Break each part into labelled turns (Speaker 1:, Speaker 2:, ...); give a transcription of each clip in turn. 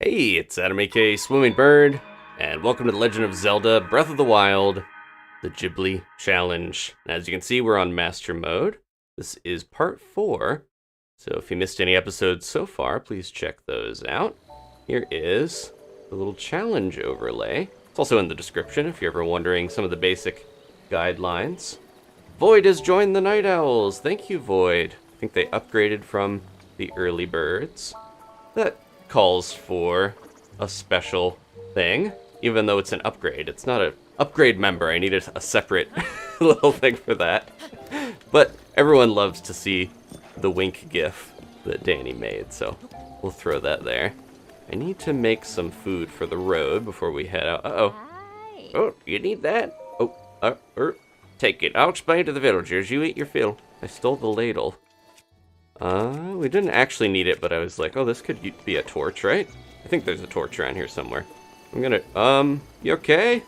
Speaker 1: Hey, it's Adam aka Swimmingbird, and welcome to the Legend of Zelda Breath of the Wild, the Ghibli Challenge. And as you can see, we're on Master Mode. This is part 4, so if you missed any episodes so far, please check those out. Here is the little challenge overlay. It's also in the description if you're ever wondering some of the basic guidelines. Void has joined the Night Owls. Thank you, Void. I think they upgraded from the early birds. That calls for a special thing, even though it's an upgrade. It's not an upgrade member. I needed a separate little thing for that. But everyone loves to see the wink gif that Danny made, so we'll throw that there. I need to make some food for the road before we head out. Uh-oh. Oh, you need that? Oh, take it. I'll explain to the villagers. You eat your fill. I stole the ladle. We didn't actually need it, but I was like, oh, this could be a torch, right? I think there's a torch around here somewhere. I'm gonna, you okay?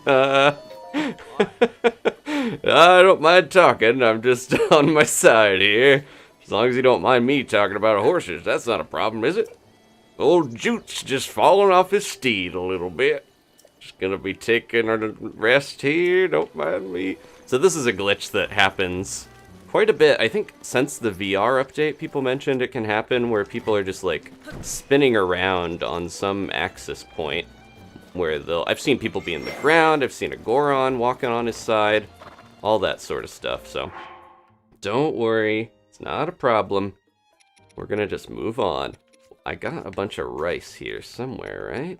Speaker 1: I don't mind talking, I'm just on my side here. As long as you don't mind me talking about horses, that's not a problem, is it? Old Jute's just falling off his steed a little bit. Just gonna be taking a rest here, don't mind me. So this is a glitch that happens quite a bit. I think since the VR update, people mentioned it can happen where people are just like spinning around on some axis point where I've seen people be in the ground, I've seen a Goron walking on his side, all that sort of stuff. So don't worry, it's not a problem. We're gonna just move on. I got a bunch of rice here somewhere, right?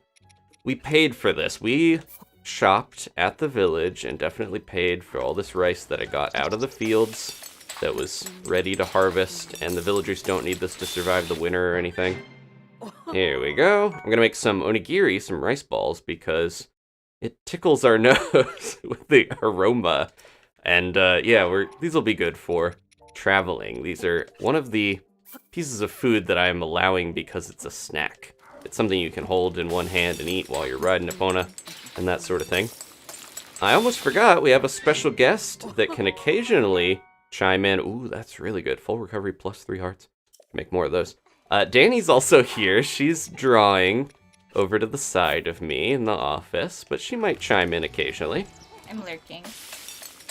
Speaker 1: We paid for this. We shopped at the village and definitely paid for all this rice that I got out of the fields that was ready to harvest, and the villagers don't need this to survive the winter or anything. Here we go. I'm gonna make some onigiri, some rice balls, because it tickles our nose with the aroma. And yeah, these will be good for traveling. These are one of the pieces of food that I'm allowing because it's a snack. It's something you can hold in one hand and eat while you're riding Epona and that sort of thing. I almost forgot we have a special guest that can occasionally chime in. Ooh, that's really good. Full recovery plus 3 hearts. Make more of those. Danny's also here. She's drawing over to the side of me in the office, but she might chime in occasionally.
Speaker 2: I'm lurking.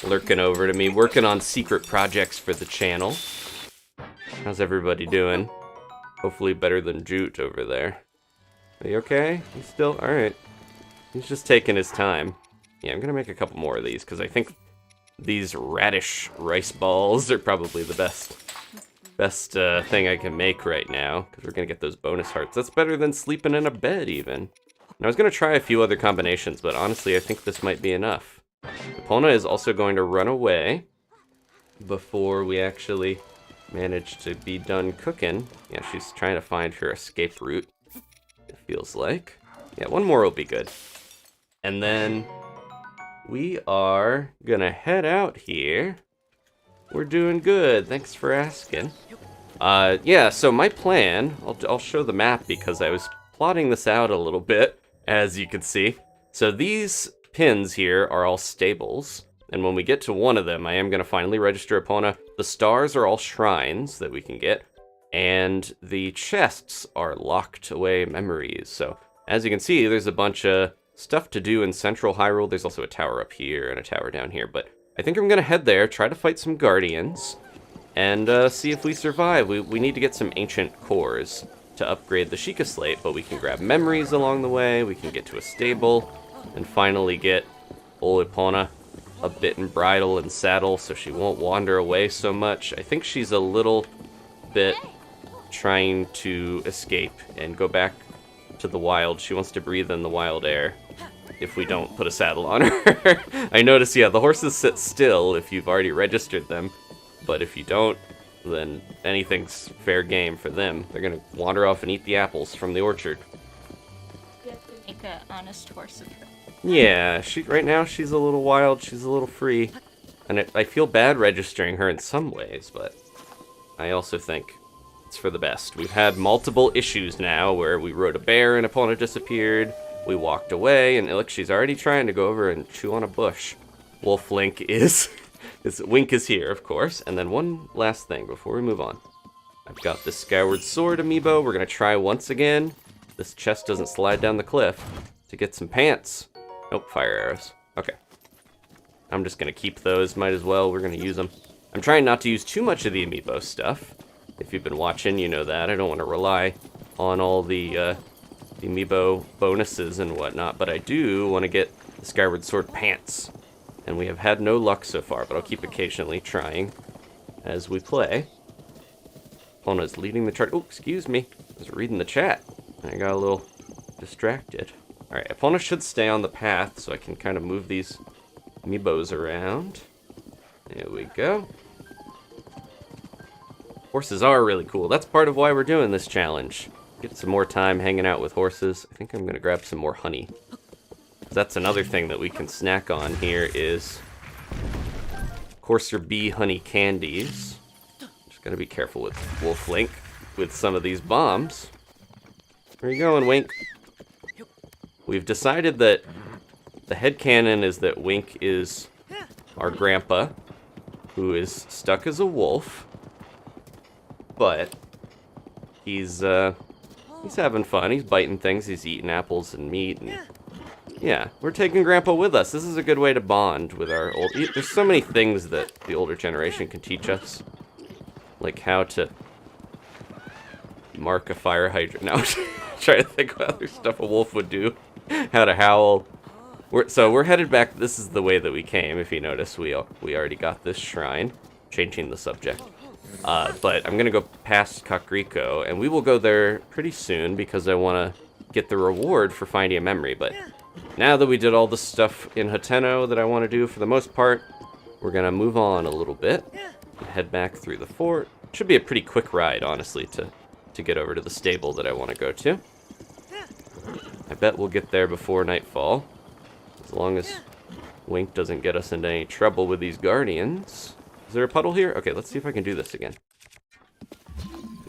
Speaker 1: Lurking over to me, working on secret projects for the channel. How's everybody doing? Hopefully better than Jute over there. Are you okay? You still? Alright. He's just taking his time. Yeah, I'm gonna make a couple more of these, because I think these radish rice balls are probably the best thing I can make right now, because we're gonna get those bonus hearts. That's better than sleeping in a bed, even. And I was gonna try a few other combinations, but honestly, I think this might be enough. Epona is also going to run away before we actually manage to be done cooking. Yeah, she's trying to find her escape route, it feels like. Yeah, one more will be good. And then we are gonna head out here. We're doing good, thanks for asking. Yeah, so my plan, I'll show the map because I was plotting this out a little bit, as you can see. So these pins here are all stables, and when we get to one of them, I am gonna finally register Epona. The stars are all shrines that we can get, and the chests are locked away memories. So as you can see, there's a bunch of stuff to do in Central Hyrule. There's also a tower up here and a tower down here, but I think I'm gonna head there, try to fight some guardians, and see if we survive. We need to get some ancient cores to upgrade the Sheikah Slate, but we can grab memories along the way, we can get to a stable, and finally get old Epona a bit in bridle and saddle so she won't wander away so much. I think she's a little bit trying to escape and go back to the wild. She wants to breathe in the wild air if we don't put a saddle on her. I notice, yeah, the horses sit still if you've already registered them, but if you don't, then anything's fair game for them. They're gonna wander off and eat the apples from the orchard.
Speaker 2: You have to make an honest horse of her.
Speaker 1: Yeah, right now she's a little wild, she's a little free, and I feel bad registering her in some ways, but I also think it's for the best. We've had multiple issues now where we rode a bear and Epona disappeared, we walked away, and look, she's already trying to go over and chew on a bush. Wolf Link Wink is here, of course. And then one last thing before we move on. I've got this Skyward Sword amiibo. We're gonna try once again. This chest doesn't slide down the cliff to get some pants. Nope, fire arrows. Okay. I'm just gonna keep those, might as well. We're gonna use them. I'm trying not to use too much of the amiibo stuff. If you've been watching, you know that. I don't want to rely on all the amiibo bonuses and whatnot, but I do want to get the Skyward Sword pants. And we have had no luck so far, but I'll keep occasionally trying as we play. Epona's leading the charge. Oh, excuse me. I was reading the chat. I got a little distracted. Alright, Epona should stay on the path so I can kind of move these amiibos around. There we go. Horses are really cool. That's part of why we're doing this challenge. Get some more time hanging out with horses. I think I'm going to grab some more honey. That's another thing that we can snack on here is Courser Bee honey candies. Just got to be careful with Wolf Link with some of these bombs. Where you going, Wink? We've decided that the headcanon is that Wink is our grandpa, who is stuck as a wolf. But he's having fun. He's biting things. He's eating apples and meat. And yeah, we're taking Grandpa with us. This is a good way to bond with our old... There's so many things that the older generation can teach us. Like how to mark a fire hydrant. Now, trying to think of other stuff a wolf would do. How to howl. So we're headed back. This is the way that we came. If you notice, we already got this shrine. Changing the subject. But I'm going to go past Kakariko, and we will go there pretty soon because I want to get the reward for finding a memory. But now that we did all the stuff in Hateno that I want to do for the most part, we're going to move on a little bit and head back through the fort. Should be a pretty quick ride, honestly, to get over to the stable that I want to go to. I bet we'll get there before nightfall, as long as Wink doesn't get us into any trouble with these guardians. Is there a puddle here? Okay, let's see if I can do this again.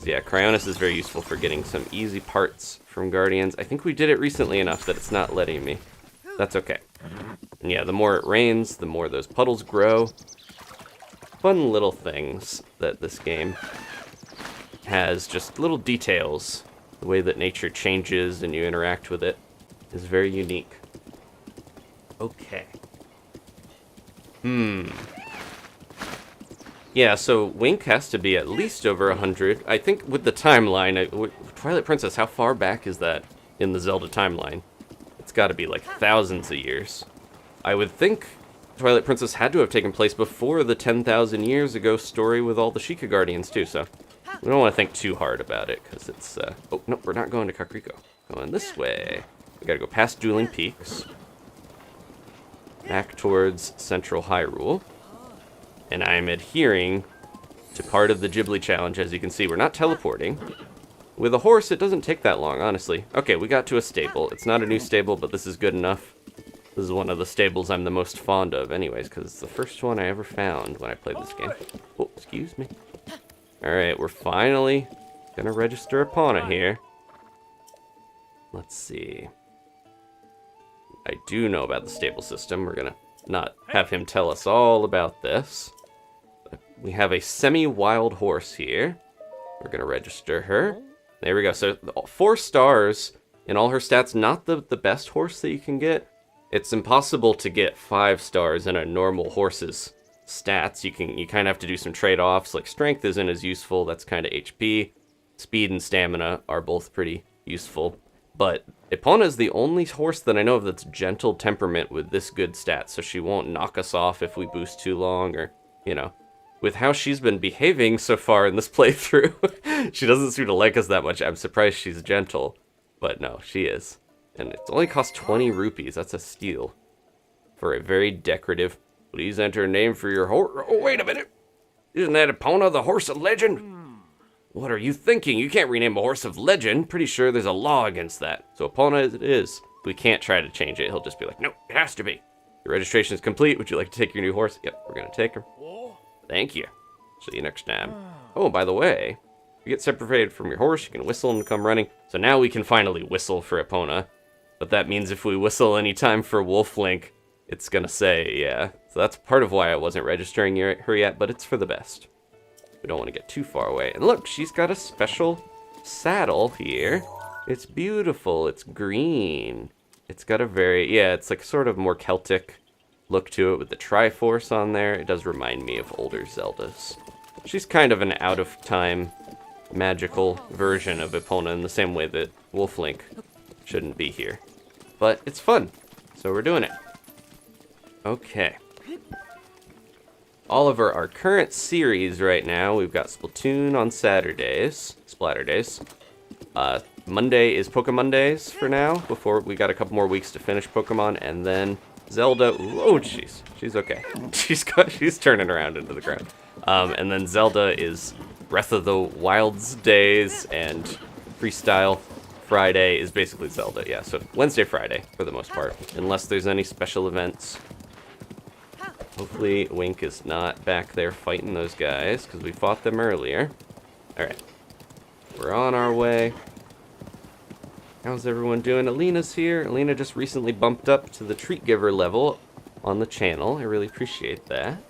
Speaker 1: Yeah, Cryonis is very useful for getting some easy parts from Guardians. I think we did it recently enough that it's not letting me. That's okay. And yeah, the more it rains, the more those puddles grow. Fun little things that this game has, just little details. The way that nature changes and you interact with it is very unique. Okay. Yeah, so Wink has to be at least over 100. I think with the timeline, Twilight Princess, how far back is that in the Zelda timeline? It's got to be like thousands of years. I would think Twilight Princess had to have taken place before the 10,000 years ago story with all the Sheikah Guardians too, so we don't want to think too hard about it, because it's, oh, no, we're not going to Kakariko. Going this way. We gotta go past Dueling Peaks. Back towards Central Hyrule. And I'm adhering to part of the Ghibli challenge. As you can see, we're not teleporting. With a horse, it doesn't take that long, honestly. Okay, we got to a stable. It's not a new stable, but this is good enough. This is one of the stables I'm the most fond of anyways, because it's the first one I ever found when I played this game. Oh, excuse me. Alright, we're finally gonna register Epona here. Let's see. I do know about the stable system. We're gonna not have him tell us all about this. We have a semi-wild horse here. We're gonna register her. There we go. So 4 stars in all her stats. Not the best horse that you can get. It's impossible to get 5 stars in a normal horse's stats. You kind of have to do some trade-offs. Like strength isn't as useful. That's kind of HP. Speed and stamina are both pretty useful. But Epona is the only horse that I know of that's gentle temperament with this good stat, so she won't knock us off if we boost too long, or, you know. With how she's been behaving so far in this playthrough, she doesn't seem to like us that much. I'm surprised she's gentle, but no, she is. And it only costs 20 rupees. That's a steal for a very decorative. Please enter a name for your horse. Oh, wait a minute. Isn't that Epona, the horse of legend? What are you thinking? You can't rename a horse of legend. Pretty sure there's a law against that. So Epona it is. We can't try to change it. He'll just be like, no, it has to be. Your registration is complete. Would you like to take your new horse? Yep, we're going to take her. Thank you. See you next time. Oh, by the way, if you get separated from your horse, you can whistle and come running. So now we can finally whistle for Epona. But that means if we whistle anytime for Wolf Link, it's going to say, yeah. So that's part of why I wasn't registering her yet, but it's for the best. We don't want to get too far away. And look, she's got a special saddle here. It's beautiful. It's green. It's got a very, yeah, it's like sort of more Celtic look to it with the Triforce on there. It does remind me of older Zeldas. She's kind of an out-of-time magical version of Epona in the same way that Wolf Link shouldn't be here. But it's fun, so we're doing it. Okay. All of our current series right now, we've got Splatoon on Saturdays, Splatterdays. Monday is Pokemondays for now, before we got a couple more weeks to finish Pokemon, and then Zelda, oh jeez, she's okay. She's turning around into the ground. And then Zelda is Breath of the Wild's days, and Freestyle Friday is basically Zelda, yeah, so Wednesday, Friday, for the most part, unless there's any special events. Hopefully Wink is not back there fighting those guys, because we fought them earlier. Alright, we're on our way. How's everyone doing? Alina's here. Alina just recently bumped up to the treat giver level on the channel. I really appreciate that.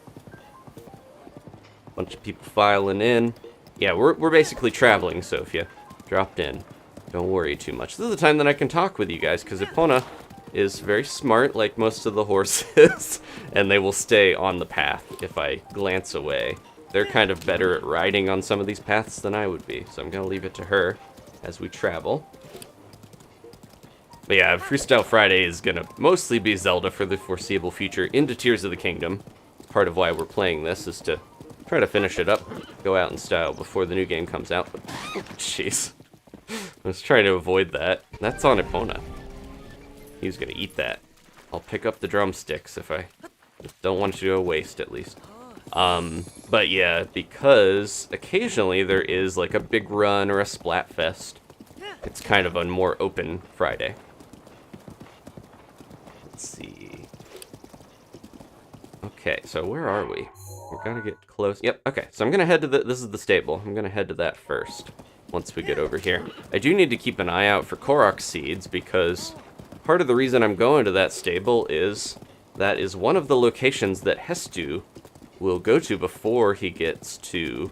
Speaker 1: Bunch of people filing in. Yeah, we're basically traveling, so if you dropped in, don't worry too much. This is the time that I can talk with you guys, because Epona is very smart, like most of the horses, and they will stay on the path if I glance away. They're kind of better at riding on some of these paths than I would be, so I'm going to leave it to her as we travel. But yeah, Freestyle Friday is going to mostly be Zelda for the foreseeable future into Tears of the Kingdom. Part of why we're playing this is to try to finish it up, go out in style before the new game comes out. But, jeez. I was trying to avoid that. That's on Epona. He was going to eat that. I'll pick up the drumsticks if I don't want it to go waste, at least. But yeah, because occasionally there is like a big run or a Splatfest. It's kind of a more open Friday. Let's see. Okay, so where are we? We're gonna get close. Yep, okay, so I'm gonna head to this is the stable. I'm gonna head to that first, once we get over here. I do need to keep an eye out for Korok seeds, because part of the reason I'm going to that stable is that is one of the locations that Hestu will go to before he gets to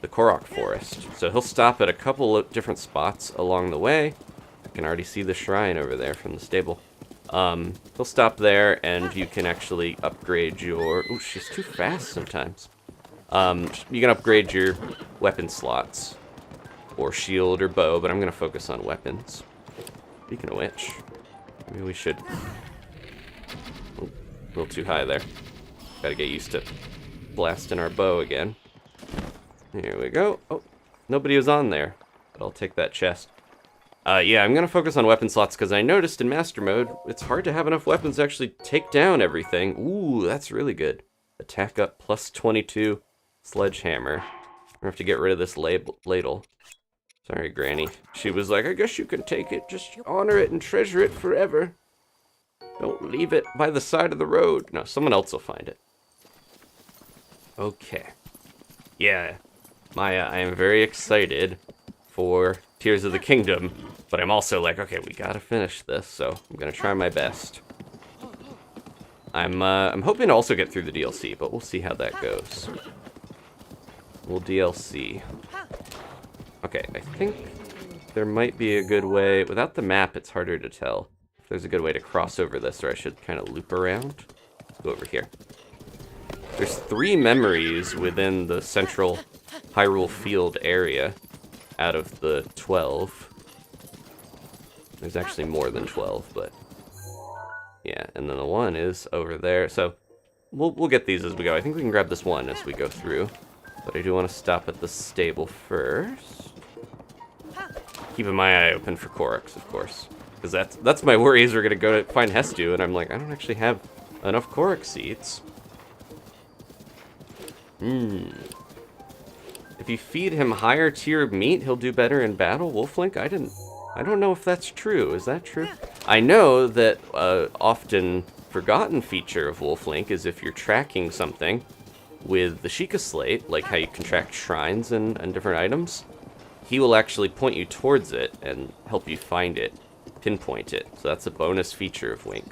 Speaker 1: the Korok forest. So he'll stop at a couple of different spots along the way. I can already see the shrine over there from the stable. He'll stop there, and you can actually upgrade your... Ooh, she's too fast sometimes. You can upgrade your weapon slots, or shield, or bow, but I'm going to focus on weapons. Speaking of which, maybe we should... Oh, a little too high there. Gotta get used to blasting our bow again. Here we go. Oh, nobody was on there, but I'll take that chest. Yeah, I'm going to focus on weapon slots, because I noticed in Master Mode, it's hard to have enough weapons to actually take down everything. Ooh, that's really good. Attack up plus 22, sledgehammer. I'm going to have to get rid of this ladle. Sorry, Granny. She was like, I guess you can take it. Just honor it and treasure it forever. Don't leave it by the side of the road. No, someone else will find it. Okay. Yeah, Maya, I am very excited for Tears of the Kingdom, but I'm also like, okay, we gotta finish this, so I'm gonna try my best. I'm hoping to also get through the DLC, but we'll see how that goes. We'll DLC. Okay, I think there might be a good way. Without the map, it's harder to tell if there's a good way to cross over this, or I should kind of loop around. Let's go over here. There's 3 memories within the central Hyrule Field area out of the 12. There's actually more than 12, but yeah, and then the one is over there. So we'll get these as we go. I think we can grab this one as we go through, but I do want to stop at the stable first. Keeping my eye open for Koroks, of course, because that's my worry is we're gonna go to find Hestu, and I'm like, I don't actually have enough Korok seeds. If you feed him higher tier meat, he'll do better in battle. Wolf Link? I don't know if that's true. Is that true? I know that often forgotten feature of Wolf Link is if you're tracking something with the Sheikah Slate, like how you can track shrines and different items, he will actually point you towards it and help you find it, pinpoint it. So that's a bonus feature of Wink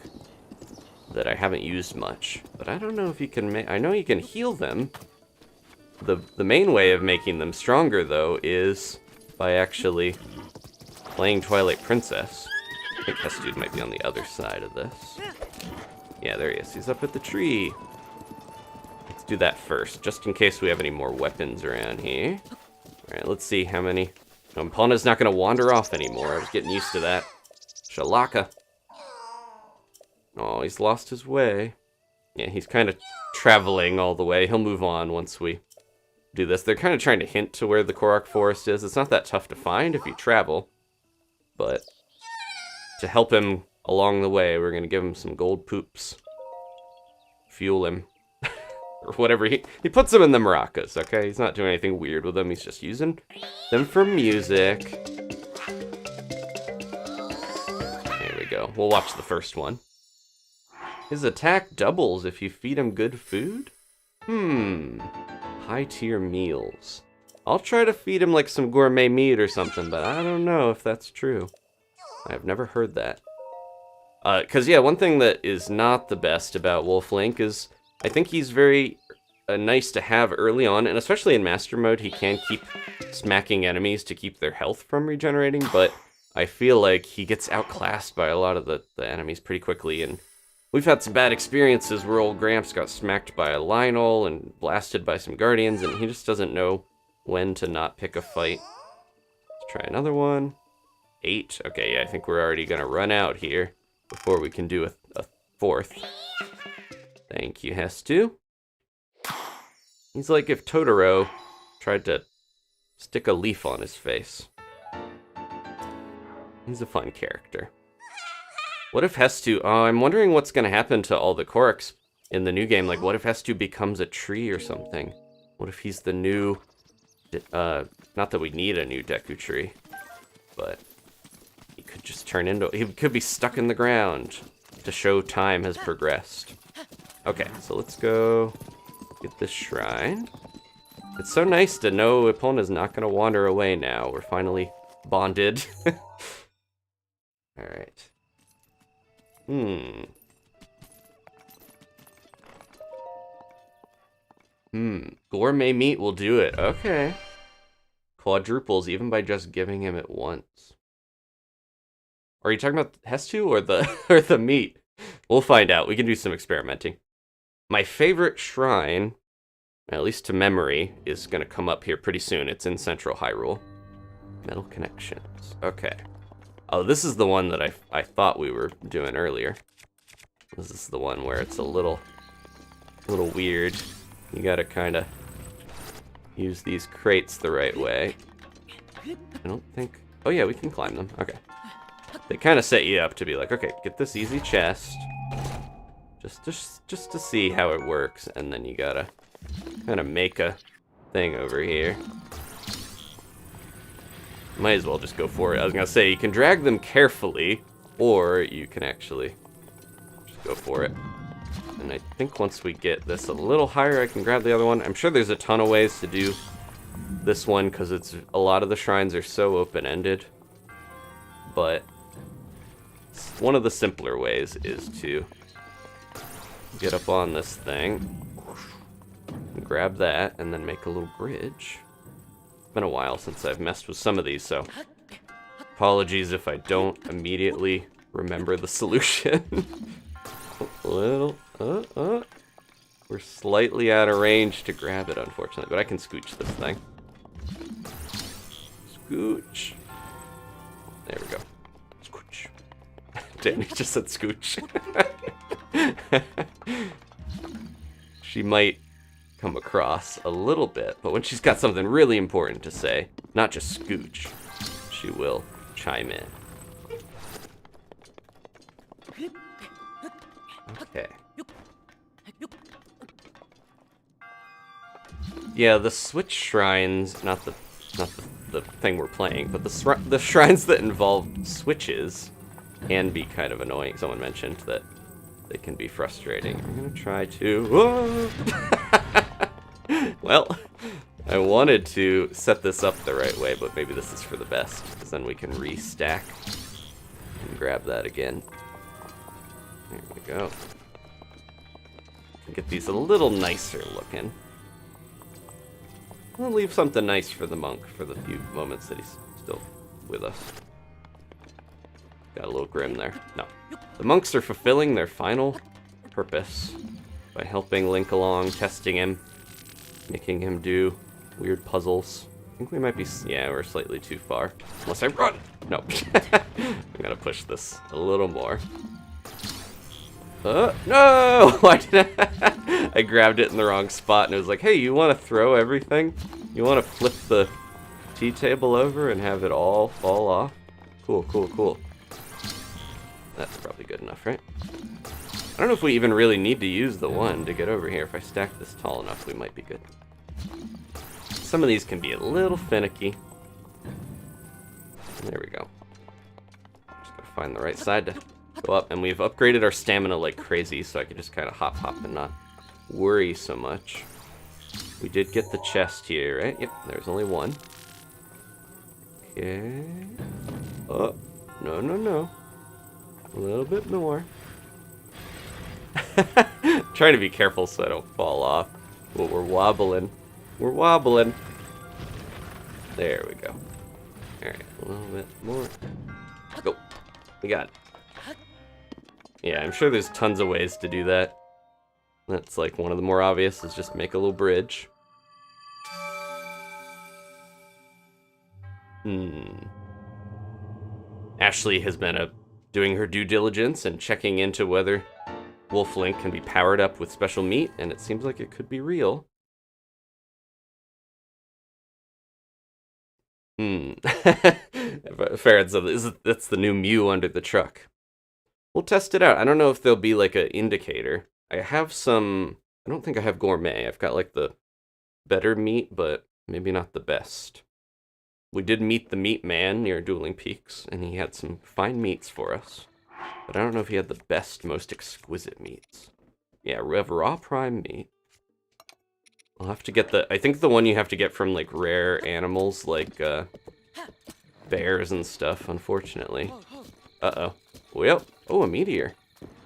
Speaker 1: that I haven't used much. But I don't know if you can I know you can heal them. The main way of making them stronger, though, is by actually playing Twilight Princess. I think Hestude might be on the other side of this. Yeah, there he is. He's up at the tree. Let's do that first, just in case we have any more weapons around here. Alright, let's see how many... Epona's not going to wander off anymore. I was getting used to that. Shalaka. Oh, he's lost his way. Yeah, he's kind of traveling all the way. He'll move on once we do this. They're kind of trying to hint to where the Korok Forest is. It's not that tough to find if you travel. But to help him along the way, we're going to give him some gold poops. Fuel him. Or whatever. He puts them in the maracas, okay? He's not doing anything weird with them. He's just using them for music. There we go. We'll watch the first one. His attack doubles if you feed him good food? High tier meals. I'll try to feed him like some gourmet meat or something, but I don't know if that's true. I've never heard that. Because, yeah, one thing that is not the best about Wolf Link is I think he's very nice to have early on, and especially in Master Mode, he can keep smacking enemies to keep their health from regenerating, but I feel like he gets outclassed by a lot of the enemies pretty quickly, and we've had some bad experiences where old Gramps got smacked by a Lionel and blasted by some Guardians, and he just doesn't know when to not pick a fight. Let's try another one. 8. Okay, yeah, I think we're already going to run out here before we can do a fourth. Thank you, Hestu. He's like if Totoro tried to stick a leaf on his face. He's a fun character. What if Hestu... Oh, I'm wondering what's going to happen to all the Koroks in the new game. Like, what if Hestu becomes a tree or something? What if he's the new... not that we need a new Deku tree, but he could just turn into... He could be stuck in the ground to show time has progressed. Okay, so let's go get this shrine. It's so nice to know Epona's not going to wander away now. We're finally bonded. Alright. Gourmet meat will do it. Okay. Quadruples even by just giving him it once. Are you talking about Hestu or the meat? We'll find out. We can do some experimenting. My favorite shrine, at least to memory, is going to come up here pretty soon. It's in Central Hyrule. Metal connections. Okay. Oh, this is the one that I thought we were doing earlier. This is the one where it's a little weird. You gotta kind of use these crates the right way. I don't think... Oh yeah, we can climb them. Okay. They kind of set you up to be like, okay, get this easy chest. Just to see how it works, and then you gotta kind of make a thing over here. Might as well just go for it. I was gonna say, you can drag them carefully, or you can actually just go for it. And I think once we get this a little higher, I can grab the other one. I'm sure there's a ton of ways to do this one, because a lot of the shrines are so open-ended. But one of the simpler ways is to get up on this thing, grab that, and then make a little bridge. It's been a while since I've messed with some of these, so apologies if I don't immediately remember the solution. We're slightly out of range to grab it, unfortunately, but I can scooch this thing. Scooch. There we go. Scooch. Danny just said scooch. She might come across a little bit, but when she's got something really important to say, not just scooch, she will chime in. Okay. Yeah, the Switch shrines, not the thing we're playing, but the shrines that involve switches can be kind of annoying. Someone mentioned that they can be frustrating. I'm gonna try to... Whoa! Well, I wanted to set this up the right way, but maybe this is for the best, because then we can restack and grab that again. There we go. Get these a little nicer looking. We'll leave something nice for the monk for the few moments that he's still with us. Got a little grim there. No. The monks are fulfilling their final purpose by helping Link along, testing him, making him do weird puzzles. I think we might be... Yeah, we're slightly too far. Unless I run! No. I'm gonna push this a little more. No! Why did I grabbed it in the wrong spot and it was like, hey, you want to throw everything? You want to flip the tea table over and have it all fall off? Cool, cool, cool. That's probably good enough, right? I don't know if we even really need to use the one to get over here. If I stack this tall enough, we might be good. Some of these can be a little finicky. There we go. Just gotta find the right side to go up. And we've upgraded our stamina like crazy, so I can just kind of hop and not worry so much. We did get the chest here, right? Yep, there's only one. Okay. Oh, no. A little bit more. Trying to be careful so I don't fall off. Well, we're wobbling. We're wobbling. There we go. Alright, a little bit more. Go. We got it. Yeah, I'm sure there's tons of ways to do that. That's like one of the more obvious is just make a little bridge. Ashley has been doing her due diligence and checking into whether Wolf Link can be powered up with special meat, and it seems like it could be real. Farron said that's the new Mew under the truck. We'll test it out. I don't know if there'll be like an indicator. I have some... I don't think I have gourmet. I've got like the better meat, but maybe not the best. We did meet the meat man near Dueling Peaks, and he had some fine meats for us. But I don't know if he had the best, most exquisite meats. Yeah, we have raw prime meat. I'll have to get I think the one you have to get from like rare animals like bears and stuff, unfortunately. Uh-oh. Well, oh, a meteor.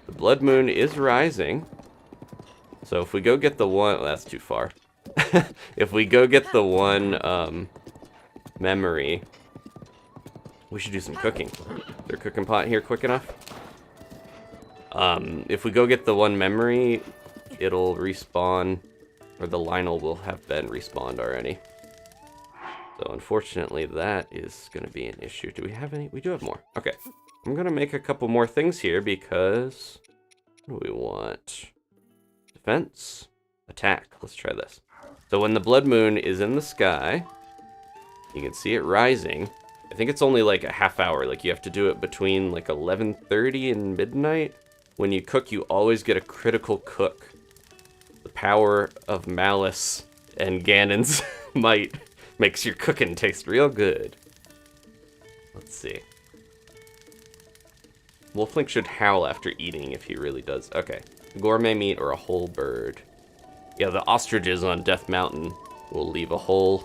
Speaker 1: The blood moon is rising. So if we go get the one... Well, that's too far. If we go get the one memory, we should do some cooking. Is there a cooking pot here quick enough? If we go get the one memory, it'll respawn, or the Lionel will have been respawned already. So unfortunately, that is going to be an issue. Do we have any? We do have more. Okay. I'm going to make a couple more things here because... What do we want? Defense? Attack. Let's try this. So when the blood moon is in the sky, you can see it rising. I think it's only like a half hour. Like you have to do it between like 11:30 and midnight. When you cook, you always get a critical cook. The power of malice and Ganon's might makes your cooking taste real good. Let's see. Wolf Link should howl after eating if he really does. Okay. Gourmet meat or a whole bird. Yeah, the ostriches on Death Mountain will leave a whole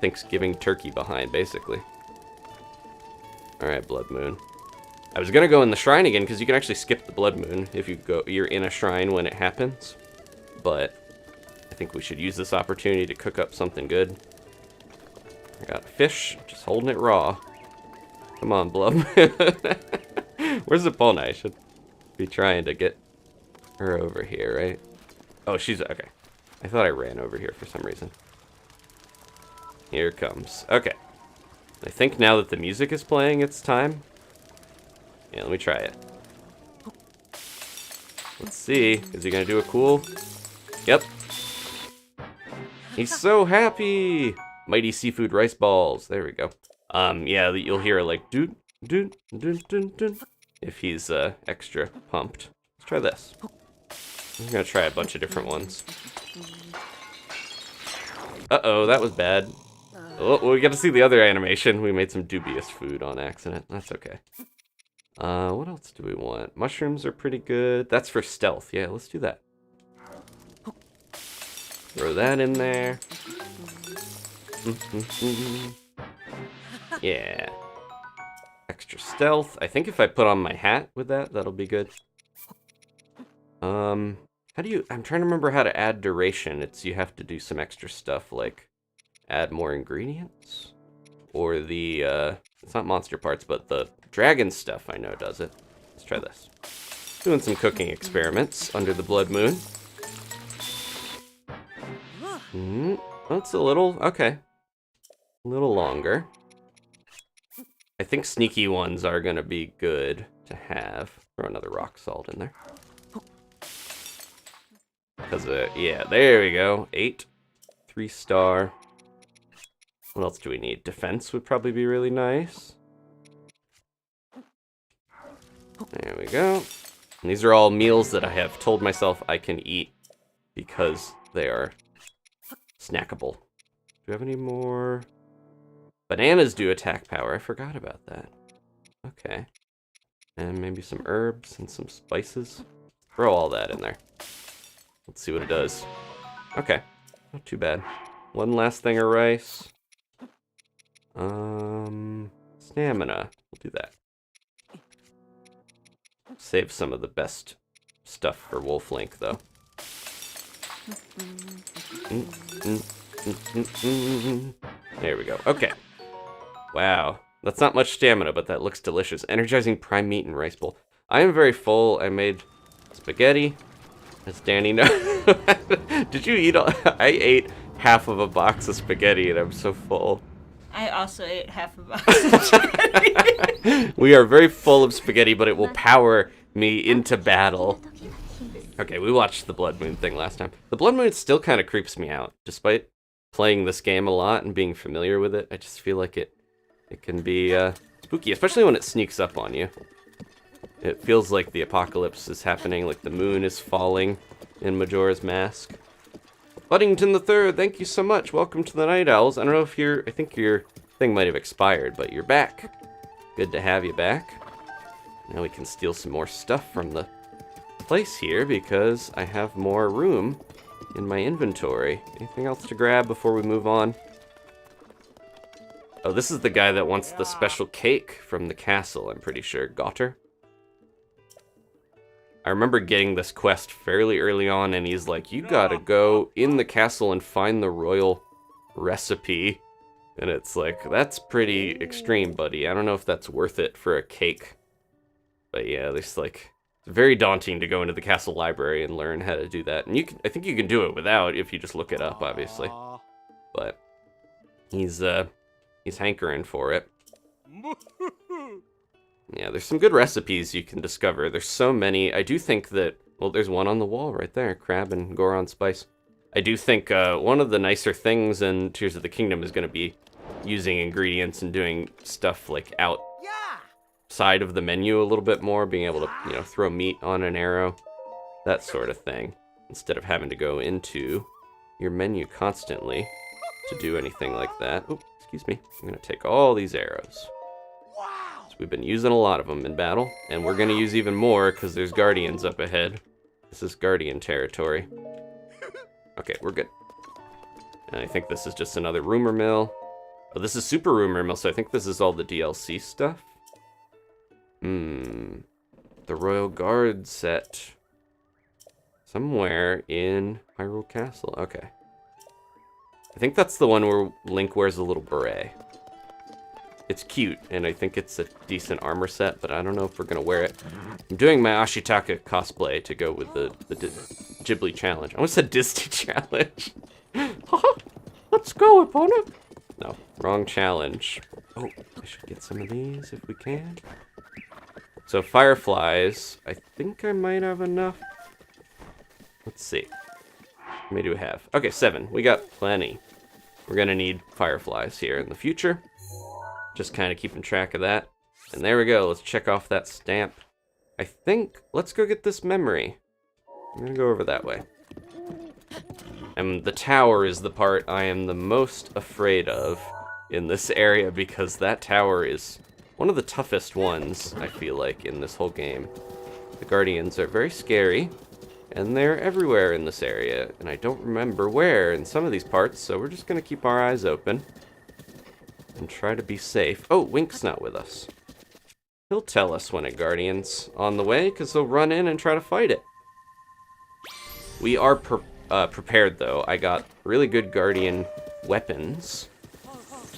Speaker 1: Thanksgiving turkey behind, basically. Alright, Blood Moon. I was gonna go in the shrine again, because you can actually skip the Blood Moon if you're in a shrine when it happens. But I think we should use this opportunity to cook up something good. I got fish, just holding it raw. Come on, Blood Moon. Where's Epona? I should be trying to get her over here, right? Oh, she's... Okay. I thought I ran over here for some reason. Here it comes. Okay. I think now that the music is playing, it's time. Yeah, let me try it. Let's see. Is he gonna do a cool? Yep. He's so happy! Mighty Seafood Rice Balls. There we go. Yeah, you'll hear like doot, doot, doot, doot, doot, if he's extra pumped. Let's try this. I'm gonna try a bunch of different ones. Uh-oh, that was bad. Oh, we got to see the other animation. We made some dubious food on accident. That's okay. What else do we want? Mushrooms are pretty good. That's for stealth. Yeah, let's do that. Throw that in there. Yeah. Extra stealth. I think if I put on my hat with that, that'll be good. How do you... I'm trying to remember how to add duration. It's you have to do some extra stuff like add more ingredients. Or the, it's not monster parts, but the dragon stuff I know does it. Let's try this. Doing some cooking experiments under the blood moon. Oh, it's a little... Okay. A little longer. I think sneaky ones are going to be good to have. Throw another rock salt in there. Because, yeah, there we go. 8. 3-star. What else do we need? Defense would probably be really nice. There we go. And these are all meals that I have told myself I can eat because they are snackable. Do we have any more? Bananas do attack power. I forgot about that. Okay. And maybe some herbs and some spices. Throw all that in there. Let's see what it does. Okay. Not too bad. One last thing of rice. Stamina. We'll do that. Save some of the best stuff for Wolf Link, though. There we go. Okay. Wow. That's not much stamina, but that looks delicious. Energizing prime meat and rice bowl. I am very full. I made spaghetti. As Danny knows. Did you eat all? I ate half of a box of spaghetti and I'm so full.
Speaker 2: I also ate half a box of spaghetti.
Speaker 1: We are very full of spaghetti, but it will power me into battle. Okay, we watched the Blood Moon thing last time. The Blood Moon still kind of creeps me out. Despite playing this game a lot and being familiar with it, I just feel like it can be spooky, especially when it sneaks up on you. It feels like the apocalypse is happening, like the moon is falling in Majora's Mask. Buddington the Third, thank you so much. Welcome to the Night Owls. I don't know if I think your thing might have expired, but you're back. Good to have you back. Now we can steal some more stuff from the place here because I have more room in my inventory. Anything else to grab before we move on? Oh, this is the guy that wants the special cake from the castle, I'm pretty sure. Gotter? I remember getting this quest fairly early on, and he's like, you gotta go in the castle and find the royal recipe. And it's like, that's pretty extreme, buddy. I don't know if that's worth it for a cake. But yeah, there's like, it's very daunting to go into the castle library and learn how to do that. And I think you can do it without if you just look it up, obviously. But he's hankering for it. Yeah, there's some good recipes you can discover. There's so many. I do think that, well, there's one on the wall right there, crab and Goron spice. I do think one of the nicer things in Tears of the Kingdom is going to be using ingredients and doing stuff like outside of the menu a little bit more, being able to, you know, throw meat on an arrow, that sort of thing, instead of having to go into your menu constantly to do anything like that. Oh, excuse me. I'm going to take all these arrows. We've been using a lot of them in battle, and we're going to use even more because there's guardians up ahead. This is guardian territory. Okay, we're good. And I think this is just another rumor mill. Oh, this is super rumor mill, so I think this is all the DLC stuff. The Royal Guard set. Somewhere in Hyrule Castle. Okay. I think that's the one where Link wears a little beret. It's cute, and I think it's a decent armor set, but I don't know if we're going to wear it. I'm doing my Ashitaka cosplay to go with the Ghibli challenge. I almost said Disney challenge. Let's go, Epona. No, wrong challenge. Oh, I should get some of these if we can. So Fireflies, I think I might have enough. Let's see. How many do we have? Okay, 7. We got plenty. We're going to need Fireflies here in the future. Just kind of keeping track of that. And there we go. Let's check off that stamp. I think, let's go get this memory. I'm going to go over that way. And the tower is the part I am the most afraid of in this area because that tower is one of the toughest ones, I feel like, in this whole game. The Guardians are very scary, and they're everywhere in this area, and I don't remember where in some of these parts, so we're just going to keep our eyes open. And try to be safe. Oh, Wink's not with us. He'll tell us when a Guardian's on the way, because he'll run in and try to fight it. We are prepared, though. I got really good guardian weapons,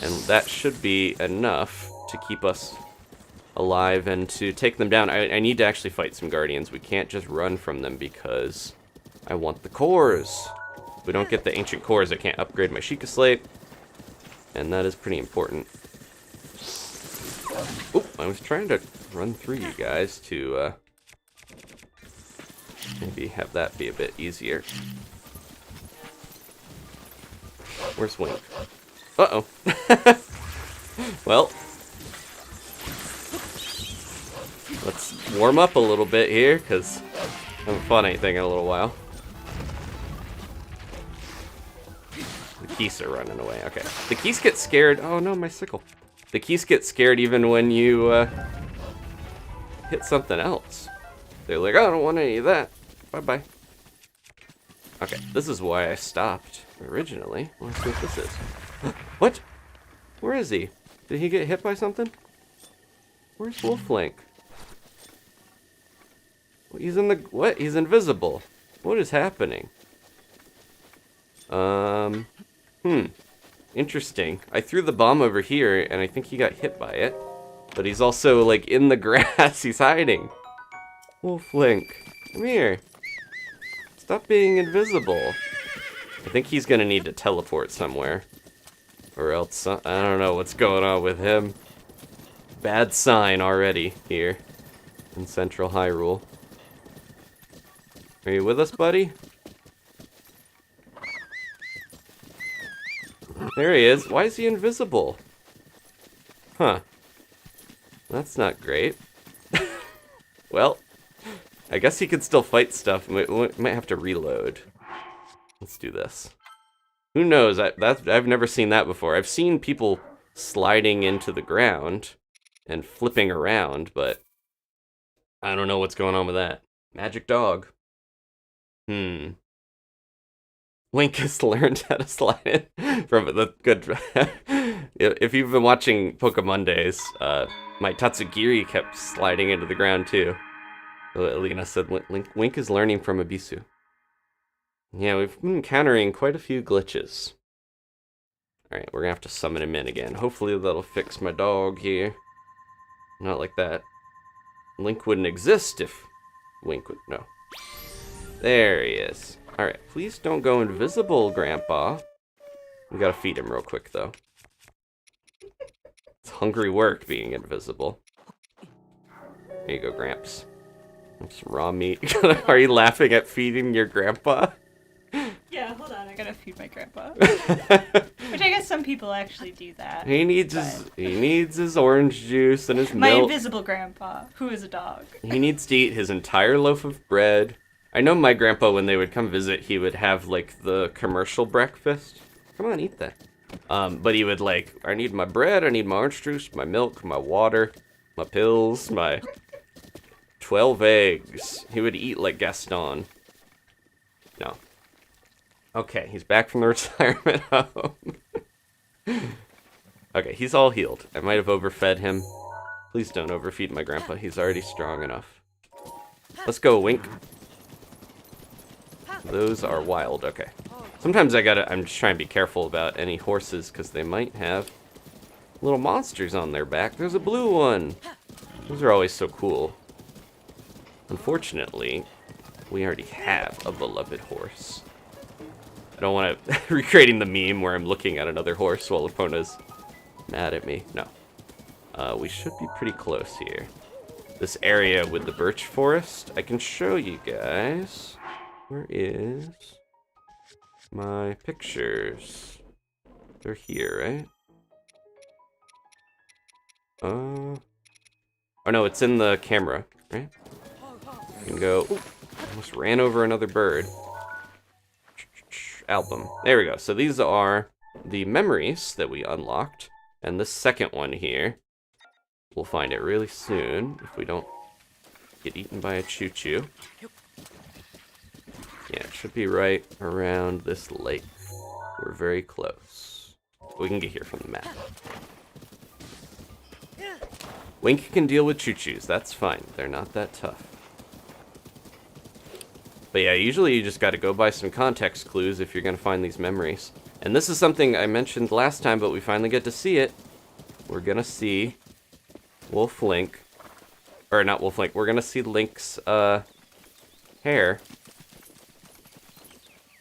Speaker 1: and that should be enough to keep us alive and to take them down. I need to actually fight some guardians. We can't just run from them because I want the cores. If we don't get the ancient cores, I can't upgrade my Sheikah Slate, and that is pretty important. Oh, I was trying to run through you guys to maybe have that be a bit easier. Where's Wink? Uh-oh. Well, let's warm up a little bit here, because I haven't fought anything in a little while. The geese are running away. Okay. The geese get scared. Oh no, my sickle. The geese get scared even when you hit something else. They're like, oh, I don't want any of that. Bye-bye. Okay, this is why I stopped originally. Let's see what this is. What? Where is he? Did he get hit by something? Where's Wolf Link? He's in the... What? He's invisible. What is happening? Interesting. I threw the bomb over here, and I think he got hit by it. But he's also, like, in the grass. He's hiding. Wolf Link, come here. Stop being invisible. I think he's gonna need to teleport somewhere. Or else, I don't know what's going on with him. Bad sign already here in Central Hyrule. Are you with us, buddy? There he is. Why is he invisible? Huh. That's not great. Well, I guess he could still fight stuff. We might have to reload. Let's do this. Who knows? I've never seen that before. I've seen people sliding into the ground and flipping around, but I don't know what's going on with that. Magic dog. Link has learned how to slide in from the good. If you've been watching Pokemon Days, my Tatsugiri kept sliding into the ground too. Alina said Link is learning from Abisu. Yeah, we've been encountering quite a few glitches. Alright, we're gonna have to summon him in again. Hopefully that'll fix my dog here. Not like that. Link wouldn't exist if Link would... No. There he is. Alright, please don't go invisible, Grandpa. We gotta feed him real quick, though. It's hungry work being invisible. There you go, Gramps. Some raw meat. Are you laughing at feeding your grandpa?
Speaker 2: Yeah, hold on. I gotta feed my grandpa. Which I guess some people actually do that.
Speaker 1: He needs his orange juice and his
Speaker 2: my
Speaker 1: milk.
Speaker 2: My invisible grandpa, who is a dog. He
Speaker 1: needs to eat his entire loaf of bread. I know my grandpa, when they would come visit, he would have, like, the commercial breakfast. Come on, eat that. But he would, like, I need my bread, I need my orange juice, my milk, my water, my pills, my 12 eggs. He would eat like Gaston. No. Okay, he's back from the retirement home. Okay, he's all healed. I might have overfed him. Please don't overfeed my grandpa. He's already strong enough. Let's go, Wink. Those are wild. Okay. Sometimes I'm just trying to be careful about any horses because they might have little monsters on their back. There's a blue one. Those are always so cool. Unfortunately, we already have a beloved horse. I don't want to recreating the meme where I'm looking at another horse while Epona's mad at me. No. We should be pretty close here. This area with the birch forest, I can show you guys. Where is my pictures? They're here, right? Oh no, it's in the camera, right? You can go. Ooh, almost ran over another bird. Album. There we go. So these are the memories that we unlocked. And this second one here, we'll find it really soon if we don't get eaten by a choo-choo. Yeah, it should be right around this lake. We're very close. We can get here from the map. Wink can deal with choo-choos. That's fine. They're not that tough. But yeah, usually you just gotta go by some context clues if you're gonna find these memories. And this is something I mentioned last time, but we finally get to see it. We're gonna see Wolf Link, or not Wolf Link, we're gonna see Link's, hair.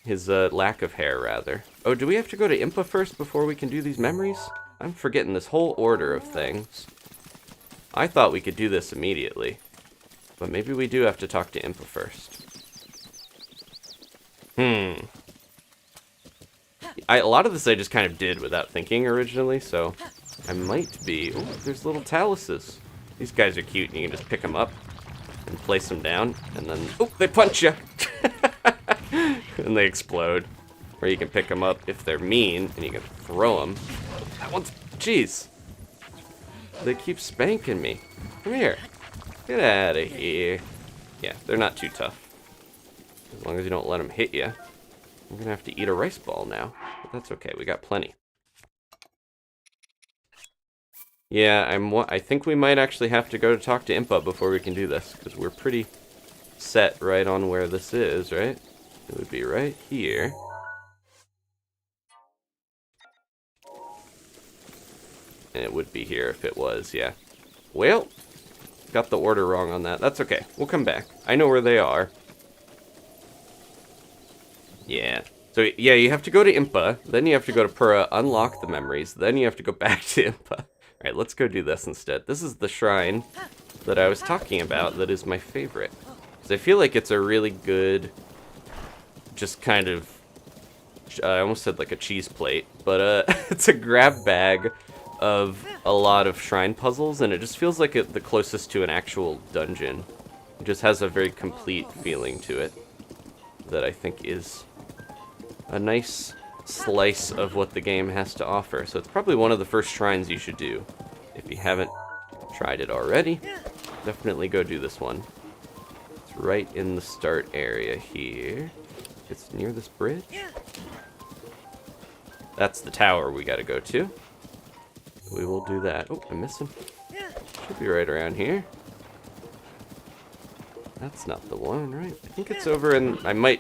Speaker 1: His, lack of hair, rather. Oh, do we have to go to Impa first before we can do these memories? I'm forgetting this whole order of things. I thought we could do this immediately. But maybe we do have to talk to Impa first. A lot of this I just kind of did without thinking originally, so I might be... Oh, there's little taluses. These guys are cute, and you can just pick them up and place them down, and then... Oh, they punch you! And they explode. Or you can pick them up if they're mean, and you can throw them. That one's... Jeez. They keep spanking me. Come here. Get out of here. Yeah, they're not too tough. As long as you don't let them hit you. I'm gonna have to eat a rice ball now. But that's okay, we got plenty. Yeah, I think we might actually have to go to talk to Impa before we can do this, because we're pretty set right on where this is, right? It would be right here. And it would be here if it was, yeah. Well, got the order wrong on that. That's okay. We'll come back. I know where they are. Yeah. So, yeah, you have to go to Impa. Then you have to go to Pura, unlock the memories. Then you have to go back to Impa. Alright, let's go do this instead. This is the shrine that I was talking about that is my favorite. Because I feel like it's a really good, just kind of, I almost said like a cheese plate, but it's a grab bag of a lot of shrine puzzles, and it just feels like the closest to an actual dungeon. It just has a very complete feeling to it that I think is a nice slice of what the game has to offer. So it's probably one of the first shrines you should do. If you haven't tried it already, definitely go do this one. It's right in the start area here. It's near this bridge. That's the tower we gotta go to. We will do that. Oh, I'm missing. Should be right around here. That's not the one, right? I think it's over in...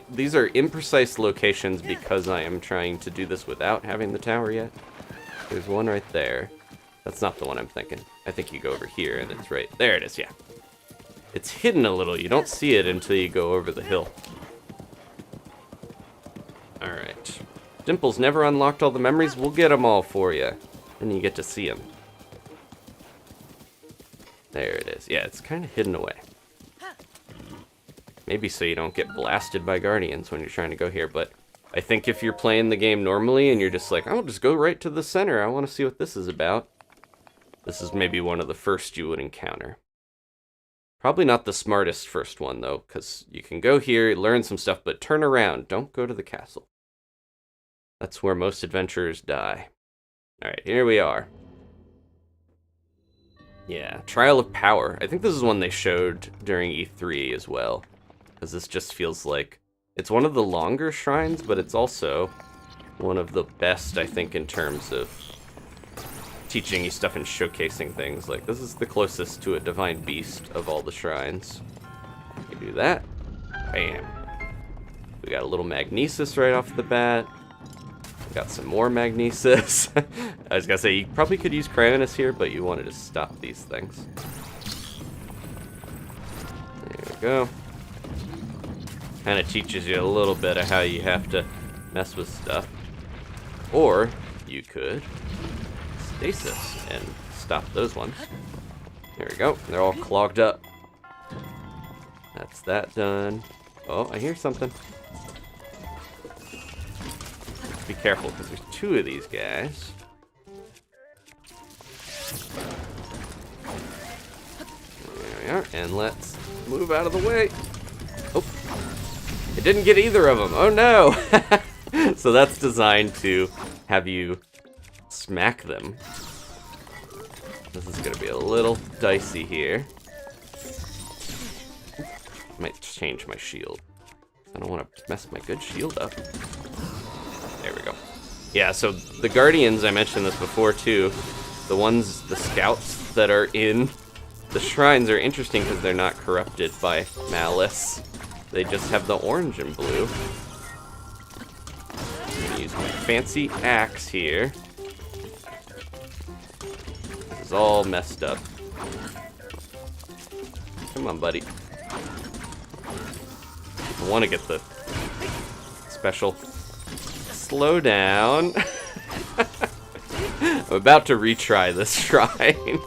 Speaker 1: These are imprecise locations because I am trying to do this without having the tower yet. There's one right there. That's not the one I'm thinking. I think you go over here and it's right... There it is, yeah. It's hidden a little. You don't see it until you go over the hill. Alright. Dimple's never unlocked all the memories. We'll get them all for you. And you get to see them. There it is. Yeah, it's kind of hidden away. Maybe so you don't get blasted by guardians when you're trying to go here, but I think if you're playing the game normally and you're just like, I'll just go right to the center, I want to see what this is about. This is maybe one of the first you would encounter. Probably not the smartest first one, though, because you can go here, learn some stuff, but turn around. Don't go to the castle. That's where most adventurers die. Alright, here we are. Yeah, Trial of Power. I think this is one they showed during E3 as well. Because this just feels like... It's one of the longer shrines, but it's also one of the best, I think, in terms of teaching you stuff and showcasing things. Like, this is the closest to a divine beast of all the shrines. You do that. Bam. We got a little magnesis right off the bat. We got some more magnesis. I was gonna say, you probably could use Cryonis here, but you wanted to stop these things. There we go. Kind of teaches you a little bit of how you have to mess with stuff. Or you could stasis and stop those ones. There we go. They're all clogged up. That's that done. Oh, I hear something. Be careful, because there's two of these guys. There we are. And let's move out of the way. Oh. It didn't get either of them. Oh no! So that's designed to have you smack them. This is gonna be a little dicey here. Might change my shield. I don't want to mess my good shield up. There we go. Yeah, so the Guardians, I mentioned this before too. The scouts that are in the shrines are interesting because they're not corrupted by malice. They just have the orange and blue. I'm gonna use my fancy axe here. This is all messed up. Come on, buddy. I want to get the special. Slow down. I'm about to retry this shrine.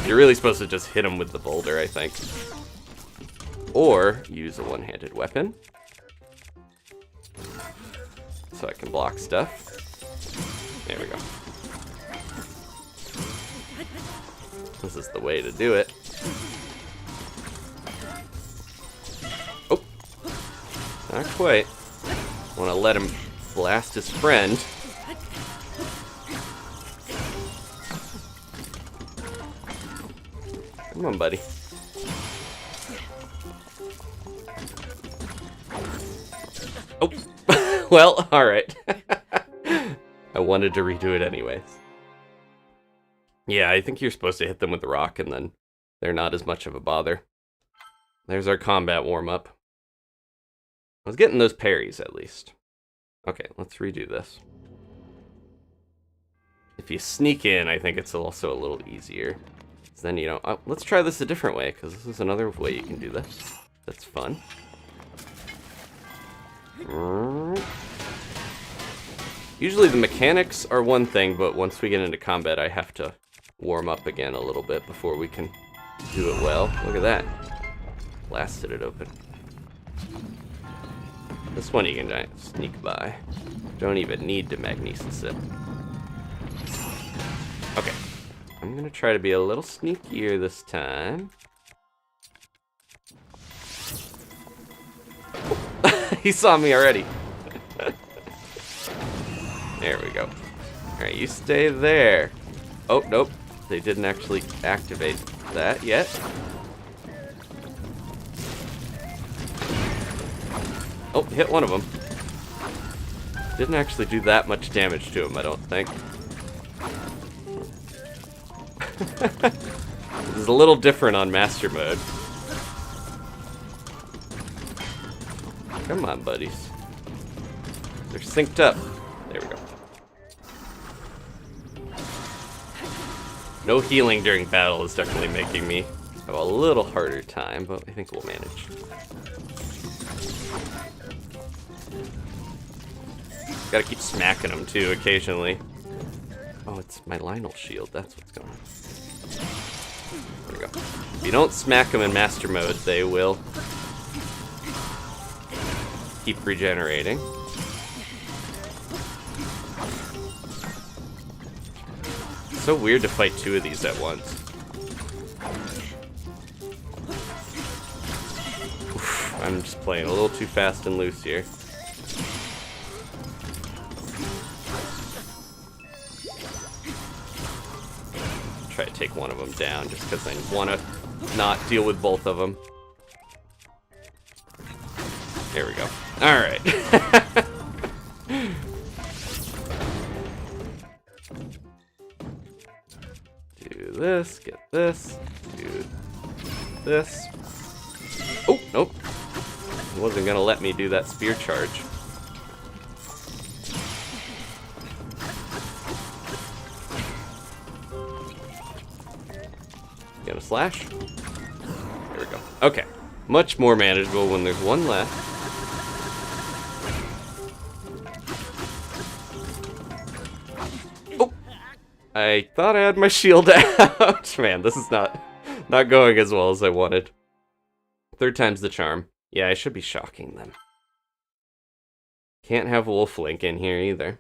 Speaker 1: You're really supposed to just hit him with the boulder, I think. Or use a one-handed weapon. So I can block stuff. There we go. This is the way to do it. Oh! Not quite. Want to let him blast his friend. Come on, buddy. Oh! Well, alright. I wanted to redo it anyways. Yeah, I think you're supposed to hit them with the rock and then they're not as much of a bother. There's our combat warm-up. I was getting those parries at least. Okay, let's redo this. If you sneak in, I think it's also a little easier. So then, you know, oh, let's try this a different way, because this is another way you can do this. That's fun. Usually the mechanics are one thing, but once we get into combat, I have to warm up again a little bit before we can do it well. Look at that. Blasted it open. This one you can sneak by. Don't even need to magnesis it. Okay. I'm gonna try to be a little sneakier this time. Oh. He saw me already. There we go. Alright, you stay there. Oh, nope. They didn't actually activate that yet. Oh, hit one of them. Didn't actually do that much damage to him, I don't think. This is a little different on Master Mode. Come on, buddies. They're synced up. There we go. No healing during battle is definitely making me have a little harder time, but I think we'll manage. Gotta keep smacking them too, occasionally. Oh, it's my Lionel shield, that's what's going on. There we go. If you don't smack them in Master Mode, they will keep regenerating. It's so weird to fight two of these at once. Oof, I'm just playing a little too fast and loose here. Try to take one of them down just because I want to not deal with both of them. There we go. Alright. Do this, get this, do this. Oh, nope. It wasn't going to let me do that spear charge. Gonna slash. There we go. Okay. Much more manageable when there's one left. Oh! I thought I had my shield out. Man, this is not going as well as I wanted. Third time's the charm. Yeah, I should be shocking them. Can't have Wolf Link in here either.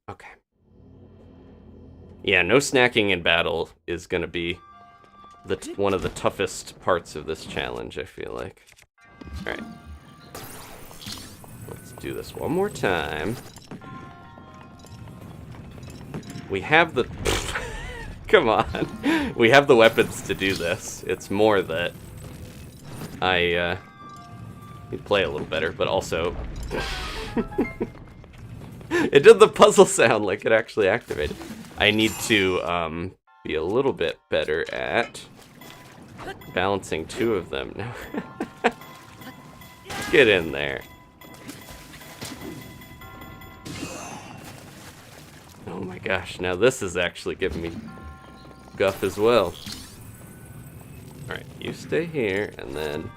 Speaker 1: Okay. Yeah, no snacking in battle is going to be one of the toughest parts of this challenge, I feel like. Alright. Let's do this one more time. We have the... Come on. We have the weapons to do this. It's more that I need to play a little better, but also... It did the puzzle sound like it actually activated. I need to be a little bit better at balancing two of them now. Get in there. Oh my gosh, now this is actually giving me guff as well. Alright, you stay here, and then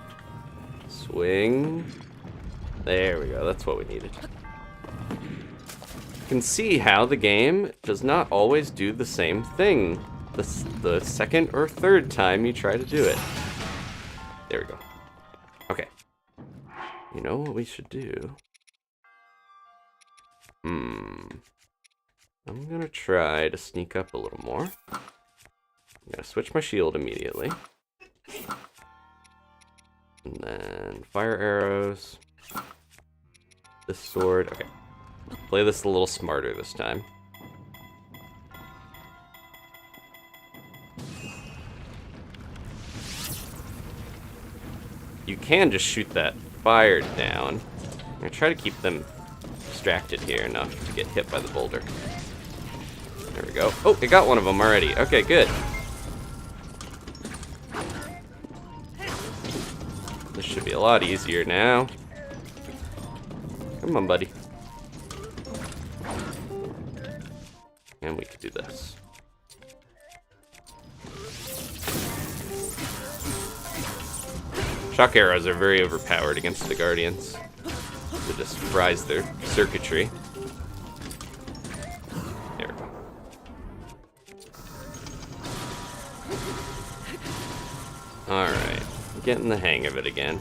Speaker 1: swing. There we go, that's what we needed. You can see how the game does not always do the same thing the second or third time you try to do it. There we go. Okay. You know what we should do? I'm gonna try to sneak up a little more. I'm gonna switch my shield immediately. And then fire arrows. This sword. Okay. Play this a little smarter this time. You can just shoot that fire down. I'm gonna try to keep them distracted here enough to get hit by the boulder. There we go. Oh, it got one of them already. Okay, good. This should be a lot easier now. Come on, buddy. And we could do this. Shock arrows are very overpowered against the Guardians. It just fries their circuitry. There we go. Alright, getting the hang of it again.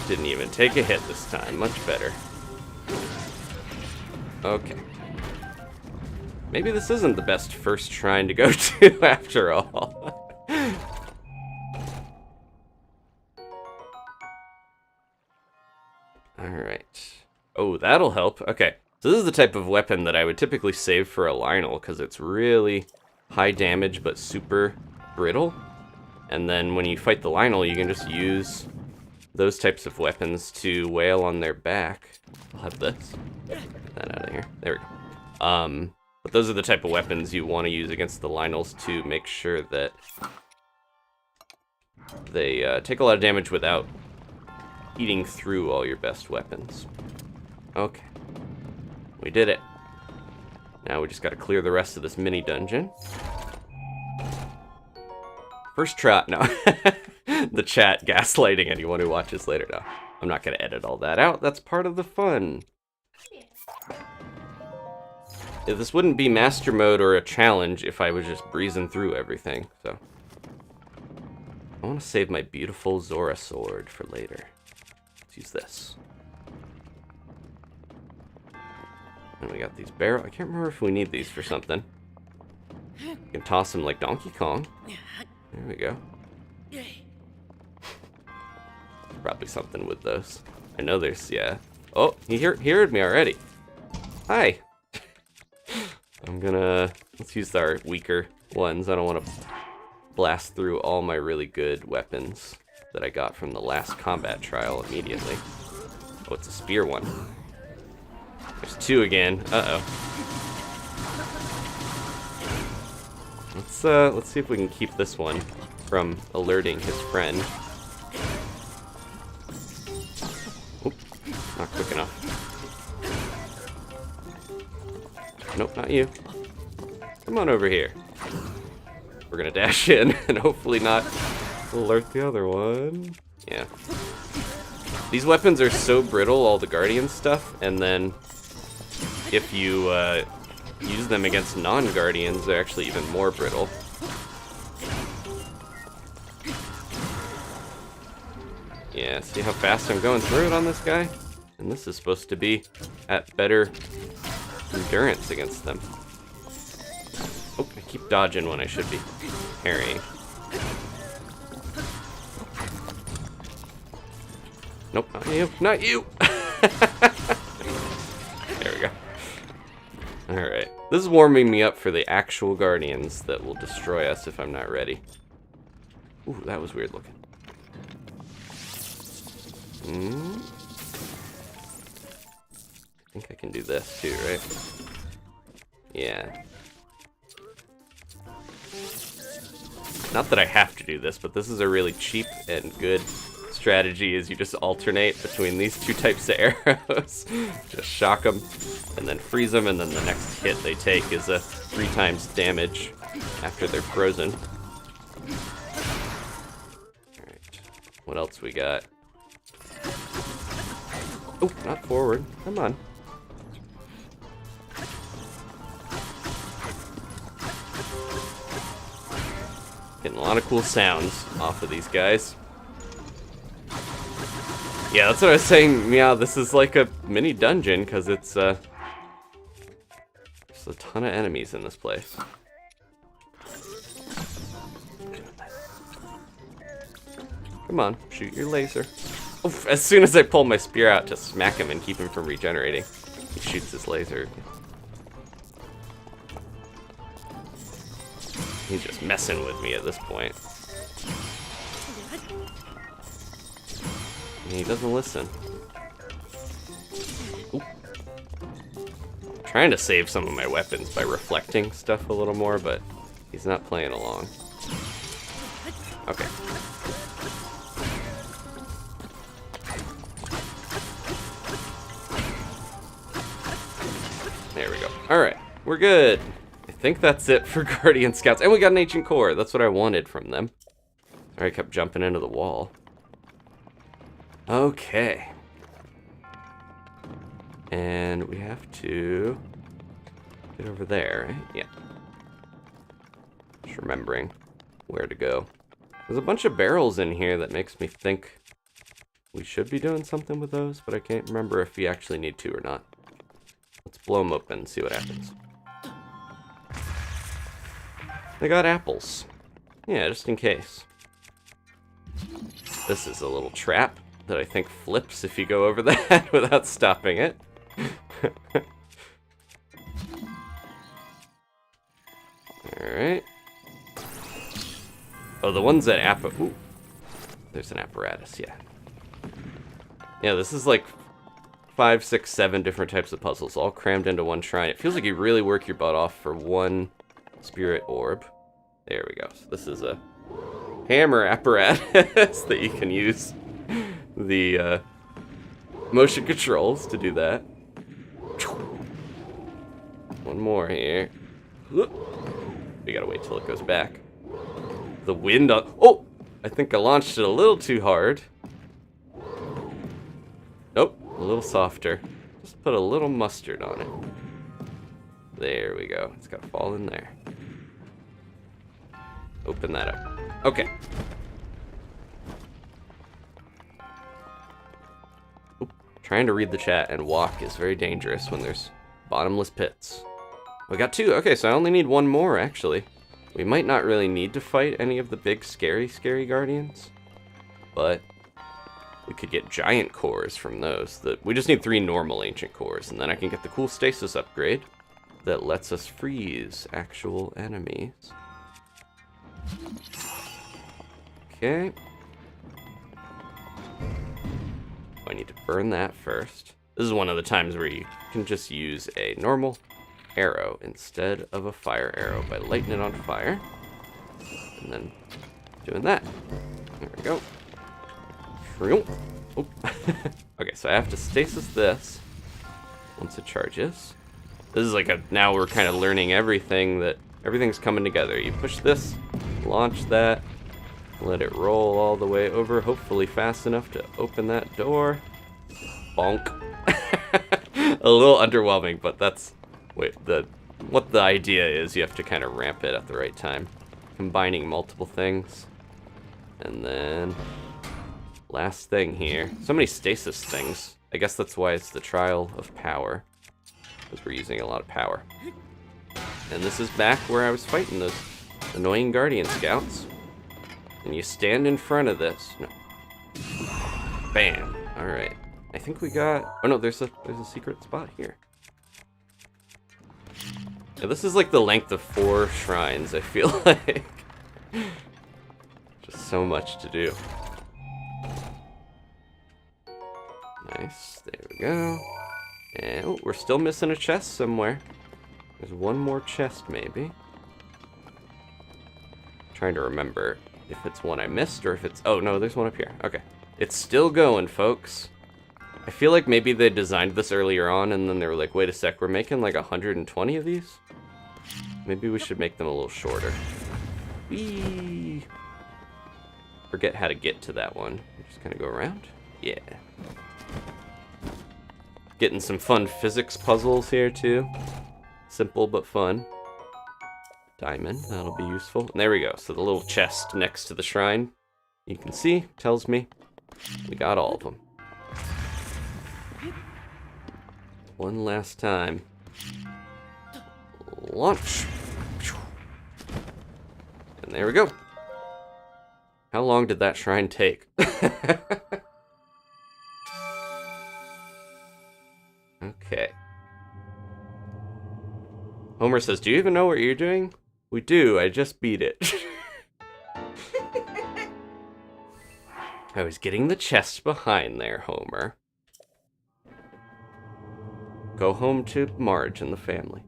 Speaker 1: Didn't even take a hit this time, much better. Okay. Maybe this isn't the best first shrine to go to after all. Alright. Oh, that'll help. Okay. So this is the type of weapon that I would typically save for a Lionel, because it's really high damage but super brittle. And then when you fight the Lionel, you can just use those types of weapons to wail on their back. I'll have this. Get that out of here. There we go. But those are the type of weapons you want to use against the Lionels to make sure that they take a lot of damage without eating through all your best weapons. Okay. We did it. Now we just got to clear the rest of this mini dungeon. First try. No. The chat gaslighting anyone who watches later. No. I'm not going to edit all that out. That's part of the fun. This wouldn't be master mode or a challenge if I was just breezing through everything, so. I want to save my beautiful Zora sword for later. Let's use this. And we got these barrels. I can't remember if we need these for something. You can toss them like Donkey Kong. There we go. Probably something with those. I know there's, yeah. Oh, he heard me already. Hi. Let's use our weaker ones. I don't want to blast through all my really good weapons that I got from the last combat trial immediately. Oh, it's a spear one. There's two again. Uh-oh. Let's see if we can keep this one from alerting his friend. Oop, not quick enough. Nope, not you. Come on over here. We're gonna dash in and hopefully not alert the other one. Yeah. These weapons are so brittle, all the Guardian stuff, and then if you use them against non-Guardians, they're actually even more brittle. Yeah, see how fast I'm going through it on this guy? And this is supposed to be at better endurance against them. Oh, I keep dodging when I should be parrying. Nope, not you, not you! There we go. Alright, this is warming me up for the actual Guardians that will destroy us if I'm not ready. Ooh, that was weird looking. I think I can do this too, right? Yeah. Not that I have to do this, but this is a really cheap and good strategy, is you just alternate between these two types of arrows. Just shock them, and then freeze them, and then the next hit they take is a 3 times damage after they're frozen. Alright, what else we got? Oh, not forward. Come on. Getting a lot of cool sounds off of these guys. Yeah, that's what I was saying. Yeah, this is like a mini dungeon because it's there's a ton of enemies in this place. Come on, shoot your laser. Oof, as soon as I pull my spear out to smack him and keep him from regenerating, he shoots his laser. He's just messing with me at this point. And he doesn't listen. Oop. Trying to save some of my weapons by reflecting stuff a little more, but he's not playing along. Okay. There we go. Alright, we're good. I think that's it for Guardian Scouts. And we got an ancient core. That's what I wanted from them. Sorry, I kept jumping into the wall. Okay. And we have to get over there, right? Yeah. Just remembering where to go. There's a bunch of barrels in here that makes me think we should be doing something with those, but I can't remember if we actually need to or not. Let's blow them open and see what happens. They got apples. Yeah, just in case. This is a little trap that I think flips if you go over that without stopping it. Alright. Oh, the ones that Ooh. There's an apparatus, yeah. Yeah, this is like 5, 6, 7 different types of puzzles, all crammed into one shrine. It feels like you really work your butt off for one spirit orb. There we go. So this is a hammer apparatus that you can use the motion controls to do that. One more here. We gotta wait till it goes back. The wind on... Oh! I think I launched it a little too hard. Nope, a little softer. Just put a little mustard on it. There we go. It's gotta fall in there. Open that up. Okay. Oop. Trying to read the chat and walk is very dangerous when there's bottomless pits. We got 2. Okay, so I only need 1 more, actually. We might not really need to fight any of the big, scary guardians. But we could get giant cores from those. We just need 3 normal ancient cores, and then I can get the cool stasis upgrade that lets us freeze actual enemies. Okay. I need to burn that first. This is one of the times where you can just use a normal arrow instead of a fire arrow by lighting it on fire. And then doing that. There we go. Oh. Okay, so I have to stasis this once it charges. This is like now we're kind of learning everything's coming together. You push this, launch that, let it roll all the way over, hopefully fast enough to open that door. Bonk. A little underwhelming, but that's what the idea is. You have to kind of ramp it at the right time, combining multiple things. And then last thing here. So many stasis things. I guess that's why it's the trial of power, because we're using a lot of power. And this is back where I was fighting those annoying guardian scouts. And you stand in front of this. No. Bam. All right. I think we got... Oh no, there's a secret spot here. Yeah, this is like the length of 4 shrines, I feel like. Just so much to do. Nice. There we go. And oh, we're still missing a chest somewhere. There's one more chest, maybe. Trying to remember if it's one I missed or if it's... Oh, no, there's one up here. Okay. It's still going, folks. I feel like maybe they designed this earlier on and then they were like, wait a sec, we're making like 120 of these? Maybe we should make them a little shorter. Whee! Forget how to get to that one. Just kind of go around. Yeah. Getting some fun physics puzzles here, too. Simple but fun. Diamond, that'll be useful. And there we go. So the little chest next to the shrine, you can see, tells me we got all of them. One last time. Launch. And there we go. How long did that shrine take? Okay. Homer says, do you even know what you're doing? We do, I just beat it. I was getting the chest behind there, Homer. Go home to Marge and the family.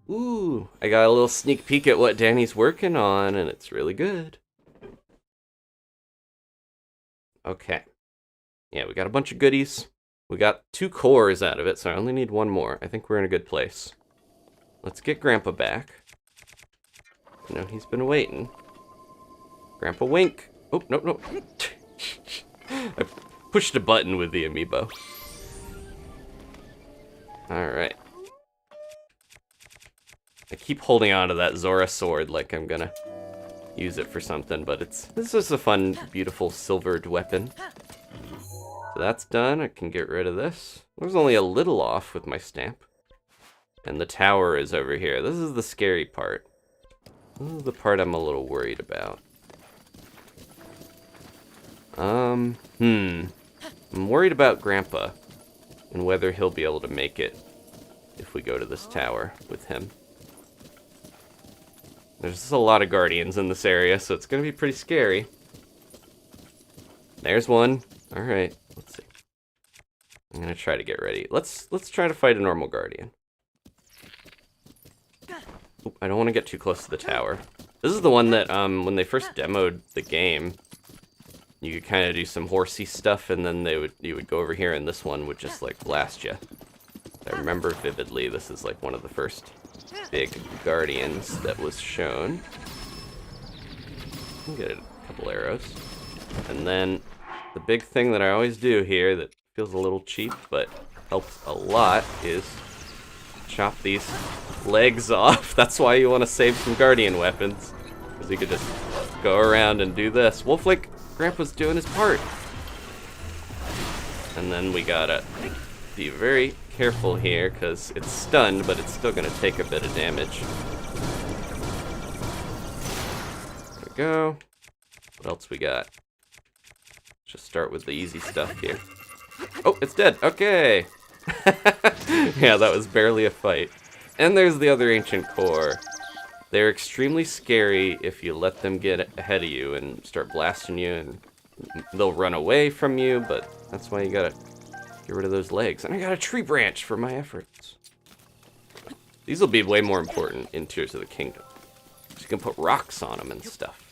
Speaker 1: Ooh, I got a little sneak peek at what Danny's working on, and it's really good. Okay. Yeah, we got a bunch of goodies. We got 2 cores out of it, so I only need 1 more. I think we're in a good place. Let's get Grandpa back. I know he's been waiting. Grandpa Wink. Oh, no, no. I pushed a button with the amiibo. Alright. I keep holding on to that Zora sword like I'm gonna use it for something, but this is a fun, beautiful silvered weapon. So that's done. I can get rid of this. I was only a little off with my stamp. And the tower is over here. This is the scary part. This is the part I'm a little worried about. I'm worried about Grandpa and whether he'll be able to make it if we go to this tower with him. There's just a lot of guardians in this area, so it's gonna be pretty scary. There's one. All right, let's see. I'm gonna try to get ready. Let's try to fight a normal guardian. Oop, I don't want to get too close to the tower. This is the one that when they first demoed the game, you could kind of do some horsey stuff, and then you would go over here, and this one would just like blast you. I remember vividly. This is like one of the first big guardians that was shown. I'll get a couple arrows, and then the big thing that I always do here that feels a little cheap but helps a lot is chop these legs off. That's why you want to save some guardian weapons, because you could just go around and do this. Wolf Link, Grandpa's doing his part. And then we gotta be very careful here, because it's stunned, but it's still gonna take a bit of damage. There we go. What else we got? Just start with the easy stuff here. Oh, it's dead. Okay. Yeah, that was barely a fight. And there's the other ancient core. They're extremely scary if you let them get ahead of you and start blasting you, and they'll run away from you, but that's why you gotta get rid of those legs. And I got a tree branch for my efforts. These will be way more important in Tears of the Kingdom. So you can put rocks on them and stuff.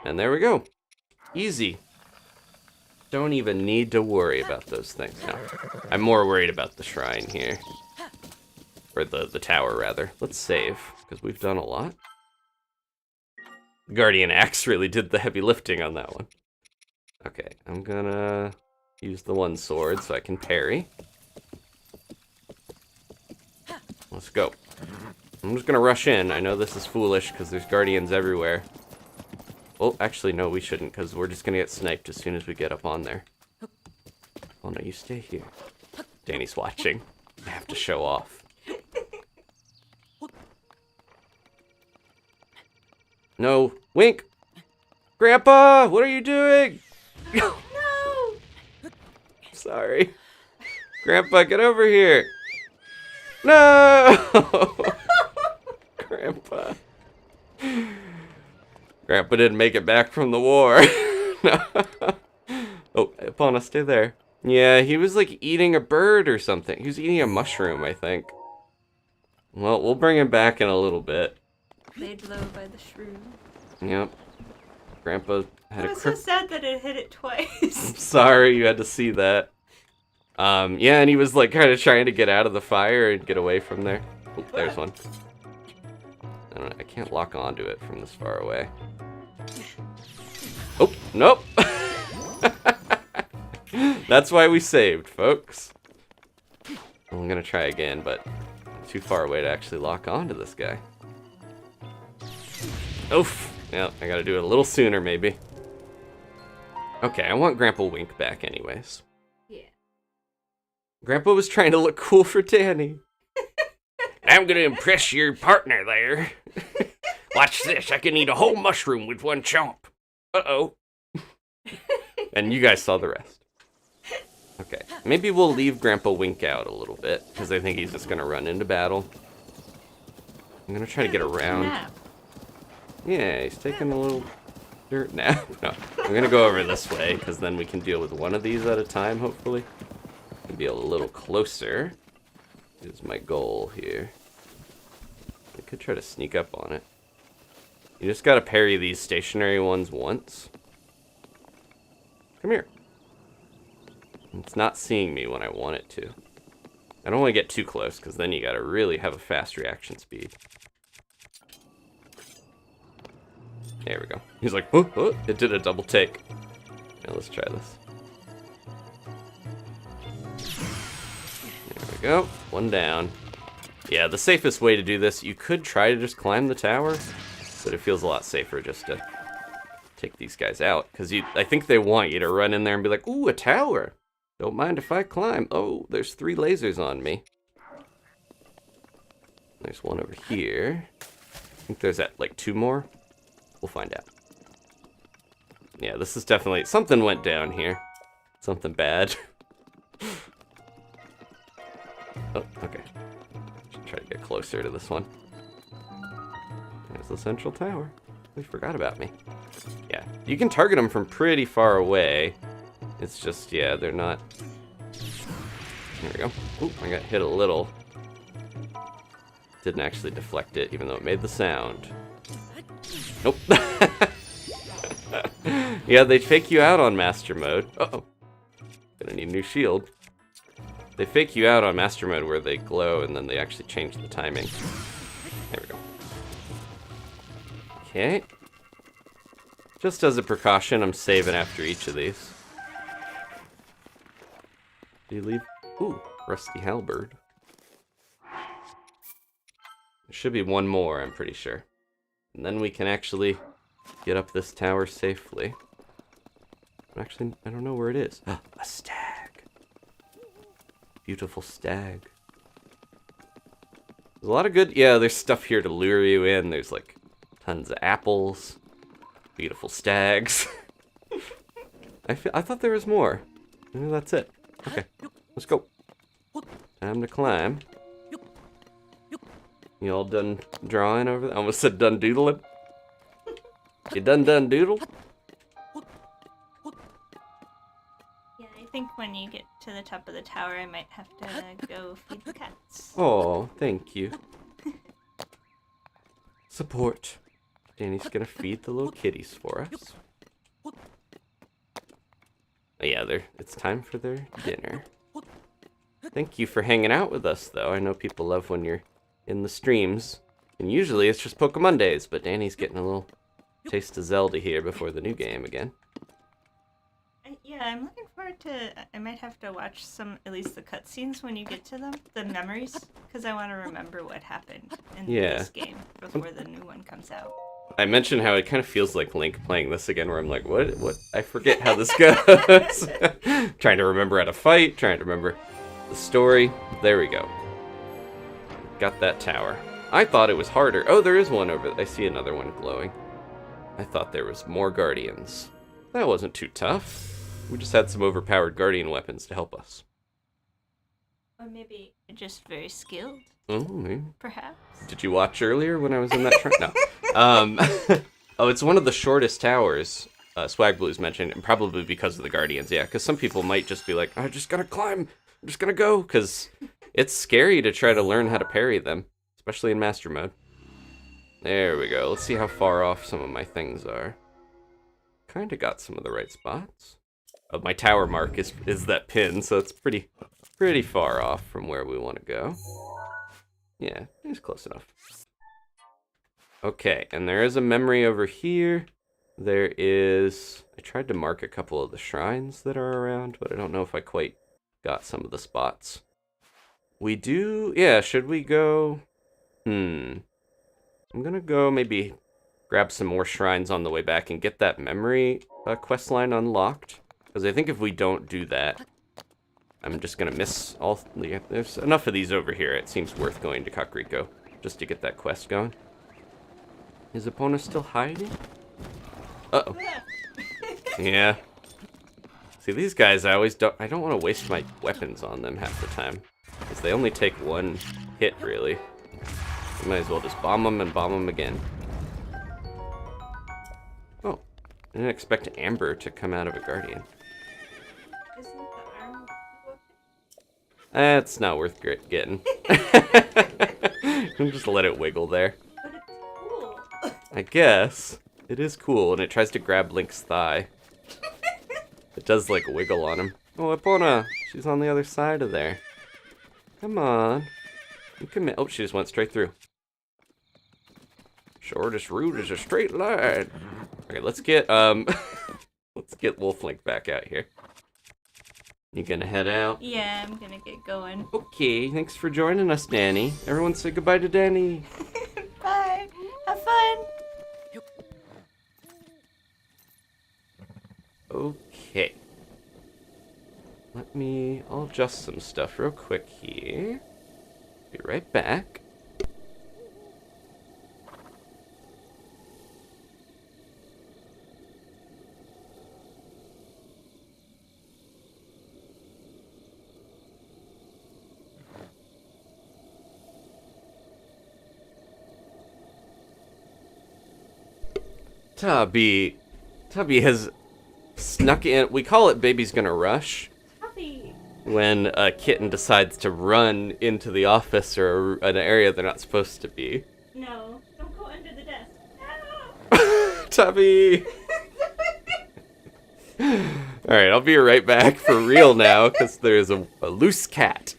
Speaker 1: And there we go. Easy. Don't even need to worry about those things now. I'm more worried about the shrine here. Or the tower, rather. Let's save, because we've done a lot. Guardian Axe really did the heavy lifting on that one. Okay, I'm gonna use the one sword so I can parry. Let's go. I'm just gonna rush in. I know this is foolish, because there's guardians everywhere. Oh, actually, no, we shouldn't, because we're just gonna get sniped as soon as we get up on there. Oh, no, you stay here. Danny's watching. I have to show off. No. Wink! Grandpa! What are you doing?
Speaker 2: No!
Speaker 1: Sorry. Grandpa, get over here! No! Grandpa. Grandpa didn't make it back from the war. No. Oh, Epona, stay there. Yeah, he was like eating a bird or something. He was eating a mushroom, I think. Well, we'll bring him back in a little bit.
Speaker 2: Laid low by the shrew.
Speaker 1: Yep. Grandpa had
Speaker 2: It was so sad that it hit it twice.
Speaker 1: I'm sorry you had to see that. Yeah, and he was like kind of trying to get out of the fire and get away from there. Oh, there's one. I can't lock onto it from this far away. Oh, nope. That's why we saved, folks. I'm gonna try again, but I'm too far away to actually lock onto this guy. Oof. Yeah, I gotta do it a little sooner, maybe. Okay, I want Grandpa Wink back anyways.
Speaker 2: Yeah.
Speaker 1: Grandpa was trying to look cool for Danny. I'm gonna impress your partner there. Watch this, I can eat a whole mushroom with one chomp. Uh-oh. And you guys saw the rest. Okay, maybe we'll leave Grandpa Wink out a little bit, because I think he's just gonna run into battle. I'm gonna try to get around. Yeah, he's taking a little dirt nap. No, I'm gonna go over this way, because then we can deal with one of these at a time, hopefully. Be a little closer is my goal here. I could try to sneak up on it. You just gotta parry these stationary ones once. Come here. It's not seeing me when I want it to. I don't want to get too close, because then you gotta really have a fast reaction speed. There we go. He's like, oh, oh, it did a double take. Now let's try this. There we go. One down. Yeah, the safest way to do this, you could try to just climb the tower, but it feels a lot safer just to take these guys out, because I think they want you to run in there and be like, ooh, a tower. Don't mind if I climb. Oh, there's 3 lasers on me. There's one over here. I think there's like 2 more. We'll find out. Yeah, this is definitely... Something went down here. Something bad. Oh, okay. Should try to get closer to this one. There's the central tower. They forgot about me. Yeah, you can target them from pretty far away. It's just, yeah, they're not... There we go. Ooh, I got hit a little. Didn't actually deflect it, even though it made the sound. Nope. Yeah, they fake you out on Master Mode. Uh-oh. Gonna need a new shield. They fake you out on Master Mode where they glow, and then they actually change the timing. There we go. Okay. Just as a precaution, I'm saving after each of these. Do you leave? Ooh, rusty halberd. There should be one more, I'm pretty sure. And then we can actually get up this tower safely. Actually, I don't know where it is. A stag. Beautiful stag. There's a lot of good... Yeah, there's stuff here to lure you in. There's like tons of apples. Beautiful stags. I thought there was more. Maybe that's it. Okay, let's go. Time to climb. You all done drawing over there? I almost said done doodling. You done doodle?
Speaker 2: Yeah, I think when you get to the top of the tower, I might have to go feed the cats.
Speaker 1: Oh, thank you. Support. Danny's gonna feed the little kitties for us. Oh, yeah, it's time for their dinner. Thank you for hanging out with us, though. I know people love when you're in the streams. And usually it's just Pokemon days, but Danny's getting a little taste of Zelda here before the new game again.
Speaker 2: Yeah, I'm looking forward to... I might have to watch at least the cutscenes when you get to them, the memories, because I want to remember what happened in this game before the new one comes out.
Speaker 1: I mentioned how it kind of feels like Link playing this again, where I'm like, what? I forget how this goes. Trying to remember how to fight, trying to remember the story. There we go. Got that tower. I thought it was harder. Oh, there is one over there. I see another one glowing. I thought there was more guardians. That wasn't too tough. We just had some overpowered guardian weapons to help us.
Speaker 2: Or maybe just very skilled.
Speaker 1: Oh, maybe.
Speaker 2: Perhaps.
Speaker 1: Did you watch earlier when I was in that No. Oh, it's one of the shortest towers. Swag Blues mentioned, and probably because of the Guardians, yeah, because some people might just be like, I'm just gonna climb, I'm just gonna go, because it's scary to try to learn how to parry them, especially in Master Mode. There we go. Let's see how far off some of my things are. Kind of got some of the right spots. Oh, my tower mark is that pin, so it's pretty far off from where we want to go. Yeah, it's close enough. Okay, and there is a memory over here. There is... I tried to mark a couple of the shrines that are around, but I don't know if I quite got some of the spots. We do... Yeah, should we go... I'm gonna go maybe grab some more shrines on the way back and get that memory quest line unlocked. Because I think if we don't do that, I'm just gonna miss all... Yeah, there's enough of these over here. It seems worth going to Kakariko just to get that quest going. Is Epona still hiding? Uh-oh. Yeah. See, these guys, I don't want to waste my weapons on them half the time. Because they only take one hit, really. You might as well just bomb them and bomb them again. Oh. I didn't expect Amber to come out of a Guardian.
Speaker 2: Isn't the arm a weapon?
Speaker 1: That's not worth getting. Just let it wiggle there.
Speaker 2: But it's cool.
Speaker 1: I guess. It is cool, and it tries to grab Link's thigh. It does, like, wiggle on him. Oh, Epona! She's on the other side of there. Come on. You commit. Oh, she just went straight through. Shortest route is a straight line. Okay, let's get, let's get Wolf Link back out here. You gonna head out?
Speaker 2: Yeah, I'm gonna get going.
Speaker 1: Okay, thanks for joining us, Danny. Everyone say goodbye to Danny.
Speaker 2: Bye. Have fun.
Speaker 1: Okay. I'll adjust some stuff real quick here. Be right back. Tubby has snuck in. We call it Baby's Gonna Rush.
Speaker 2: Tubby.
Speaker 1: When a kitten decides to run into the office or an area they're not supposed to be.
Speaker 2: No, don't go under the desk. No.
Speaker 1: Tubby! Alright, I'll be right back for real now, because there's a loose cat.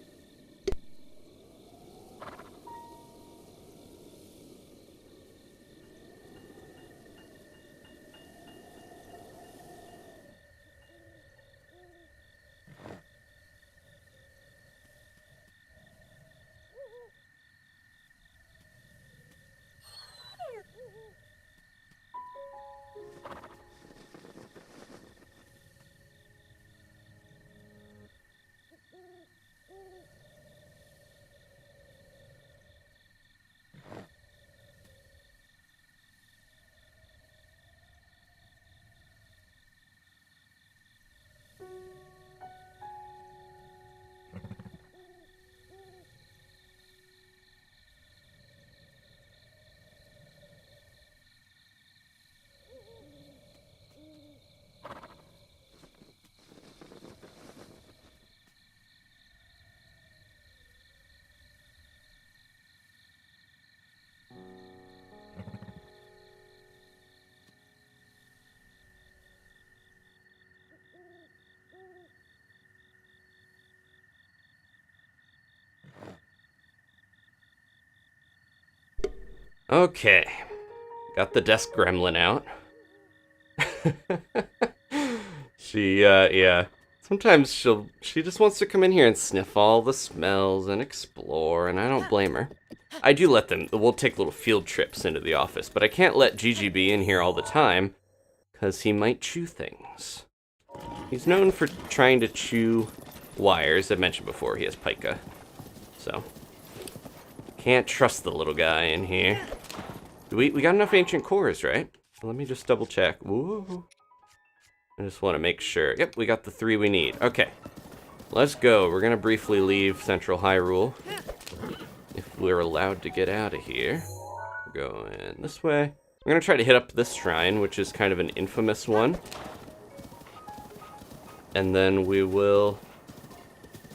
Speaker 1: Okay, got the desk gremlin out. Yeah. Sometimes she just wants to come in here and sniff all the smells and explore, and I don't blame her. I do let them, we'll take little field trips into the office, but I can't let Gigi be in here all the time, because he might chew things. He's known for trying to chew wires. I mentioned before, he has pica, so can't trust the little guy in here. We got enough ancient cores, right? Let me just double check. Whoa. I just want to make sure. Yep, we got the 3 we need. Okay, let's go. We're gonna briefly leave Central Hyrule, if we're allowed to get out of here. We're going this way. I'm going to try to hit up this shrine, which is kind of an infamous one. And then we will...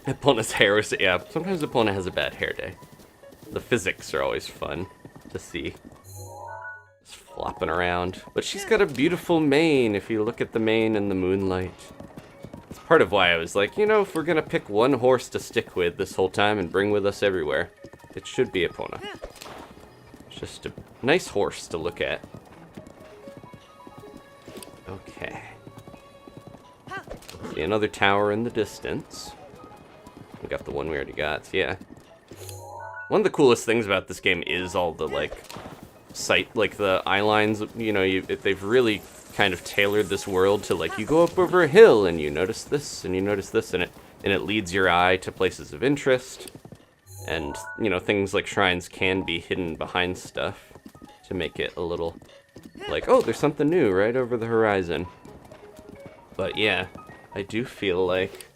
Speaker 1: Epona's hair is... Yeah, sometimes Epona has a bad hair day. The physics are always fun to see. Just flopping around. But she's got a beautiful mane, if you look at the mane in the moonlight. It's part of why I was like, you know, if we're going to pick one horse to stick with this whole time and bring with us everywhere, it should be Epona. It's just a nice horse to look at. Okay. See another tower in the distance. We got the one we already got, yeah. One of the coolest things about this game is all the, like, like the eye lines, you know, if they've really kind of tailored this world to, like, you go up over a hill and you notice this and you notice this, and it leads your eye to places of interest. And, you know, things like shrines can be hidden behind stuff to make it a little like, oh, there's something new right over the horizon. But yeah, I do feel like...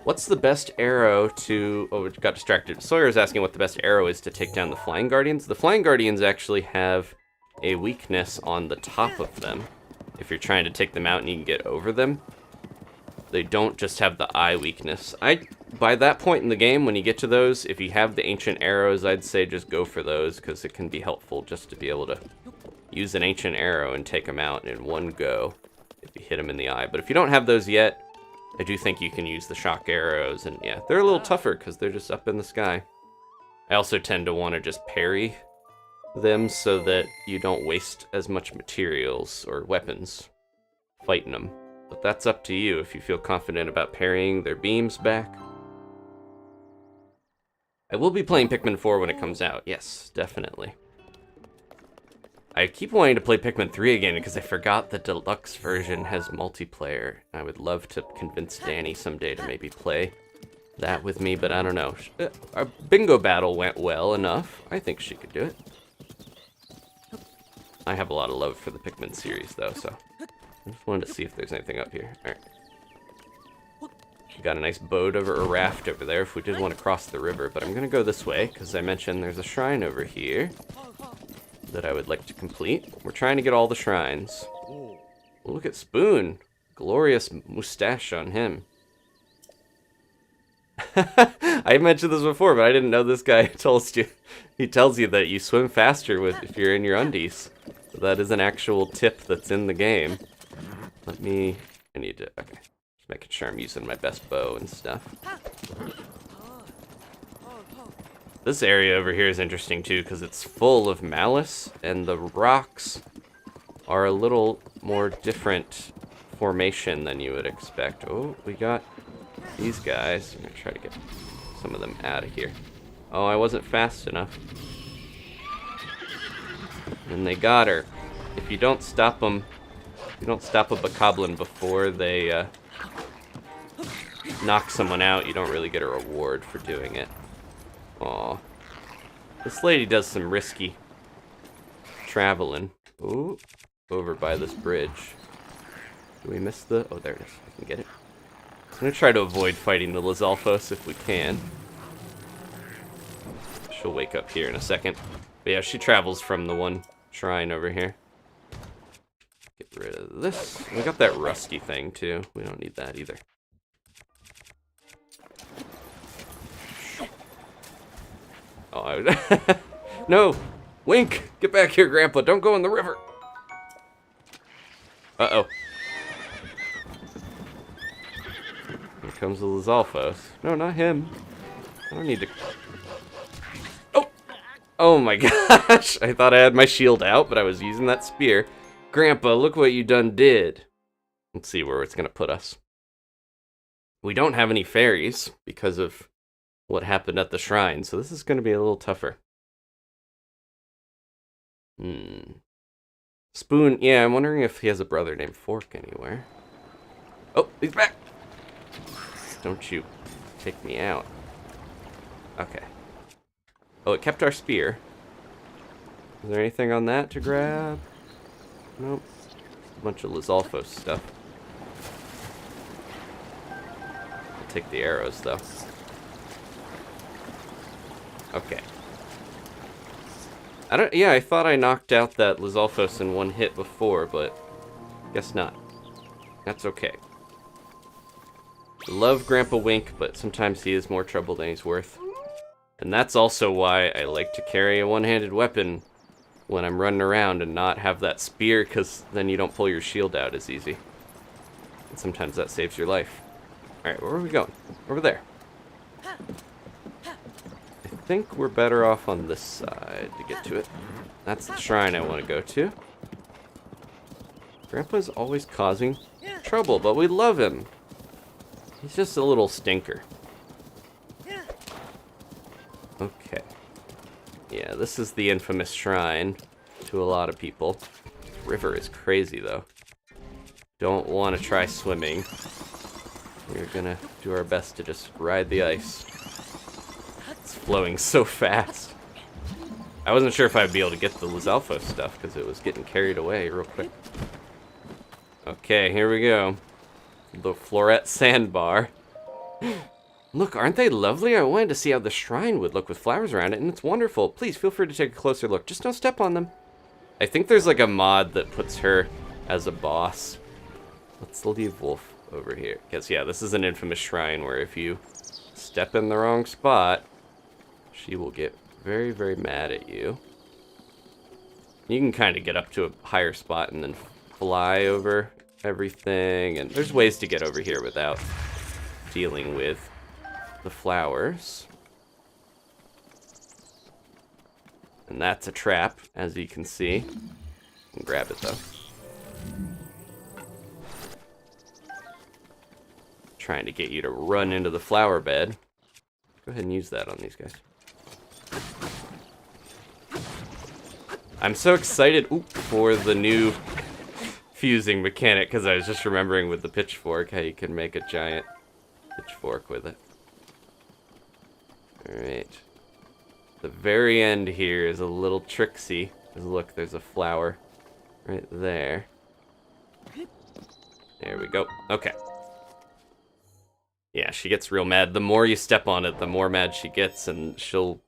Speaker 1: What's the best arrow to... Oh, we got distracted. Sawyer is asking what the best arrow is to take down the Flying Guardians. The Flying Guardians actually have a weakness on the top of them. If you're trying to take them out and you can get over them. They don't just have the eye weakness. By that point in the game, when you get to those, if you have the ancient arrows, I'd say just go for those, because it can be helpful just to be able to use an ancient arrow and take them out in one go if you hit them in the eye. But if you don't have those yet, I do think you can use the shock arrows, and yeah, they're a little tougher because they're just up in the sky. I also tend to want to just parry them so that you don't waste as much materials or weapons fighting them. But that's up to you if you feel confident about parrying their beams back. I will be playing Pikmin 4 when it comes out. Yes, definitely. I keep wanting to play Pikmin 3 again because I forgot the deluxe version has multiplayer. I would love to convince Danny someday to maybe play that with me, but I don't know. Our bingo battle went well enough. I think she could do it. I have a lot of love for the Pikmin series, though, so I just wanted to see if there's anything up here. All right. We got a nice boat over a raft over there if we did want to cross the river, but I'm going to go this way because I mentioned there's a shrine over here that I would like to complete. We're trying to get all the shrines. Oh, look at Spoon. Glorious mustache on him. I mentioned this before, but I didn't know this guy tells you. He tells you that you swim faster if you're in your undies. So that is an actual tip that's in the game. I need to, okay. Just making sure I'm using my best bow and stuff. This area over here is interesting too because it's full of malice and the rocks are a little more different formation than you would expect. Oh, we got these guys. I'm gonna try to get some of them out of here. Oh, I wasn't fast enough. And they got her. If you don't stop them, you don't stop a bokoblin before they knock someone out, you don't really get a reward for doing it. Aw. This lady does some risky traveling. Ooh, over by this bridge. Do we miss the... Oh, there it is. I can get it. I'm going to try to avoid fighting the Lizalfos if we can. She'll wake up here in a second. But yeah, she travels from the one shrine over here. Get rid of this. We got that rusty thing, too. We don't need that either. Oh, no! Wink! Get back here, Grandpa! Don't go in the river! Uh-oh. Here comes the Lizalfos. No, not him. I don't need to... Oh! Oh my gosh! I thought I had my shield out, but I was using that spear. Grandpa, look what you done did! Let's see where it's gonna put us. We don't have any fairies because of what happened at the shrine, so this is going to be a little tougher. Spoon, yeah, I'm wondering if he has a brother named Fork anywhere. Oh, he's back! Don't you take me out. Okay. Oh, it kept our spear. Is there anything on that to grab? Nope. A bunch of Lizalfos stuff. I'll take the arrows, though. Okay. Yeah, I thought I knocked out that Lizalfos in one hit before, but guess not. That's okay. I love Grandpa Wink, but sometimes he is more trouble than he's worth. And that's also why I like to carry a one-handed weapon when I'm running around and not have that spear, because then you don't pull your shield out as easy. And sometimes that saves your life. Alright, where are we going? Over there. I think we're better off on this side to get to it. That's the shrine I want to go to. Grandpa's always causing trouble, but we love him. He's just a little stinker. Okay. Yeah, this is the infamous shrine to a lot of people. This river is crazy, though. Don't want to try swimming. We're gonna do our best to just ride the ice. It's flowing so fast. I wasn't sure if I'd be able to get the Lizalfos stuff because it was getting carried away real quick. Okay, here we go. The Floret Sandbar. Look, aren't they lovely? I wanted to see how the shrine would look with flowers around it, and it's wonderful. Please feel free to take a closer look. Just don't step on them. I think there's like a mod that puts her as a boss. Let's leave Wolf over here. Because, yeah, this is an infamous shrine where if you step in the wrong spot, she will get very, very mad at you. You can kind of get up to a higher spot and then fly over everything. And there's ways to get over here without dealing with the flowers. And that's a trap, as you can see. You can grab it, though. Trying to get you to run into the flower bed. Go ahead and use that on these guys. I'm so excited for the new fusing mechanic, because I was just remembering with the pitchfork how you can make a giant pitchfork with it. Alright. The very end here is a little tricksy. Look, there's a flower right there. There we go. Okay. Yeah, she gets real mad. The more you step on it, the more mad she gets, and she'll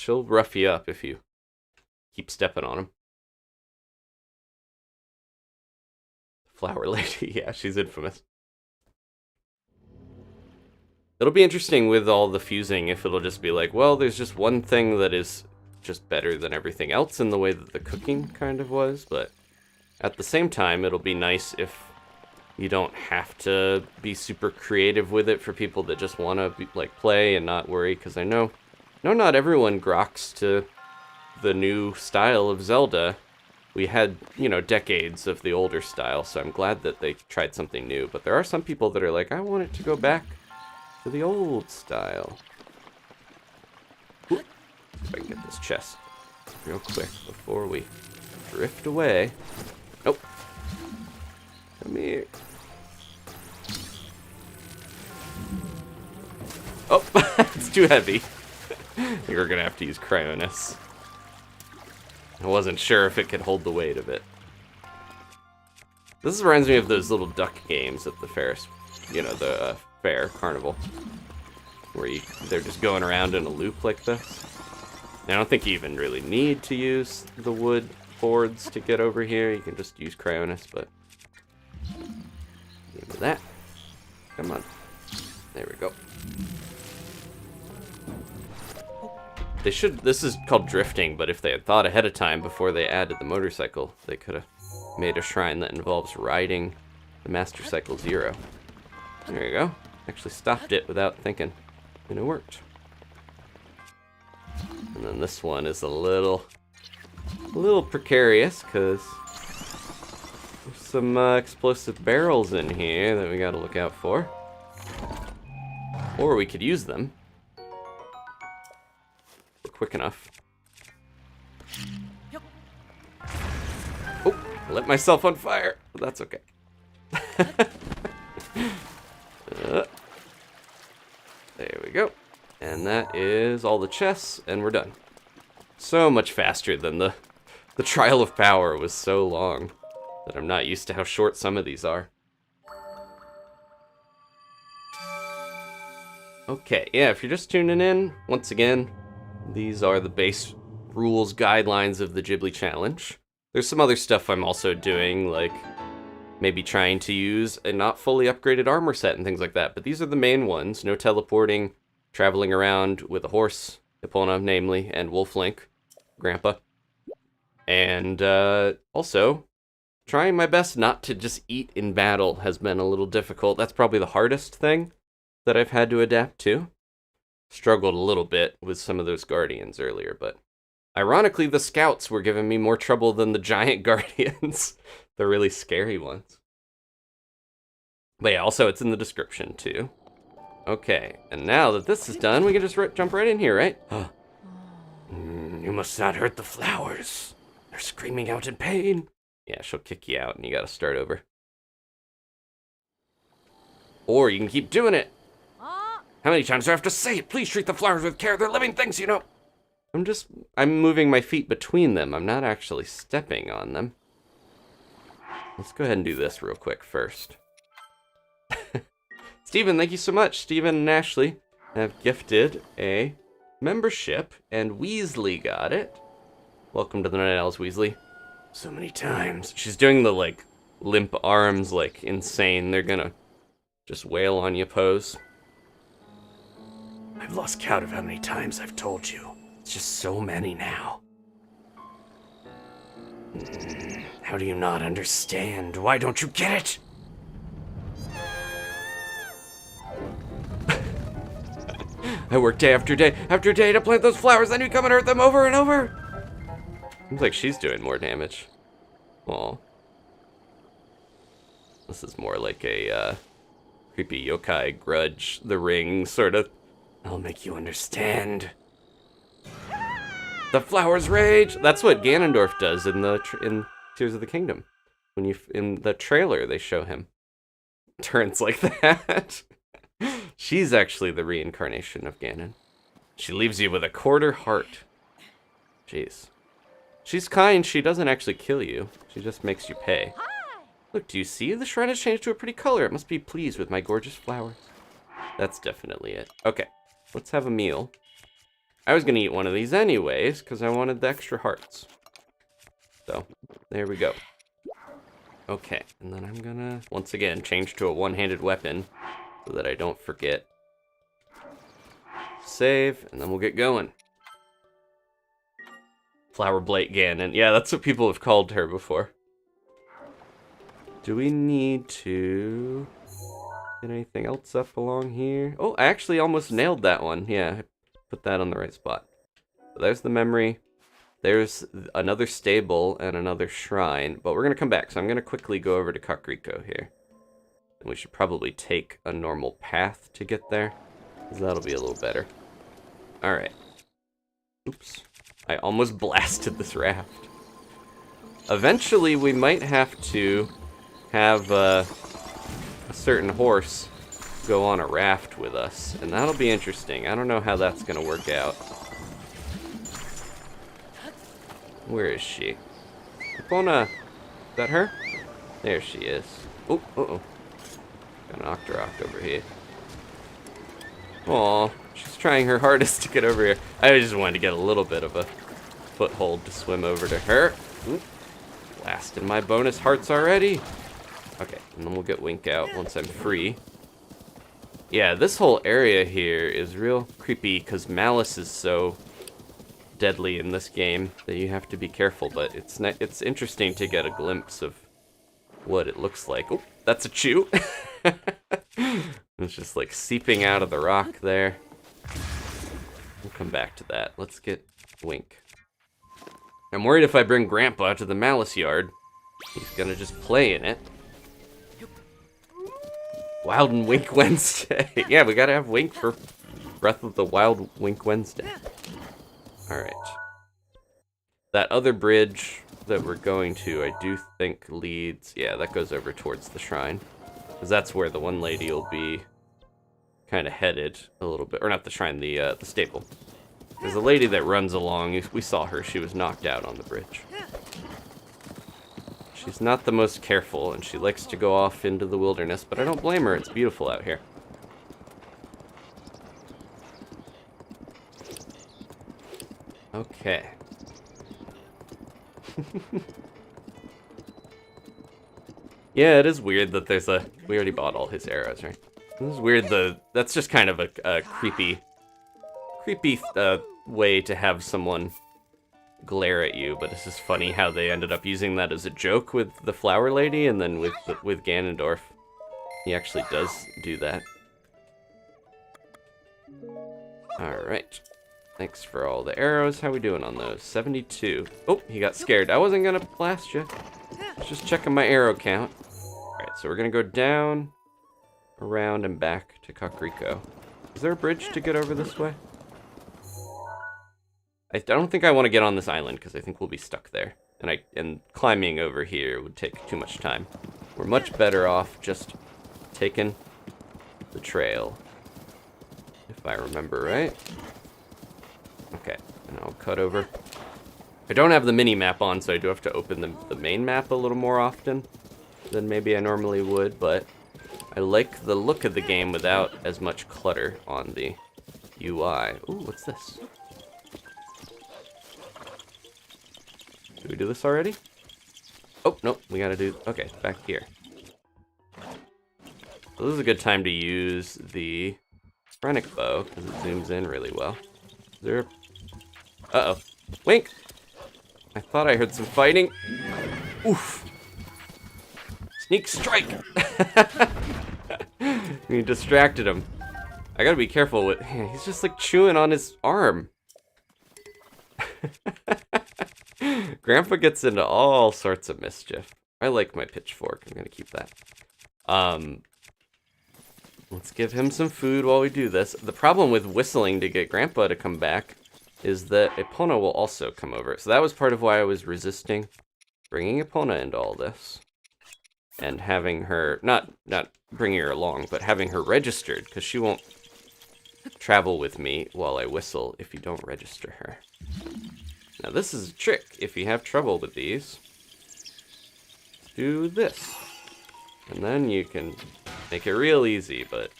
Speaker 1: rough you up if you keep stepping on them. Flower lady, yeah, she's infamous. It'll be interesting with all the fusing if it'll just be like, well, there's just one thing that is just better than everything else in the way that the cooking kind of was, but at the same time, it'll be nice if you don't have to be super creative with it for people that just want to like play and not worry, because I know not everyone groks to the new style of Zelda. We had, decades of the older style, so I'm glad that they tried something new, but there are some people that are like, I want it to go back to the old style. Ooh, if I can get this chest real quick before we drift away. Nope. Come here. Oh, it's too heavy. I think we're gonna have to use Cryonis. I wasn't sure if it could hold the weight of it. This reminds me of those little duck games at the Ferris, the fair carnival, where they're just going around in a loop like this. And I don't think you even really need to use the wood boards to get over here. You can just use Cryonis, but give me that. Come on. There we go. This is called drifting, but if they had thought ahead of time before they added the motorcycle, they could have made a shrine that involves riding the Master Cycle Zero. There you go. Actually stopped it without thinking, and it worked. And then this one is a little precarious, because there's some explosive barrels in here that we gotta look out for. Or we could use them. We're quick enough. Oh, I lit myself on fire. But that's okay. There we go. And that is all the chests, and we're done. So much faster than the Trial of Power was so long that I'm not used to how short some of these are. Okay, yeah, if you're just tuning in, once again, these are the base rules, guidelines of the Ghibli challenge. There's some other stuff I'm also doing, like maybe trying to use a not fully upgraded armor set and things like that. But these are the main ones. No teleporting, traveling around with a horse, Epona, namely, and Wolf Link, Grandpa. And also, trying my best not to just eat in battle has been a little difficult. That's probably the hardest thing that I've had to adapt to. Struggled a little bit with some of those guardians earlier, but ironically, the scouts were giving me more trouble than the giant guardians, the really scary ones. But yeah, also it's in the description too. Okay, and now that this is done, we can just jump right in here, right? You must not hurt the flowers. They're screaming out in pain. Yeah, she'll kick you out and you gotta start over. Or you can keep doing it. How many times do I have to say it? Please treat the flowers with care. They're living things, you know. I'm moving my feet between them. I'm not actually stepping on them. Let's go ahead and do this real quick first. Steven, thank you so much. Steven and Ashley have gifted a membership, and Weasley got it. Welcome to the Night Owls, Weasley. So many times. She's doing the, like, limp arms, like, insane. They're gonna just wail on you pose. I've lost count of how many times I've told you. It's just so many now. How do you not understand? Why don't you get it? I work day after day to plant those flowers, then you come and hurt them over and over. Seems like she's doing more damage. Aw. This is more like a creepy yokai grudge, the ring sort of. I'll make you understand. The flowers rage. That's what Ganondorf does in Tears of the Kingdom. When in the trailer they show him turns like that. She's actually the reincarnation of Ganon. She leaves you with a quarter heart. Jeez. She's kind. She doesn't actually kill you. She just makes you pay. Look, do you see? The shrine has changed to a pretty color. It must be pleased with my gorgeous flowers. That's definitely it. Okay, let's have a meal. I was going to eat one of these anyways, because I wanted the extra hearts. So, there we go. Okay, and then I'm going to, once again, change to a one-handed weapon so that I don't forget. Save, and then we'll get going. Flower Blade Ganon. Yeah, that's what people have called her before. Do we need to get anything else up along here? Oh, I actually almost nailed that one. Yeah, I put that on the right spot. So there's the memory. There's another stable and another shrine. But we're going to come back, so I'm going to quickly go over to Kakariko here. And we should probably take a normal path to get there, because that'll be a little better. Alright. Oops. I almost blasted this raft. Eventually, we might have to have a certain horse go on a raft with us, and that'll be interesting. I don't know how that's going to work out. Where is she? Epona, is that her? There she is. Oh, uh-oh. Got an Octorok over here. Aw, she's trying her hardest to get over here. I just wanted to get a little bit of a foothold to swim over to her. Ooh, blasting my bonus hearts already. Okay, and then we'll get Wink out once I'm free. Yeah, this whole area here is real creepy because Malice is so deadly in this game that you have to be careful, but it's interesting to get a glimpse of what it looks like. Oh, that's a chew. It's just like seeping out of the rock there. We'll come back to that. Let's get Wink. I'm worried if I bring Grandpa to the Malice yard, he's gonna just play in it. Wild and Wink Wednesday. Yeah, we gotta have Wink for Breath of the Wild Wink Wednesday. Alright. That other bridge that we're going to, I do think leads... Yeah, that goes over towards the shrine. Because that's where the one lady will be kind of headed a little bit. Or not the shrine, the stable. There's a lady that runs along. We saw her. She was knocked out on the bridge. She's not the most careful, and she likes to go off into the wilderness, but I don't blame her. It's beautiful out here. Okay. Yeah, it is weird that there's a... We already bought all his arrows, right? It is weird, that's just kind of a creepy way to have someone glare at you, but it's just funny how they ended up using that as a joke with the flower lady, and then with Ganondorf. He actually does do that. Alright. Thanks for all the arrows. How we doing on those? 72. Oh, he got scared. I wasn't gonna blast you. Just checking my arrow count. Alright, so we're gonna go down, around, and back to Kakariko. Is there a bridge to get over this way? I don't think I want to get on this island, because I think we'll be stuck there. And climbing over here would take too much time. We're much better off just taking the trail, if I remember right. Okay, and I'll cut over. I don't have the mini-map on, so I do have to open the main map a little more often than maybe I normally would, but I like the look of the game without as much clutter on the UI. Ooh, what's this? Did we do this already? Oh, nope, we gotta do... Okay, back here. So this is a good time to use the Phrenic bow, because it zooms in really well. Is there... Uh-oh. Wink! I thought I heard some fighting. Oof! Sneak strike! We distracted him. I gotta be careful with... He's just like chewing on his arm. Grandpa gets into all sorts of mischief. I like my pitchfork. I'm gonna keep that. Let's give him some food while we do this. The problem with whistling to get Grandpa to come back is that Epona will also come over. So that was part of why I was resisting bringing Epona into all this. And having her, not bringing her along, but having her registered, because she won't travel with me while I whistle if you don't register her. Now this is a trick. If you have trouble with these, do this. And then you can make it real easy, but...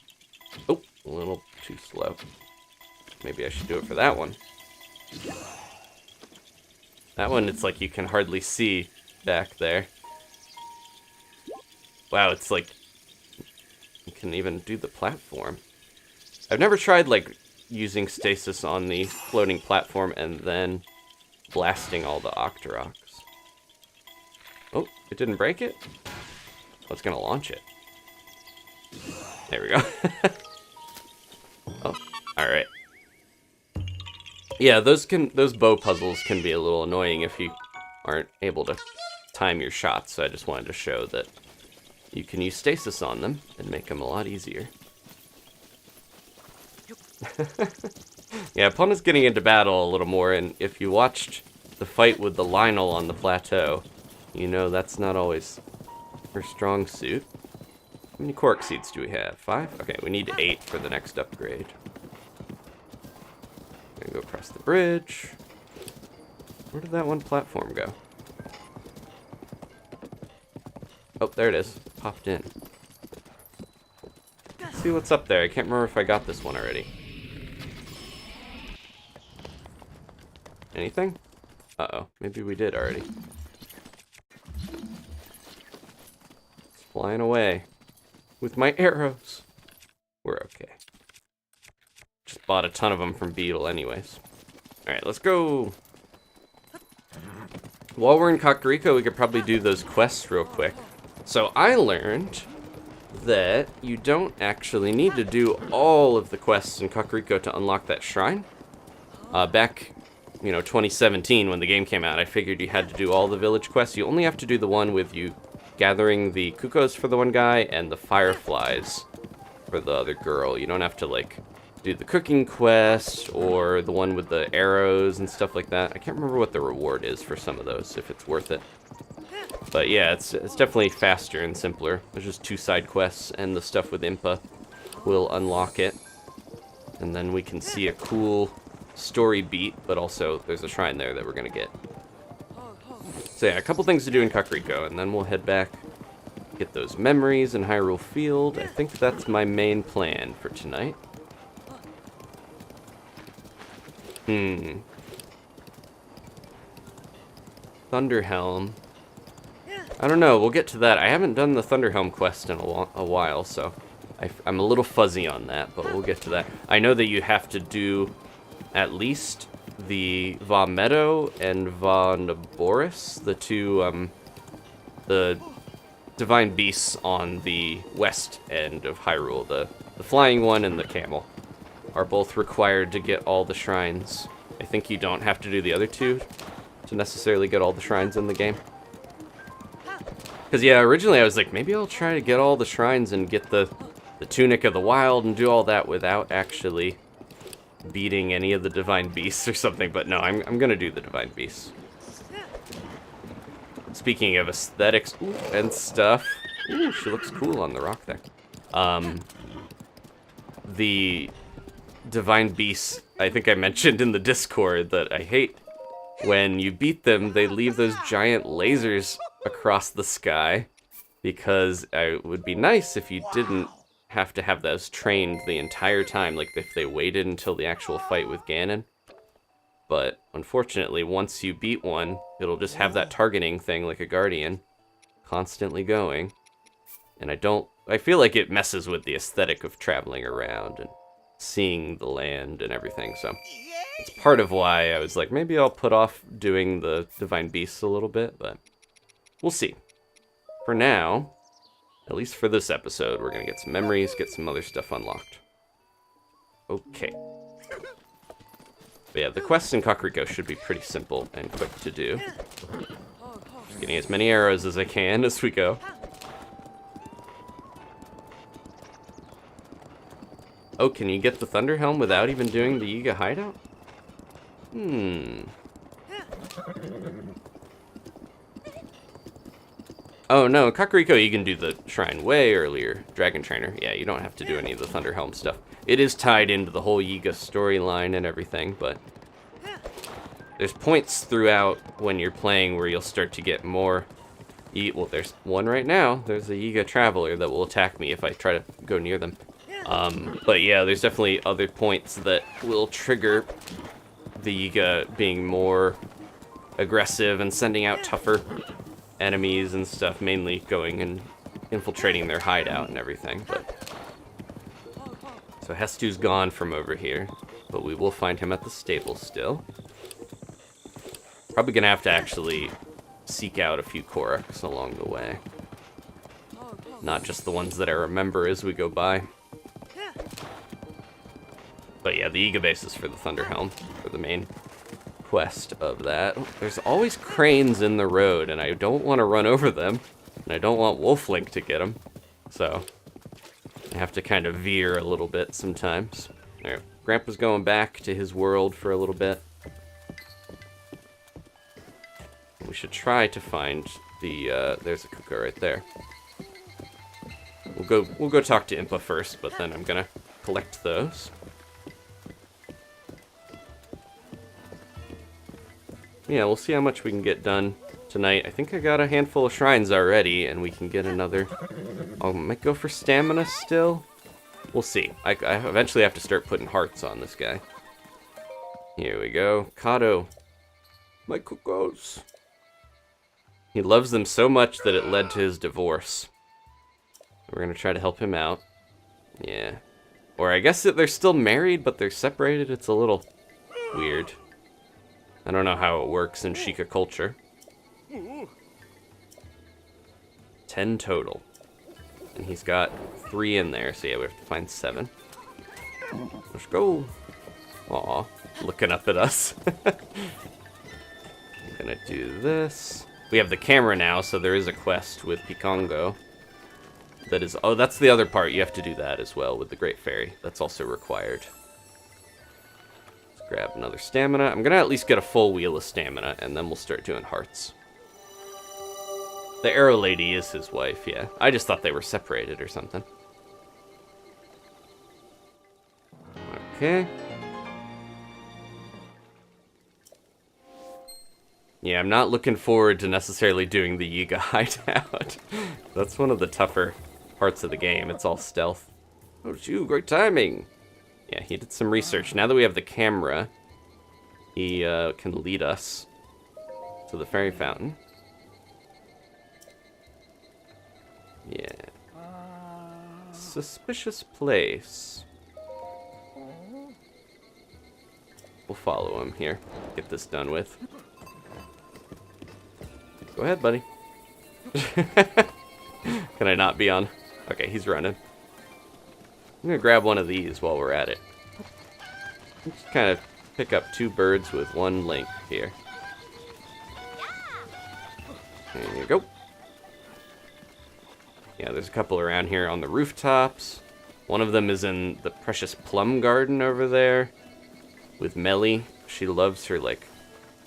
Speaker 1: Oh, a little too slow. Maybe I should do it for that one. That one, it's like you can hardly see back there. Wow, it's like... You can even do the platform. I've never tried, like, using stasis on the floating platform and then blasting all the Octoroks. Oh, it didn't break it? Oh, it's gonna launch it. There we go. Oh, alright. Yeah, those bow puzzles can be a little annoying if you aren't able to time your shots, so I just wanted to show that you can use stasis on them and make them a lot easier. Yeah, Epona's getting into battle a little more, and if you watched the fight with the Lionel on the plateau, you know that's not always her strong suit. How many cork seeds do we have? 5? Okay, we need 8 for the next upgrade. I'm gonna go across the bridge. Where did that one platform go? Oh, there it is. Popped in. Let's see what's up there. I can't remember if I got this one already. Anything? Uh-oh. Maybe we did already. It's flying away. With my arrows. We're okay. Just bought a ton of them from Beetle anyways. Alright, let's go. While we're in Kakariko, we could probably do those quests real quick. So I learned that you don't actually need to do all of the quests in Kakariko to unlock that shrine. Back, 2017 when the game came out, I figured you had to do all the village quests. You only have to do the one with you gathering the Kukos for the one guy and the Fireflies for the other girl. You don't have to, do the cooking quest or the one with the arrows and stuff like that. I can't remember what the reward is for some of those, if it's worth it. But yeah, it's definitely faster and simpler. There's just 2 side quests, and the stuff with Impa will unlock it. And then we can see a cool story beat, but also there's a shrine there that we're gonna get. So yeah, a couple things to do in Kakariko, and then we'll head back, get those memories in Hyrule Field. I think that's my main plan for tonight. Thunderhelm. I don't know, we'll get to that. I haven't done the Thunderhelm quest in a while, so I'm a little fuzzy on that, but we'll get to that. I know that you have to do at least the Va Meadow and Va Naboris, the two, the divine beasts on the west end of Hyrule. The flying one and the camel are both required to get all the shrines. I think you don't have to do the other two to necessarily get all the shrines in the game. Because, yeah, originally I was like, maybe I'll try to get all the shrines and get the Tunic of the Wild and do all that without actually beating any of the divine beasts or something. But no, I'm going to do the divine beasts. Speaking of aesthetics and stuff, ooh, she looks cool on the rock there. The divine beasts, I think I mentioned in the Discord that I hate when you beat them, they leave those giant lasers across the sky, because it would be nice if you didn't have to have those trained the entire time, like if they waited until the actual fight with Ganon. But unfortunately, once you beat one, it'll just have that targeting thing like a Guardian constantly going. And I feel like it messes with the aesthetic of traveling around and seeing the land and everything, so it's part of why I was like, maybe I'll put off doing the divine beasts a little bit, but we'll see. For now, at least for this episode, we're gonna get some memories, get some other stuff unlocked. Okay. But yeah, the quests in Kakariko should be pretty simple and quick to do. Just getting as many arrows as I can as we go. Oh, can you get the Thunderhelm without even doing the Yiga hideout? Oh no, in Kakariko you can do the shrine way earlier. Dragon Trainer. Yeah, you don't have to do any of the Thunderhelm stuff. It is tied into the whole Yiga storyline and everything, but there's points throughout when you're playing where you'll start to get more. Well, there's one right now. There's a Yiga Traveler that will attack me if I try to go near them. But yeah, there's definitely other points that will trigger the Yiga being more aggressive and sending out tougher enemies and stuff, mainly going and infiltrating their hideout and everything. But so Hestu's gone from over here, but we will find him at the stable still. Probably gonna have to actually seek out a few Koroks along the way, not just the ones that I remember as we go by. But yeah, the Yiga base is for the Thunderhelm, for the main quest of that. There's always cranes in the road, and I don't want to run over them, and I don't want Wolf Link to get them, so I have to kind of veer a little bit sometimes. All right, Grandpa's going back to his world for a little bit. We should try to find the, there's a Kuka right there. We'll go talk to Impa first, but then I'm gonna collect those. Yeah, we'll see how much we can get done tonight. I think I got a handful of shrines already, and we can get another. I might go for stamina still. We'll see. I eventually have to start putting hearts on this guy. Here we go. Kato. My Kukos. He loves them so much that it led to his divorce. We're gonna try to help him out. Yeah. Or I guess that they're still married, but they're separated. It's a little weird. I don't know how it works in Sheikah culture. 10 total. And he's got 3 in there, so yeah, we have to find 7. Let's go. Aw, looking up at us. I'm gonna do this. We have the camera now, so there is a quest with Pikongo. That is, oh, that's the other part. You have to do that as well with the Great Fairy. That's also required. Let's grab another stamina. I'm gonna at least get a full wheel of stamina, and then we'll start doing hearts. The Arrow Lady is his wife, yeah. I just thought they were separated or something. Okay. Yeah, I'm not looking forward to necessarily doing the Yiga hideout. That's one of the tougher parts of the game. It's all stealth. Oh, shoot, great timing. Yeah, he did some research. Now that we have the camera, he can lead us to the fairy fountain. Yeah. Suspicious place. We'll follow him here. Get this done with. Go ahead, buddy. Can I not be on? Okay, he's running. I'm gonna grab one of these while we're at it. Just kind of pick up 2 birds with 1 link here. There you go. Yeah, there's a couple around here on the rooftops. One of them is in the precious plum garden over there with Melly. She loves her, like,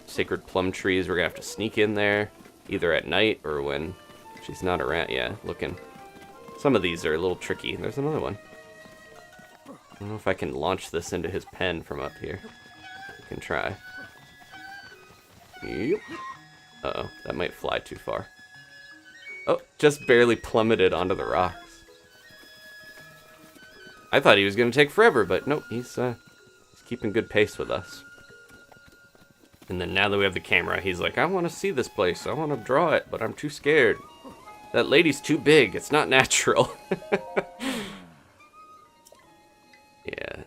Speaker 1: sacred plum trees. We're gonna have to sneak in there either at night or when she's not around. Yeah, looking. Some of these are a little tricky. There's another one. I don't know if I can launch this into his pen from up here. I can try. Yep. Uh-oh, that might fly too far. Oh, just barely plummeted onto the rocks. I thought he was going to take forever, but nope, he's keeping good pace with us. And then now that we have the camera, he's like, I want to see this place. I want to draw it, but I'm too scared. That lady's too big. It's not natural. Yeah.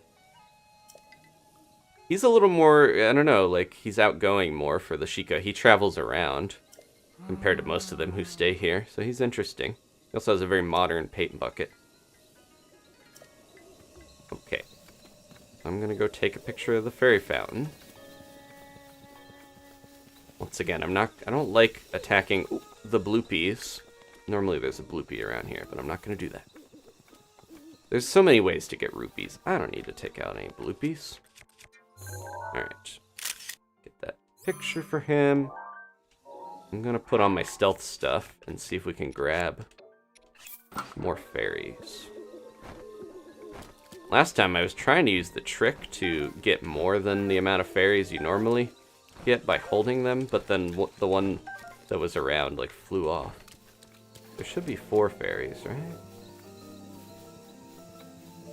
Speaker 1: He's a little more, I don't know, like, he's outgoing more for the Sheikah. He travels around compared to most of them who stay here, so he's interesting. He also has a very modern paint bucket. Okay. I'm gonna go take a picture of the fairy fountain. Once again, I don't like attacking the bloopies. Normally there's a bloopy around here, but I'm not gonna do that. There's so many ways to get rupees. I don't need to take out any bloopies. Alright. Get that picture for him. I'm gonna put on my stealth stuff and see if we can grab more fairies. Last time I was trying to use the trick to get more than the amount of fairies you normally get by holding them, but then the one that was around like flew off. There should be 4 fairies, right?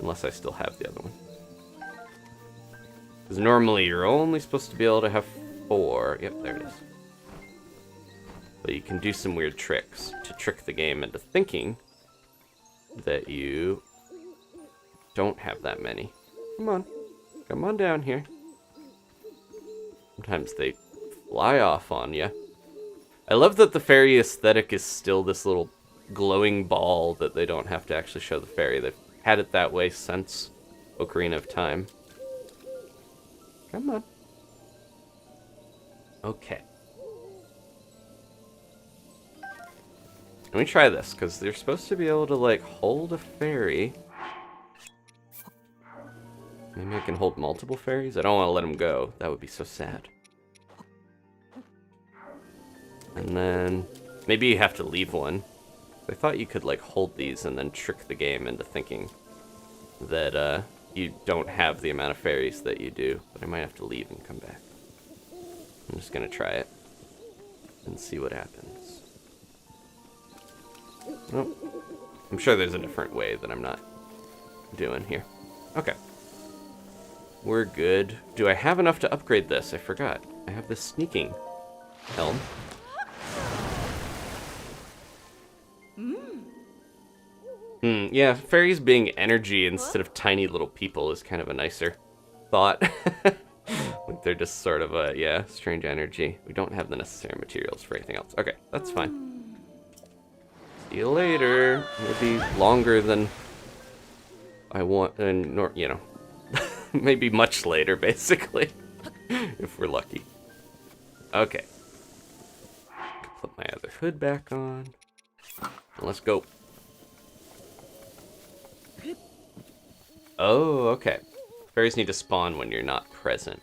Speaker 1: Unless I still have the other one. Because normally you're only supposed to be able to have 4. Yep, there it is. But you can do some weird tricks to trick the game into thinking that you don't have that many. Come on. Come on down here. Sometimes they fly off on you. I love that the fairy aesthetic is still this little glowing ball that they don't have to actually show the fairy. They've had it that way since Ocarina of Time. Come on. Okay. Let me try this, because they're supposed to be able to, like, hold a fairy. Maybe I can hold multiple fairies? I don't want to let them go. That would be so sad. And then maybe you have to leave one. I thought you could, like, hold these and then trick the game into thinking that you don't have the amount of fairies that you do. But I might have to leave and come back. I'm just going to try it and see what happens. Oh, I'm sure there's a different way that I'm not doing here. Okay. We're good. Do I have enough to upgrade this? I forgot. I have this sneaking helm. Yeah, fairies being energy instead of tiny little people is kind of a nicer thought. Like they're just sort of a, yeah, strange energy. We don't have the necessary materials for anything else. Okay, that's fine. See you later. Maybe longer than I want, and you know, maybe much later, basically, if we're lucky. Okay. Put my other hood back on. Let's go. Oh, okay. Fairies need to spawn when you're not present.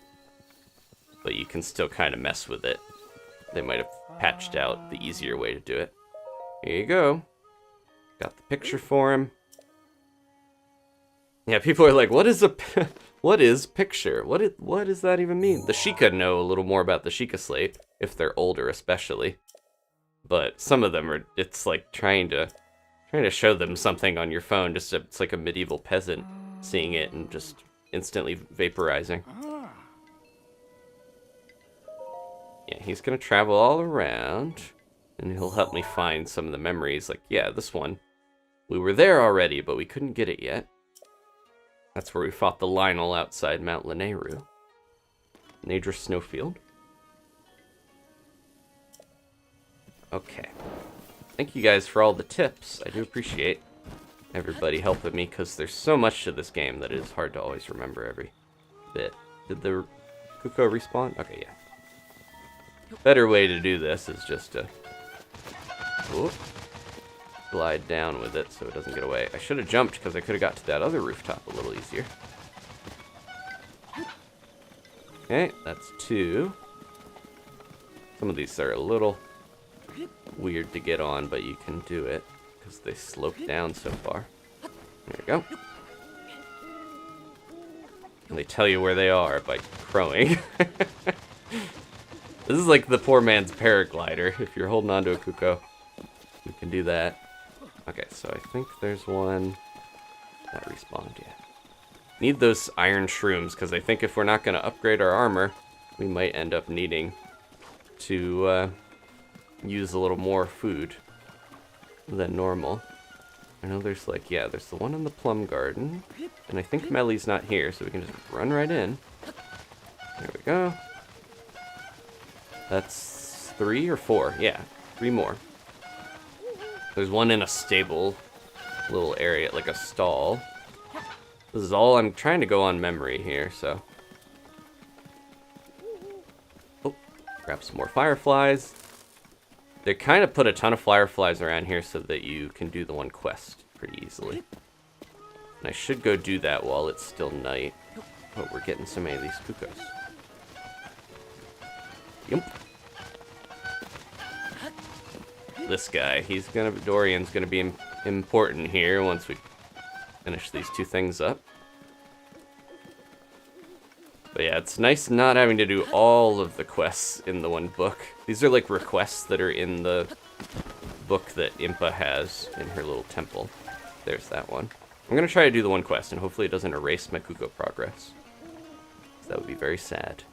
Speaker 1: But you can still kind of mess with it. They might have patched out the easier way to do it. Here you go. Got the picture for him. Yeah, people are like, what is what is picture? What does that even mean? The Sheikah know a little more about the Sheikah slate, if they're older especially. But some of them are, it's like trying to show them something on your phone. Just it's like a medieval peasant seeing it and just instantly vaporizing. Yeah, he's gonna travel all around, and he'll help me find some of the memories. Like, yeah, this one. We were there already, but we couldn't get it yet. That's where we fought the Lionel outside Mount Lanayru. Nadra Snowfield. Okay. Thank you guys for all the tips. I do appreciate everybody helping me, because there's so much to this game that it is hard to always remember every bit. Did the Kuko respawn? Okay, yeah. Better way to do this is just to glide down with it so it doesn't get away. I should have jumped because I could have got to that other rooftop a little easier. Okay, that's 2. Some of these are a little weird to get on, but you can do it because they slope down so far. There we go. And they tell you where they are by crowing. This is like the poor man's paraglider. If you're holding on to a Kuko, you can do that. Okay, so I think there's one that respawned, yeah. Need those iron shrooms, because I think if we're not going to upgrade our armor, we might end up needing to use a little more food than normal. I know there's like, yeah, there's the one in the plum garden, and I think Melly's not here, so we can just run right in. There we go. That's 3 or 4, yeah, 3 more. There's one in a stable little area, like a stall. This is all, I'm trying to go on memory here, so. Oh, grab some more fireflies. They kind of put a ton of fireflies around here so that you can do the one quest pretty easily. And I should go do that while it's still night. But we're getting so many of these Kukos. Yep. This guy, Dorian's gonna be important here once we finish these 2 things up. But yeah, it's nice not having to do all of the quests in the one book. These are like requests that are in the book that Impa has in her little temple. There's that one. I'm gonna try to do the one quest, and hopefully it doesn't erase my Kuko progress. That would be very sad.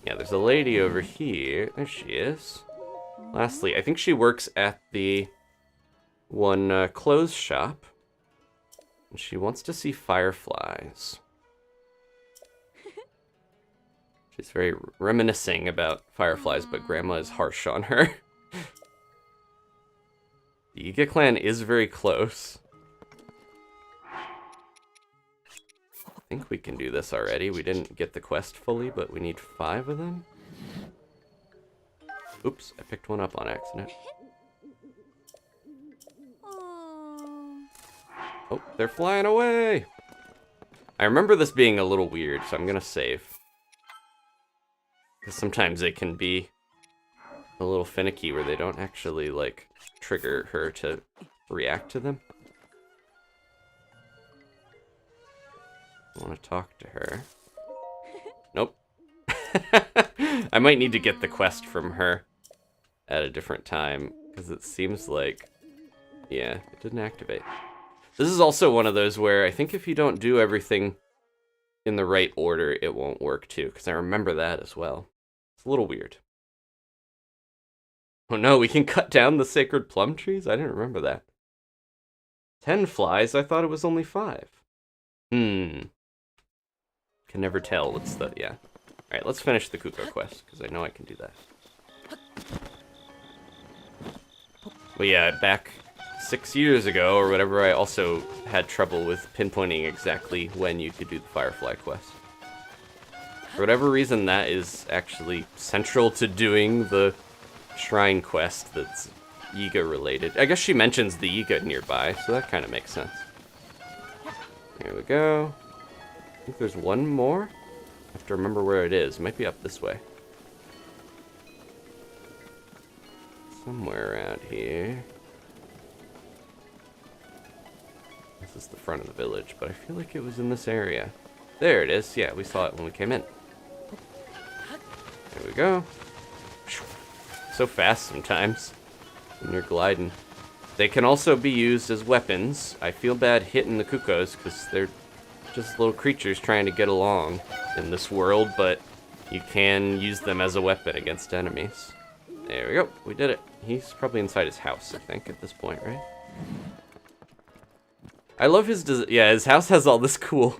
Speaker 1: Yeah, there's a lady over here. There she is. Lastly, I think she works at the one clothes shop. And she wants to see fireflies. She's very reminiscing about fireflies, but Grandma is harsh on her. The Iga clan is very close. I think we can do this already. We didn't get the quest fully, but we need 5 of them. Oops, I picked one up on accident. Oh, they're flying away! I remember this being a little weird, so I'm gonna save. Because sometimes they can be a little finicky where they don't actually, like, trigger her to react to them. I want to talk to her. Nope. I might need to get the quest from her at a different time, because it seems like, yeah, it didn't activate. This is also one of those where I think if you don't do everything in the right order, it won't work too, because I remember that as well. It's a little weird. Oh no, we can cut down the sacred plum trees? I didn't remember that. 10 flies? I thought it was only 5. Can never tell what's the, yeah. Alright, let's finish the Kuko quest, because I know I can do that. But yeah, back 6 years ago, or whatever, I also had trouble with pinpointing exactly when you could do the Firefly quest. For whatever reason, that is actually central to doing the shrine quest that's Yiga related. I guess she mentions the Yiga nearby, so that kind of makes sense. Here we go. I think there's one more. I have to remember where it is. It might be up this way. Somewhere around here. This is the front of the village, but I feel like it was in this area. There it is. Yeah, we saw it when we came in. There we go. So fast sometimes when you're gliding. They can also be used as weapons. I feel bad hitting the Kukos because they're just little creatures trying to get along in this world, but you can use them as a weapon against enemies. There we go. We did it. He's probably inside his house, I think, at this point, right? I love his yeah, his house has all this cool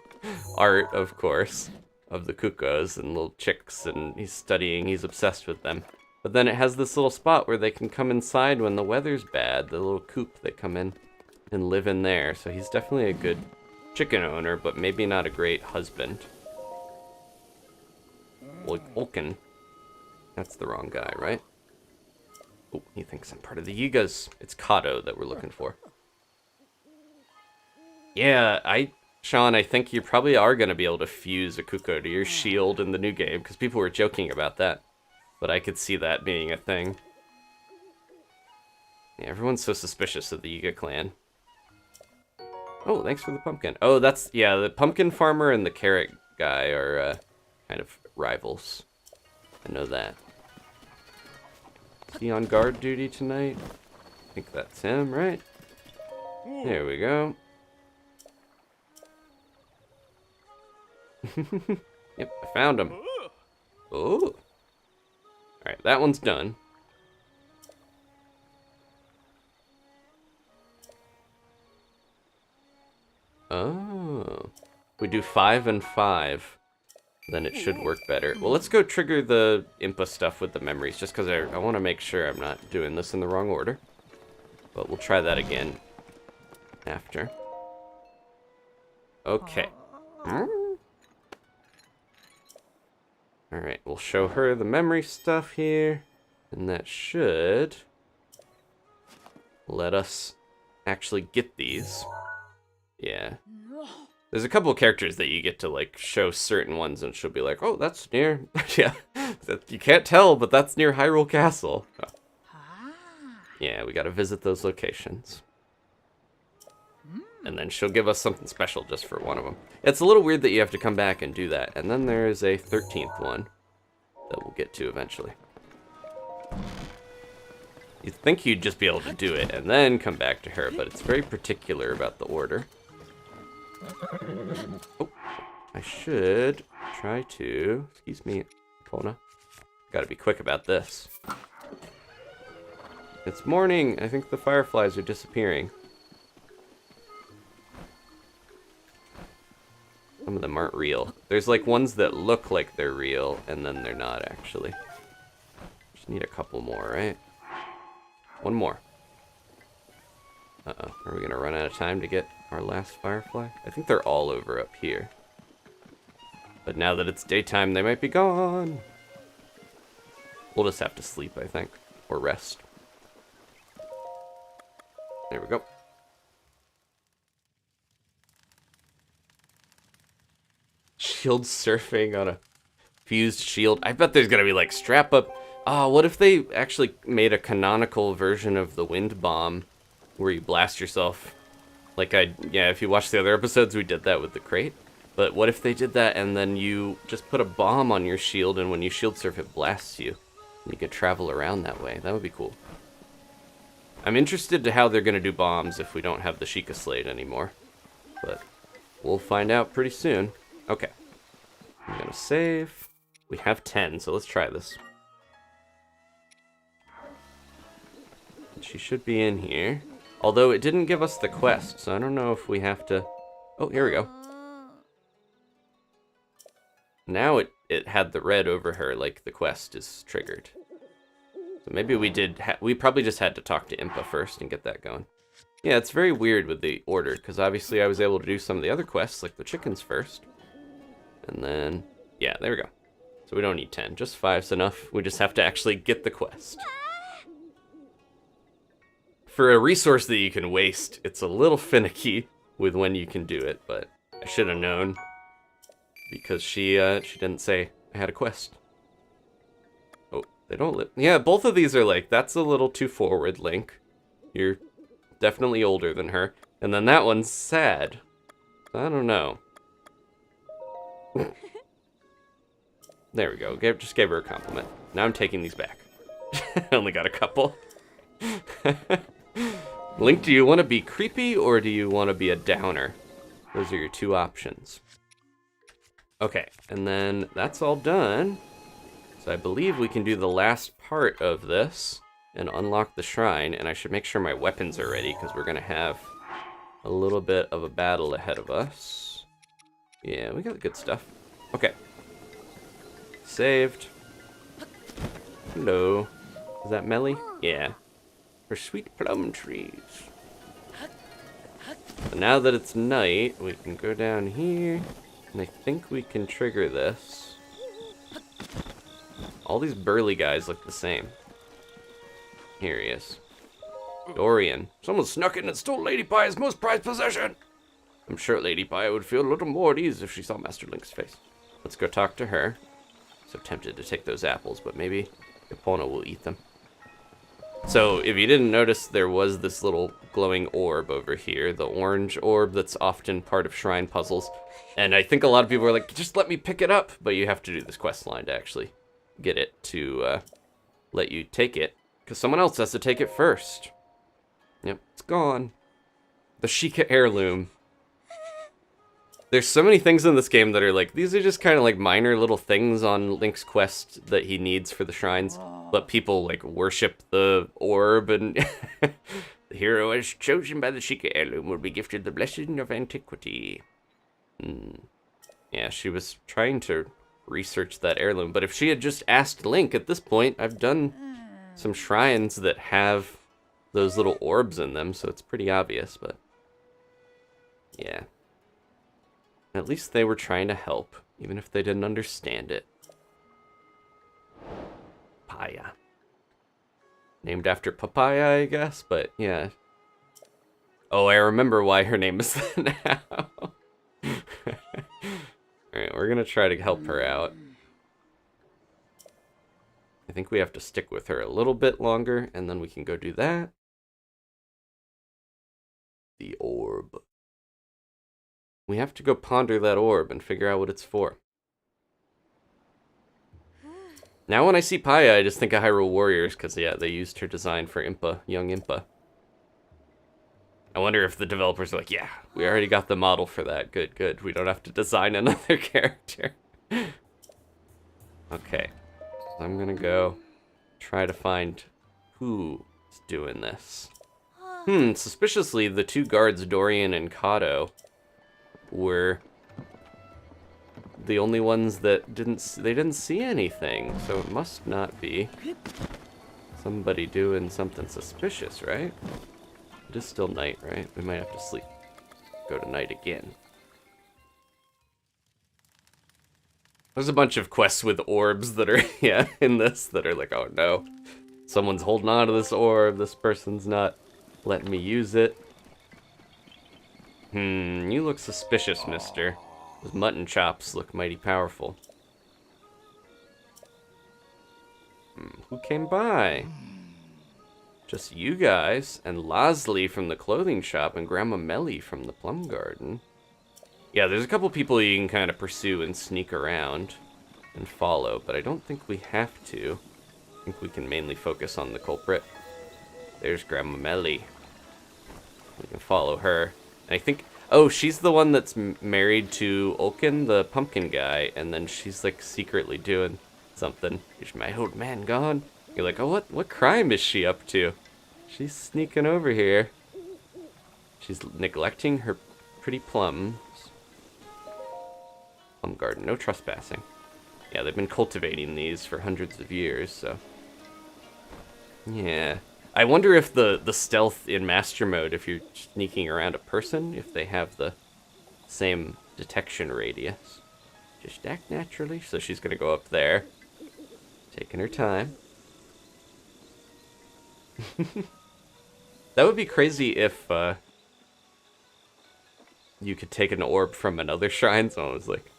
Speaker 1: art, of course, of the cuckoos and little chicks, and he's studying, he's obsessed with them. But then it has this little spot where they can come inside when the weather's bad, the little coop they come in and live in there. So he's definitely a good chicken owner, but maybe not a great husband. Olkin. That's the wrong guy, right? Oh, he thinks I'm part of the Yigas. It's Kato that we're looking for. Yeah, Sean, I think you probably are going to be able to fuse a Kuko to your shield in the new game, because people were joking about that. But I could see that being a thing. Yeah, everyone's so suspicious of the Yiga clan. Oh, thanks for the pumpkin. Oh, that's, yeah, the pumpkin farmer and the carrot guy are kind of rivals. I know that. Is he on guard duty tonight? I think that's him, right? There we go. Yep, I found him. Oh. Alright, that one's done. Oh. We do 5 and 5. Then it should work better. Well, let's go trigger the Impa stuff with the memories, just because I want to make sure I'm not doing this in the wrong order. But we'll try that again after. Okay. Alright, we'll show her the memory stuff here, and that should let us actually get these. Yeah. There's a couple of characters that you get to, like, show certain ones, and she'll be like, oh, that's near, yeah, you can't tell, but that's near Hyrule Castle. Oh. Yeah, we gotta visit those locations. And then she'll give us something special just for one of them. It's a little weird that you have to come back and do that. And then there's a 13th one that we'll get to eventually. You'd think you'd just be able to do it and then come back to her, but it's very particular about the order. Oh, I should try to... Excuse me, Epona. Gotta be quick about this. It's morning. I think the fireflies are disappearing. Some of them aren't real. There's like ones that look like they're real, and then they're not actually. Just need a couple more, right? One more. Uh-oh. Are we gonna run out of time to get our last firefly? I think they're all over up here. But now that it's daytime, they might be gone. We'll just have to sleep, I think. Or rest. There we go. Shield surfing on a fused shield. I bet there's gonna be like strap up. What if they actually made a canonical version of the wind bomb where you blast yourself? Like yeah, if you watch the other episodes, we did that with the crate. But what if they did that and then you just put a bomb on your shield, and when you shield surf, it blasts you. And you could travel around that way. That would be cool. I'm interested to how they're gonna do bombs if we don't have the Sheikah Slate anymore. But we'll find out pretty soon. Okay. I'm gonna save. We have 10, so let's try this. She should be in here. Although it didn't give us the quest, so I don't know if we have to... Oh, here we go. Now it had the red over her, like the quest is triggered. So maybe we did... we probably just had to talk to Impa first and get that going. Yeah, it's very weird with the order, because obviously I was able to do some of the other quests, like the chickens first. And then... yeah, there we go. So we don't need 10, just 5's enough. We just have to actually get the quest. For a resource that you can waste, it's a little finicky with when you can do it, but I should have known. Because she didn't say I had a quest. Oh, they don't live... yeah, both of these are like, that's a little too forward, Link. You're definitely older than her. And then that one's sad. I don't know. There we go. Just gave her a compliment. Now I'm taking these back. I only got a couple. Link, do you want to be creepy or do you want to be a downer? Those are your two options. Okay, and then that's all done. So I believe we can do the last part of this and unlock the shrine, and I should make sure my weapons are ready because we're going to have a little bit of a battle ahead of us. Yeah, we got the good stuff. Okay. Saved. Hello. Is that Melly? Yeah. For sweet plum trees. So now that it's night, we can go down here, and I think we can trigger this. All these burly guys look the same. Here he is. Dorian. Someone snuck in and stole Lady Pia's most prized possession. I'm sure Lady Pia would feel a little more at ease if she saw Master Link's face. Let's go talk to her. So tempted to take those apples, but maybe Epona will eat them. So if you didn't notice, there was this little glowing orb over here, the orange orb that's often part of shrine puzzles. And I think a lot of people are like, just let me pick it up. But you have to do this quest line to actually get it to let you take it. Because someone else has to take it first. Yep, it's gone. The Sheikah heirloom. There's so many things in this game that are like, these are just kind of like minor little things on Link's quest that he needs for the shrines. But people like worship the orb, and the hero as chosen by the Sheikah heirloom will be gifted the blessing of antiquity. Yeah, she was trying to research that heirloom, but if she had just asked Link at this point, I've done some shrines that have those little orbs in them, so it's pretty obvious, but yeah. At least they were trying to help, even if they didn't understand it. Pia. Named after papaya, I guess, but yeah. Oh, I remember why her name is that now. Alright, we're gonna try to help her out. I think we have to stick with her a little bit longer, and then we can go do that. The orb. We have to go ponder that orb and figure out what it's for. Now when I see Pia, I just think of Hyrule Warriors, because yeah, they used her design for Impa, young Impa. I wonder if the developers are like, yeah, we already got the model for that. Good, good. We don't have to design another character. Okay. So I'm gonna go try to find who's doing this. Suspiciously, the two guards, Dorian and Kato, were the only ones that didn't see anything, so it must not be somebody doing something suspicious, right? It is still night, right? We might have to sleep. Go to night again. There's a bunch of quests with orbs that are, yeah, in this that are like, oh no, someone's holding on to this orb, this person's not letting me use it. You look suspicious, mister. Those mutton chops look mighty powerful. Who came by? Just you guys, and Lasley from the clothing shop, and Grandma Melly from the plum garden. Yeah, there's a couple people you can kind of pursue and sneak around and follow, but I don't think we have to. I think we can mainly focus on the culprit. There's Grandma Melly. We can follow her. And I think, oh, she's the one that's married to Olkin, the pumpkin guy, and then she's like secretly doing something. Is my old man gone? You're like, oh, what crime is she up to? She's sneaking over here. She's neglecting her pretty plums. Plum garden, no trespassing. Yeah, they've been cultivating these for hundreds of years, so. Yeah. I wonder if the stealth in master mode, if you're sneaking around a person, if they have the same detection radius. Just act naturally. So she's gonna go up there. Taking her time. That would be crazy if you could take an orb from another shrine. So I was like,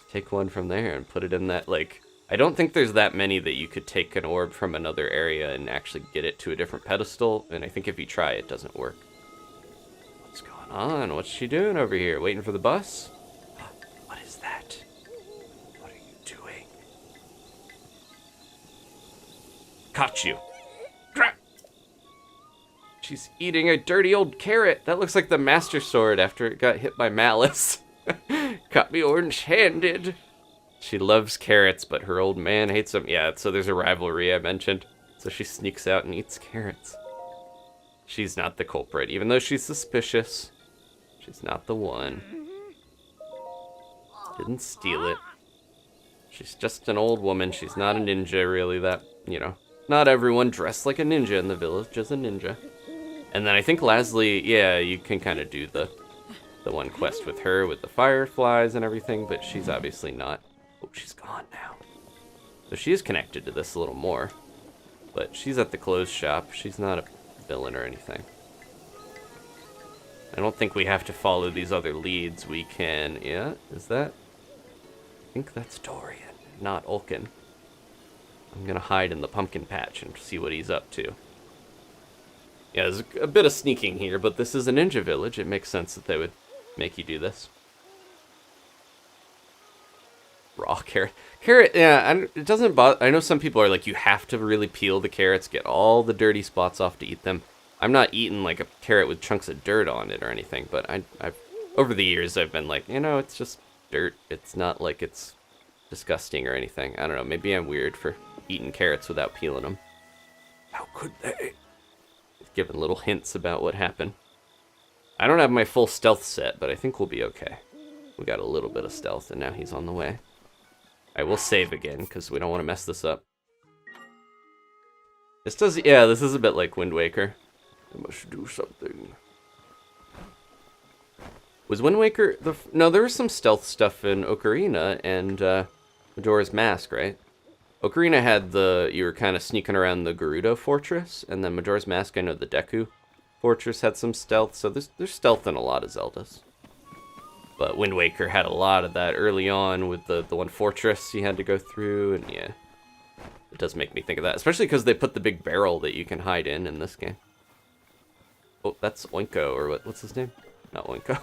Speaker 1: take one from there and put it in that, like, I don't think there's that many that you could take an orb from another area and actually get it to a different pedestal, and I think if you try, it doesn't work. What's going on? What's she doing over here? Waiting for the bus? What is that? What are you doing? Caught you. She's eating a dirty old carrot. That looks like the Master Sword after it got hit by Malice. Caught me orange-handed. She loves carrots, but her old man hates them. Yeah, so there's a rivalry I mentioned. So she sneaks out and eats carrots. She's not the culprit, even though she's suspicious. She's not the one. Didn't steal it. She's just an old woman. She's not a ninja, really. That, you know, not everyone dressed like a ninja in the village is a ninja. And then I think Lasley, yeah, you can kind of do the one quest with her, with the fireflies and everything, but she's obviously not. Oh, she's gone now. So she is connected to this a little more. But she's at the clothes shop. She's not a villain or anything. I don't think we have to follow these other leads. We can, yeah, is that? I think that's Dorian, not Ulkin. I'm gonna hide in the pumpkin patch and see what he's up to. Yeah, there's a bit of sneaking here, but this is a ninja village. It makes sense that they would make you do this. Raw carrot. Carrot, yeah, it doesn't bother. I know some people are like, you have to really peel the carrots, get all the dirty spots off to eat them. I'm not eating like a carrot with chunks of dirt on it or anything, but I've over the years I've been like, you know, it's just dirt. It's not like it's disgusting or anything. I don't know, maybe I'm weird for eating carrots without peeling them. How could they? Giving little hints about what happened. I don't have my full stealth set, but I think we'll be okay. We got a little bit of stealth, and now he's on the way. I will save again, because we don't want to mess this up. This does, yeah, this is a bit like Wind Waker. I must do something. Was Wind Waker, no, there was some stealth stuff in Ocarina and Majora's Mask, right? Ocarina had you were kind of sneaking around the Gerudo Fortress, and then Majora's Mask, I know the Deku Fortress had some stealth, so there's stealth in a lot of Zeldas. But Wind Waker had a lot of that early on with the one fortress you had to go through, and yeah. It does make me think of that, especially because they put the big barrel that you can hide in this game. Oh, that's Oinko, or what's his name? Not Oinko.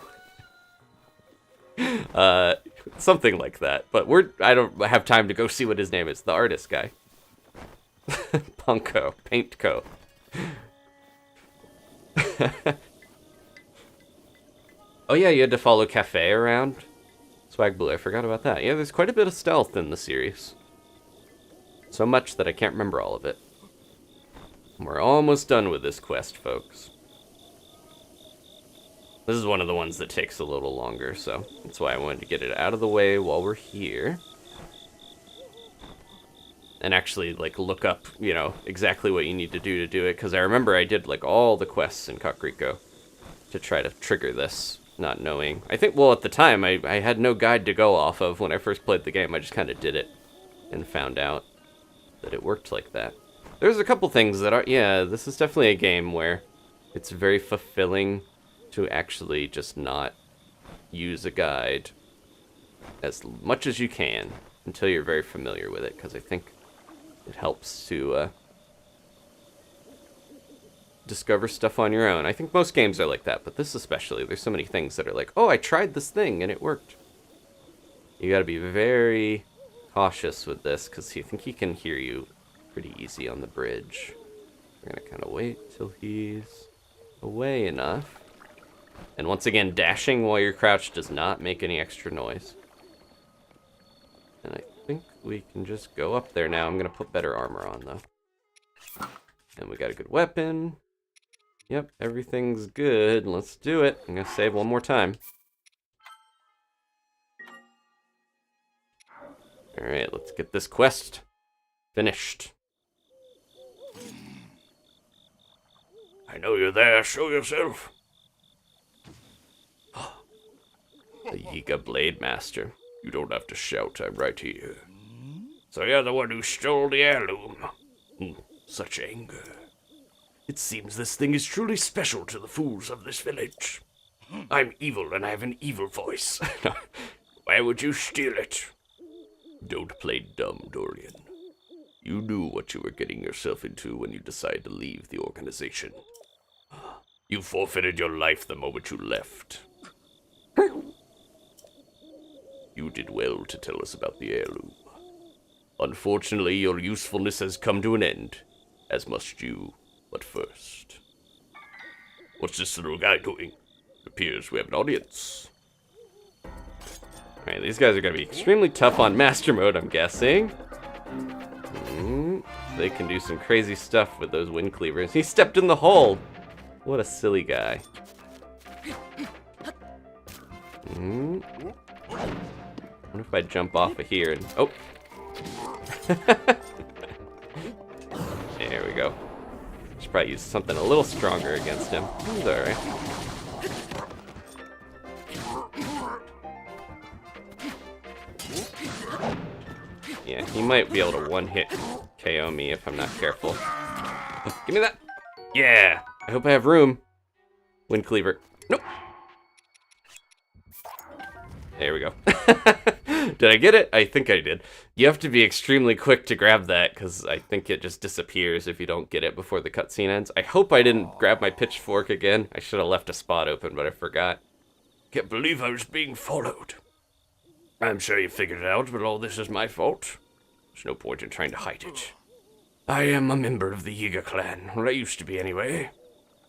Speaker 1: Something like that. But I don't have time to go see what his name is. The artist guy. Punko. Paintco. Oh yeah, you had to follow Cafe around. Swag Blue, I forgot about that. Yeah, there's quite a bit of stealth in the series. So much that I can't remember all of it. We're almost done with this quest, folks. This is one of the ones that takes a little longer, so that's why I wanted to get it out of the way while we're here. And actually, like, look up, you know, exactly what you need to do it, because I remember I did, like, all the quests in Kakariko to try to trigger this, not knowing. I think, well, at the time, I had no guide to go off of when I first played the game. I just kind of did it and found out that it worked like that. There's a couple things that are, yeah, this is definitely a game where it's very fulfilling to actually just not use a guide as much as you can until you're very familiar with it, because I think it helps to discover stuff on your own. I think most games are like that, but this especially, there's so many things that are like, oh, I tried this thing and it worked. You gotta be very cautious with this, because I think he can hear you pretty easy on the bridge. We're gonna kind of wait till he's away enough. And once again, dashing while you're crouched does not make any extra noise. And I think we can just go up there now. I'm gonna put better armor on, though. And we got a good weapon. Yep, everything's good. Let's do it. I'm gonna save one more time. Alright, let's get this quest finished. I know you're there. Show yourself. The Yiga Blade Master. You don't have to shout. I'm right here. So you're the one who stole the heirloom. Such anger. It seems this thing is truly special to the fools of this village. I'm evil and I have an evil voice. Why would you steal it? Don't play dumb, Dorian. You knew what you were getting yourself into when you decided to leave the organization. You forfeited your life the moment you left. You did well to tell us about the heirloom. Unfortunately, your usefulness has come to an end, as must you. But first... What's this little guy doing? It appears we have an audience. Alright, these guys are gonna be extremely tough on Master Mode, I'm guessing. They can do some crazy stuff with those wind cleavers. He stepped in the hole! What a silly guy. What if I jump off of here and... Oh! There we go. Should probably use something a little stronger against him. He's alright. Yeah, he might be able to one-hit KO me if I'm not careful. Oh, give me that! Yeah! I hope I have room. Wind cleaver. Nope. There we go. Did I get it? I think I did. You have to be extremely quick to grab that, because I think it just disappears if you don't get it before the cutscene ends. I hope I didn't grab my pitchfork again. I should have left a spot open, but I forgot. Can't believe I was being followed. I'm sure you figured it out, but all this is my fault. There's no point in trying to hide it. I am a member of the Yiga clan, or I used to be anyway.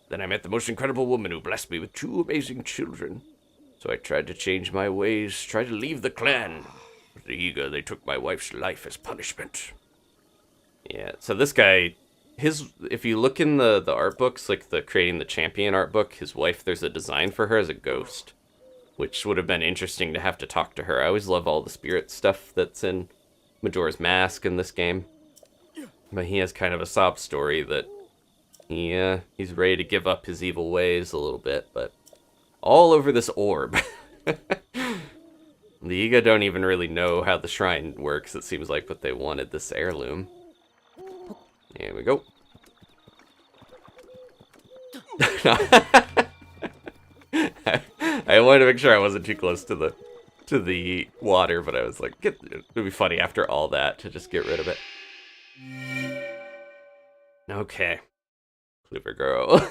Speaker 1: Then I met the most incredible woman who blessed me with 2 amazing children. So I tried to change my ways, tried to leave the clan. But the Yiga, they took my wife's life as punishment. Yeah, so this guy, if you look in the art books, like the Creating the Champion art book, his wife, there's a design for her as a ghost. Which would have been interesting to have to talk to her. I always love all the spirit stuff that's in Majora's Mask in this game. But he has kind of a sob story that he's ready to give up his evil ways a little bit, but all over this orb. The Yiga don't even really know how the shrine works, it seems like, but they wanted this heirloom. Here we go. I wanted to make sure I wasn't too close to the water, but I was like, it would be funny after all that to just get rid of it. Okay. Cleaver girl.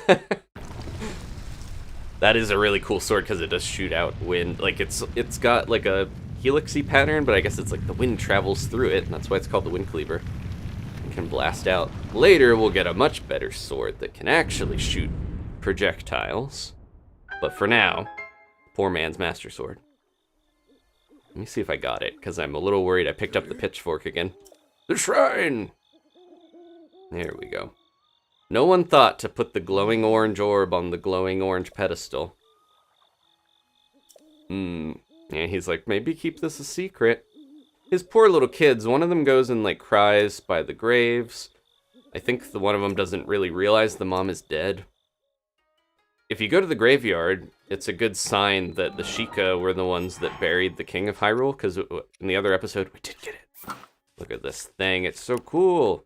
Speaker 1: That is a really cool sword because it does shoot out wind. Like it's got like a helixy pattern, but I guess it's like the wind travels through it, and that's why it's called the wind cleaver. It can blast out. Later we'll get a much better sword that can actually shoot projectiles. But for now, poor man's master sword. Let me see if I got it, because I'm a little worried I picked up the pitchfork again. The shrine! There we go. No one thought to put the glowing orange orb on the glowing orange pedestal. Yeah, he's like, maybe keep this a secret. His poor little kids, one of them goes and like cries by the graves. I think the one of them doesn't really realize the mom is dead. If you go to the graveyard, it's a good sign that the Sheikah were the ones that buried the king of Hyrule, because in the other episode, we did get it. Look at this thing, it's so cool.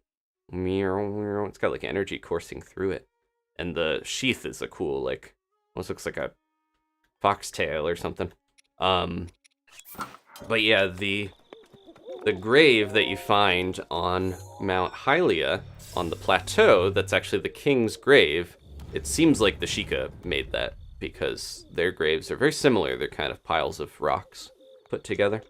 Speaker 1: It's got like energy coursing through it. And the sheath is a cool, like, almost looks like a foxtail or something. But yeah, the grave that you find on Mount Hylia, on the plateau, that's actually the king's grave. It seems like the Sheikah made that because their graves are very similar. They're kind of piles of rocks put together.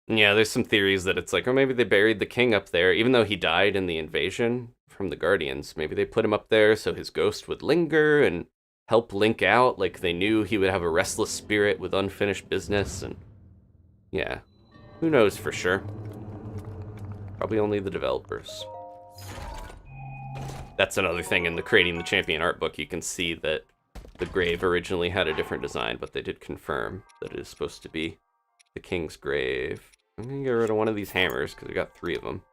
Speaker 1: Yeah, there's some theories that it's like, oh, maybe they buried the king up there, even though he died in the invasion from the Guardians. Maybe they put him up there so his ghost would linger and help Link out, like they knew he would have a restless spirit with unfinished business, and yeah, who knows for sure. Probably only the developers. That's another thing in the Creating the Champion art book. You can see that the grave originally had a different design, but they did confirm that it is supposed to be the king's grave. I'm gonna get rid of one of these hammers because we got 3 of them.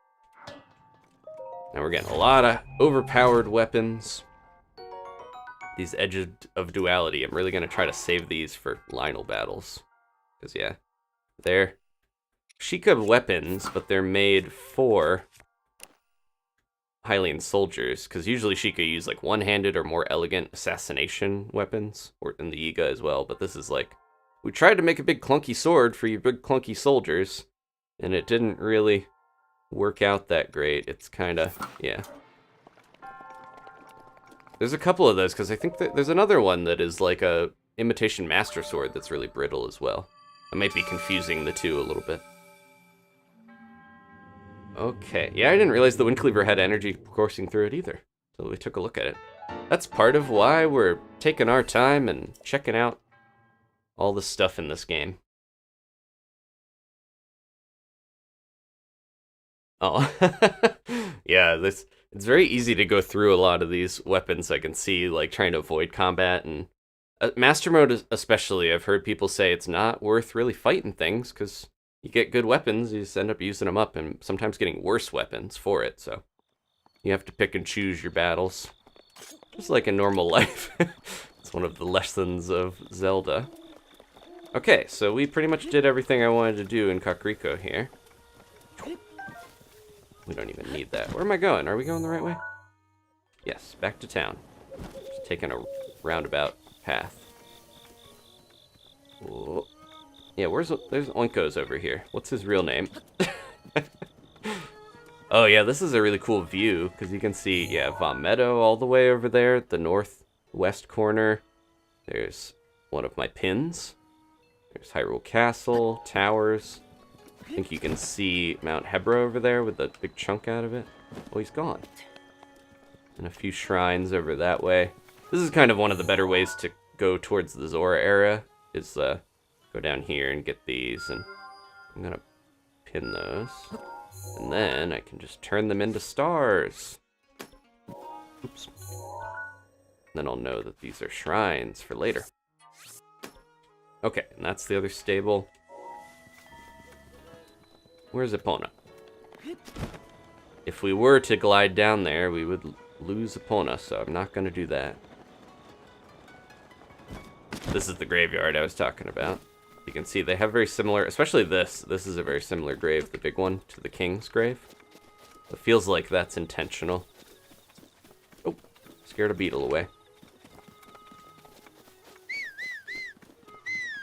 Speaker 1: Now we're getting a lot of overpowered weapons. These edges of duality, I'm really gonna try to save these for Lionel battles. Because yeah, they're Sheikah weapons, but they're made for Hylian soldiers, because usually Sheikah use like one-handed or more elegant assassination weapons, or in the Yiga as well, but this is like, we tried to make a big clunky sword for you big clunky soldiers, and it didn't really work out that great. It's kind of, yeah. There's a couple of those, because I think that there's another one that is like a imitation master sword that's really brittle as well. I might be confusing the two a little bit. Okay, yeah, I didn't realize the Wind Cleaver had energy coursing through it either, so we took a look at it. That's part of why we're taking our time and checking out all the stuff in this game. Oh, yeah, it's very easy to go through a lot of these weapons. I can see, like, trying to avoid combat, and Master Mode especially, I've heard people say it's not worth really fighting things, because you get good weapons, you just end up using them up, and sometimes getting worse weapons for it, so you have to pick and choose your battles. Just like in normal life. It's one of the lessons of Zelda. Okay, so we pretty much did everything I wanted to do in Kakariko here. We don't even need that. Where am I going? Are we going the right way? Yes, back to town. Just taking a roundabout path. Whoa. Yeah, there's Oinko's over here. What's his real name? Oh yeah, this is a really cool view, because you can see, yeah, Vom Meadow all the way over there at the northwest corner. There's one of my pins. There's Hyrule Castle, towers. I think you can see Mount Hebra over there with a big chunk out of it. Oh, he's gone. And a few shrines over that way. This is kind of one of the better ways to go towards the Zora area, is go down here and get these, and I'm gonna pin those. And then I can just turn them into stars. Oops. Then I'll know that these are shrines for later. Okay, and that's the other stable. Where's Epona? If we were to glide down there, we would lose Epona, so I'm not going to do that. This is the graveyard I was talking about. You can see they have very similar, especially this. This is a very similar grave, the big one, to the king's grave. It feels like that's intentional. Oh, scared a beetle away.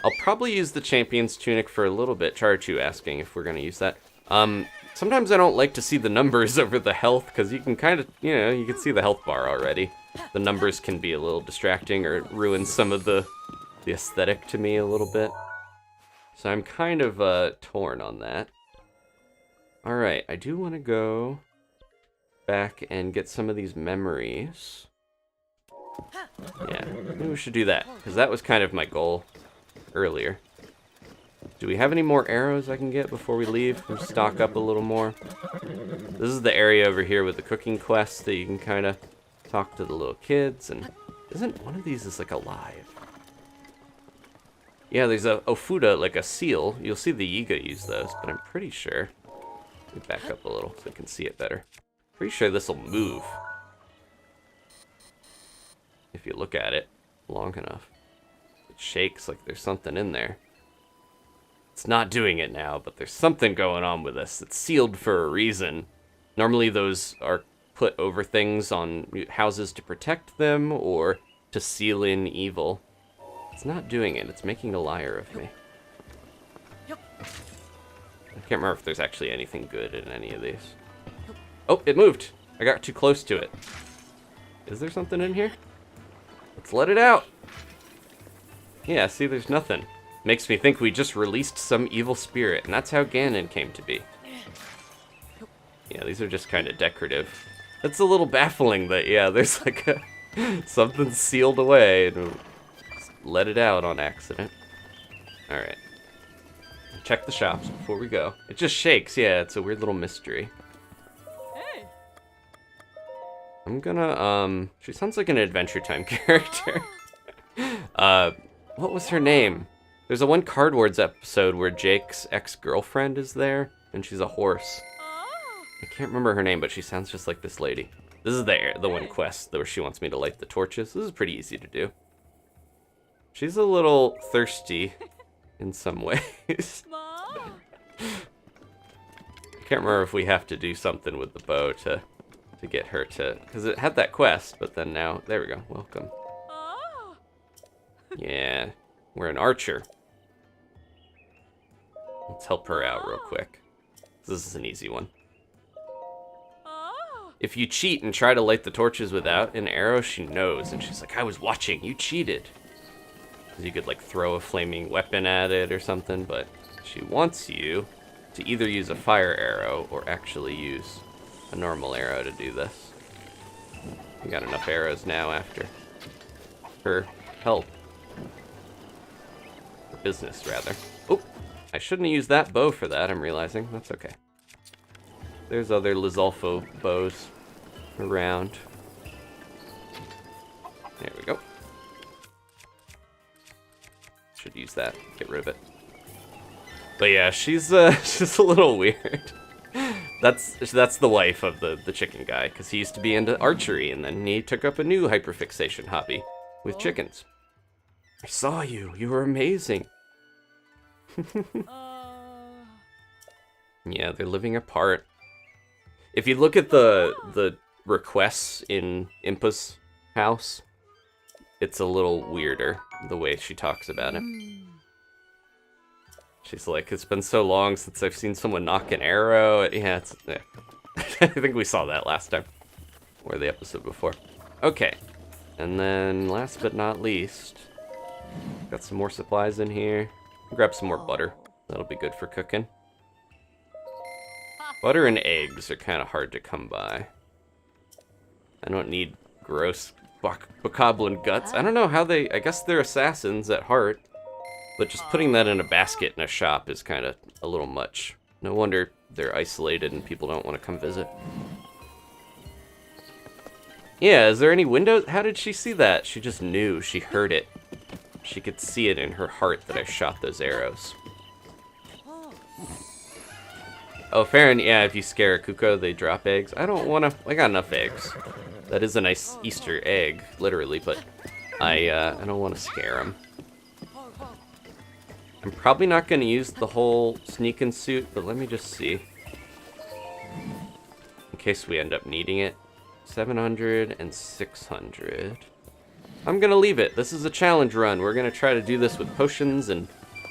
Speaker 1: I'll probably use the champion's tunic for a little bit. Charachu asking if we're going to use that. Sometimes I don't like to see the numbers over the health, because you can kind of, you know, you can see the health bar already. The numbers can be a little distracting or ruin some of the aesthetic to me a little bit. So I'm kind of torn on that. Alright, I do want to go back and get some of these memories. Yeah, maybe we should do that, because that was kind of my goal earlier. Do we have any more arrows I can get before we leave? We'll stock up a little more. This is the area over here with the cooking quests that you can kind of talk to the little kids, and isn't one of these is like alive? Yeah, there's a Ofuda, like a seal. You'll see the Yiga use those, but I'm pretty sure. Let me back up a little so I can see it better. Pretty sure this will move if you look at it long enough. It shakes like there's something in there. It's not doing it now, but there's something going on with this. It's sealed for a reason. Normally those are put over things on houses to protect them or to seal in evil. It's not doing it. It's making a liar of me. I can't remember if there's actually anything good in any of these. Oh, it moved. I got too close to it. Is there something in here? Let's let it out. Yeah, see, there's nothing. Makes me think we just released some evil spirit, and that's how Ganon came to be. Yeah, these are just kind of decorative. It's a little baffling that, yeah, there's like something sealed away, and let it out on accident. Alright. Check the shops before we go. It just shakes, yeah, it's a weird little mystery.
Speaker 3: Hey.
Speaker 1: I'm gonna, she sounds like an Adventure Time character. What was her name? There's a one Card Wars episode where Jake's ex-girlfriend is there, and she's a horse. I can't remember her name, but she sounds just like this lady. This is the one quest where she wants me to light the torches. This is pretty easy to do. She's a little thirsty in some ways. I can't remember if we have to do something with the bow to get her to... Because it had that quest, but then now... There we go. Welcome. Yeah. We're an archer. Let's help her out real quick. This is an easy one. If you cheat and try to light the torches without an arrow, she knows. And she's like, I was watching. You cheated. Because you could, like, throw a flaming weapon at it or something. But she wants you to either use a fire arrow or actually use a normal arrow to do this. We got enough arrows now after her help. business, rather. Oh, I shouldn't have used that bow for that, I'm realizing. That's okay. There's other Lizalfo bows around. There we go. Should use that. Get rid of it. But yeah, she's she's a little weird. That's the wife of the chicken guy, because he used to be into archery, and then he took up a new hyperfixation hobby with chickens. I saw you. You were amazing. Yeah, they're living apart. If you look at the requests in Impa's house, it's a little weirder, the way she talks about it. She's like, it's been so long since I've seen someone knock an arrow. Yeah, yeah. I think we saw that last time. Or the episode before. Okay. And then, last but not least, got some more supplies in here. Grab some more butter. That'll be good for cooking. Butter and eggs are kind of hard to come by. I don't need gross bokoblin guts. I don't know how they... I guess they're assassins at heart. But just putting that in a basket in a shop is kind of a little much. No wonder they're isolated and people don't want to come visit. Yeah, is there any windows? How did she see that? She just knew. She heard it. She could see it in her heart that I shot those arrows. Oh, fair, and yeah, if you scare a Kuko, they drop eggs. I don't want to... I got enough eggs. That is a nice Easter egg, literally, but I don't want to scare them. I'm probably not going to use the whole sneaking suit, but let me just see. In case we end up needing it. 700 and 600. I'm going to leave it. This is a challenge run. We're going to try to do this with potions, and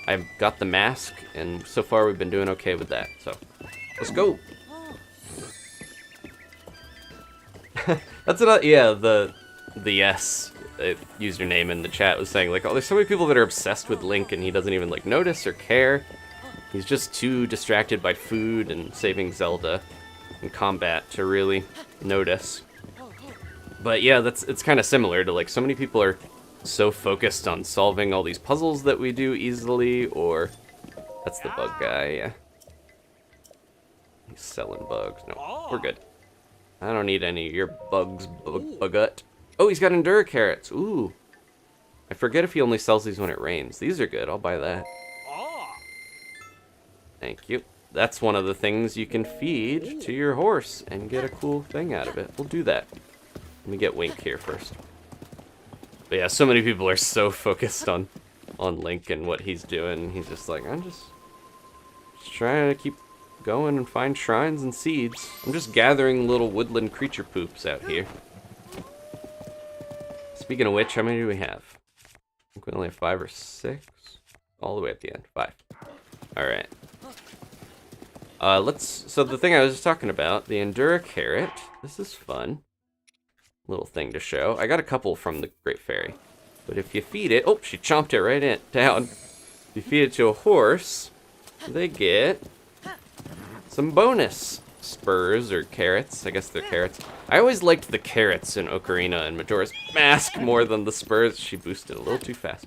Speaker 1: I've got the mask, and so far we've been doing okay with that. So, let's go. That's another, yeah, the yes username in the chat was saying, like, oh, there's so many people that are obsessed with Link, and he doesn't even, like, notice or care. He's just too distracted by food and saving Zelda and combat to really notice. But yeah, it's kind of similar to, like, so many people are so focused on solving all these puzzles that we do easily, or... That's the bug guy, yeah. He's selling bugs. No, we're good. I don't need any of your bugs, bugut. Oh, he's got Endura carrots. Ooh. I forget if he only sells these when it rains. These are good. I'll buy that. Thank you. That's one of the things you can feed to your horse and get a cool thing out of it. We'll do that. Let me get Wink here first. But yeah, so many people are so focused on Link and what he's doing. He's just like, I'm just trying to keep going and find shrines and seeds. I'm just gathering little woodland creature poops out here. Speaking of which, how many do we have? I think we only have 5 or 6. All the way at the end. 5. Alright. So the thing I was just talking about, the Endura carrot. This is fun. Little thing to show. I got a couple from the Great Fairy. But if you feed it... Oh, she chomped it right down. If you feed it to a horse, they get some bonus spurs or carrots. I guess they're carrots. I always liked the carrots in Ocarina and Majora's Mask more than the spurs. She boosted a little too fast.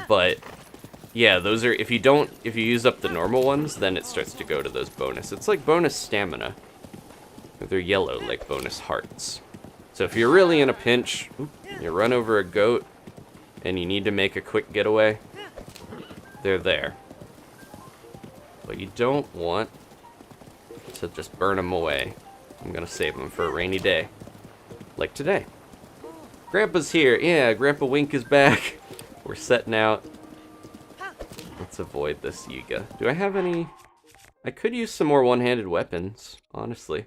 Speaker 1: But yeah, those are, if you use up the normal ones, then it starts to go to those bonus. It's like bonus stamina. They're yellow, like bonus hearts. So if you're really in a pinch, you run over a goat, and you need to make a quick getaway, they're there. But you don't want to just burn them away. I'm gonna save them for a rainy day. Like today. Grandpa's here. Yeah, Grandpa Wink is back. We're setting out. Let's avoid this Yiga. Do I have any... I could use some more one-handed weapons, honestly.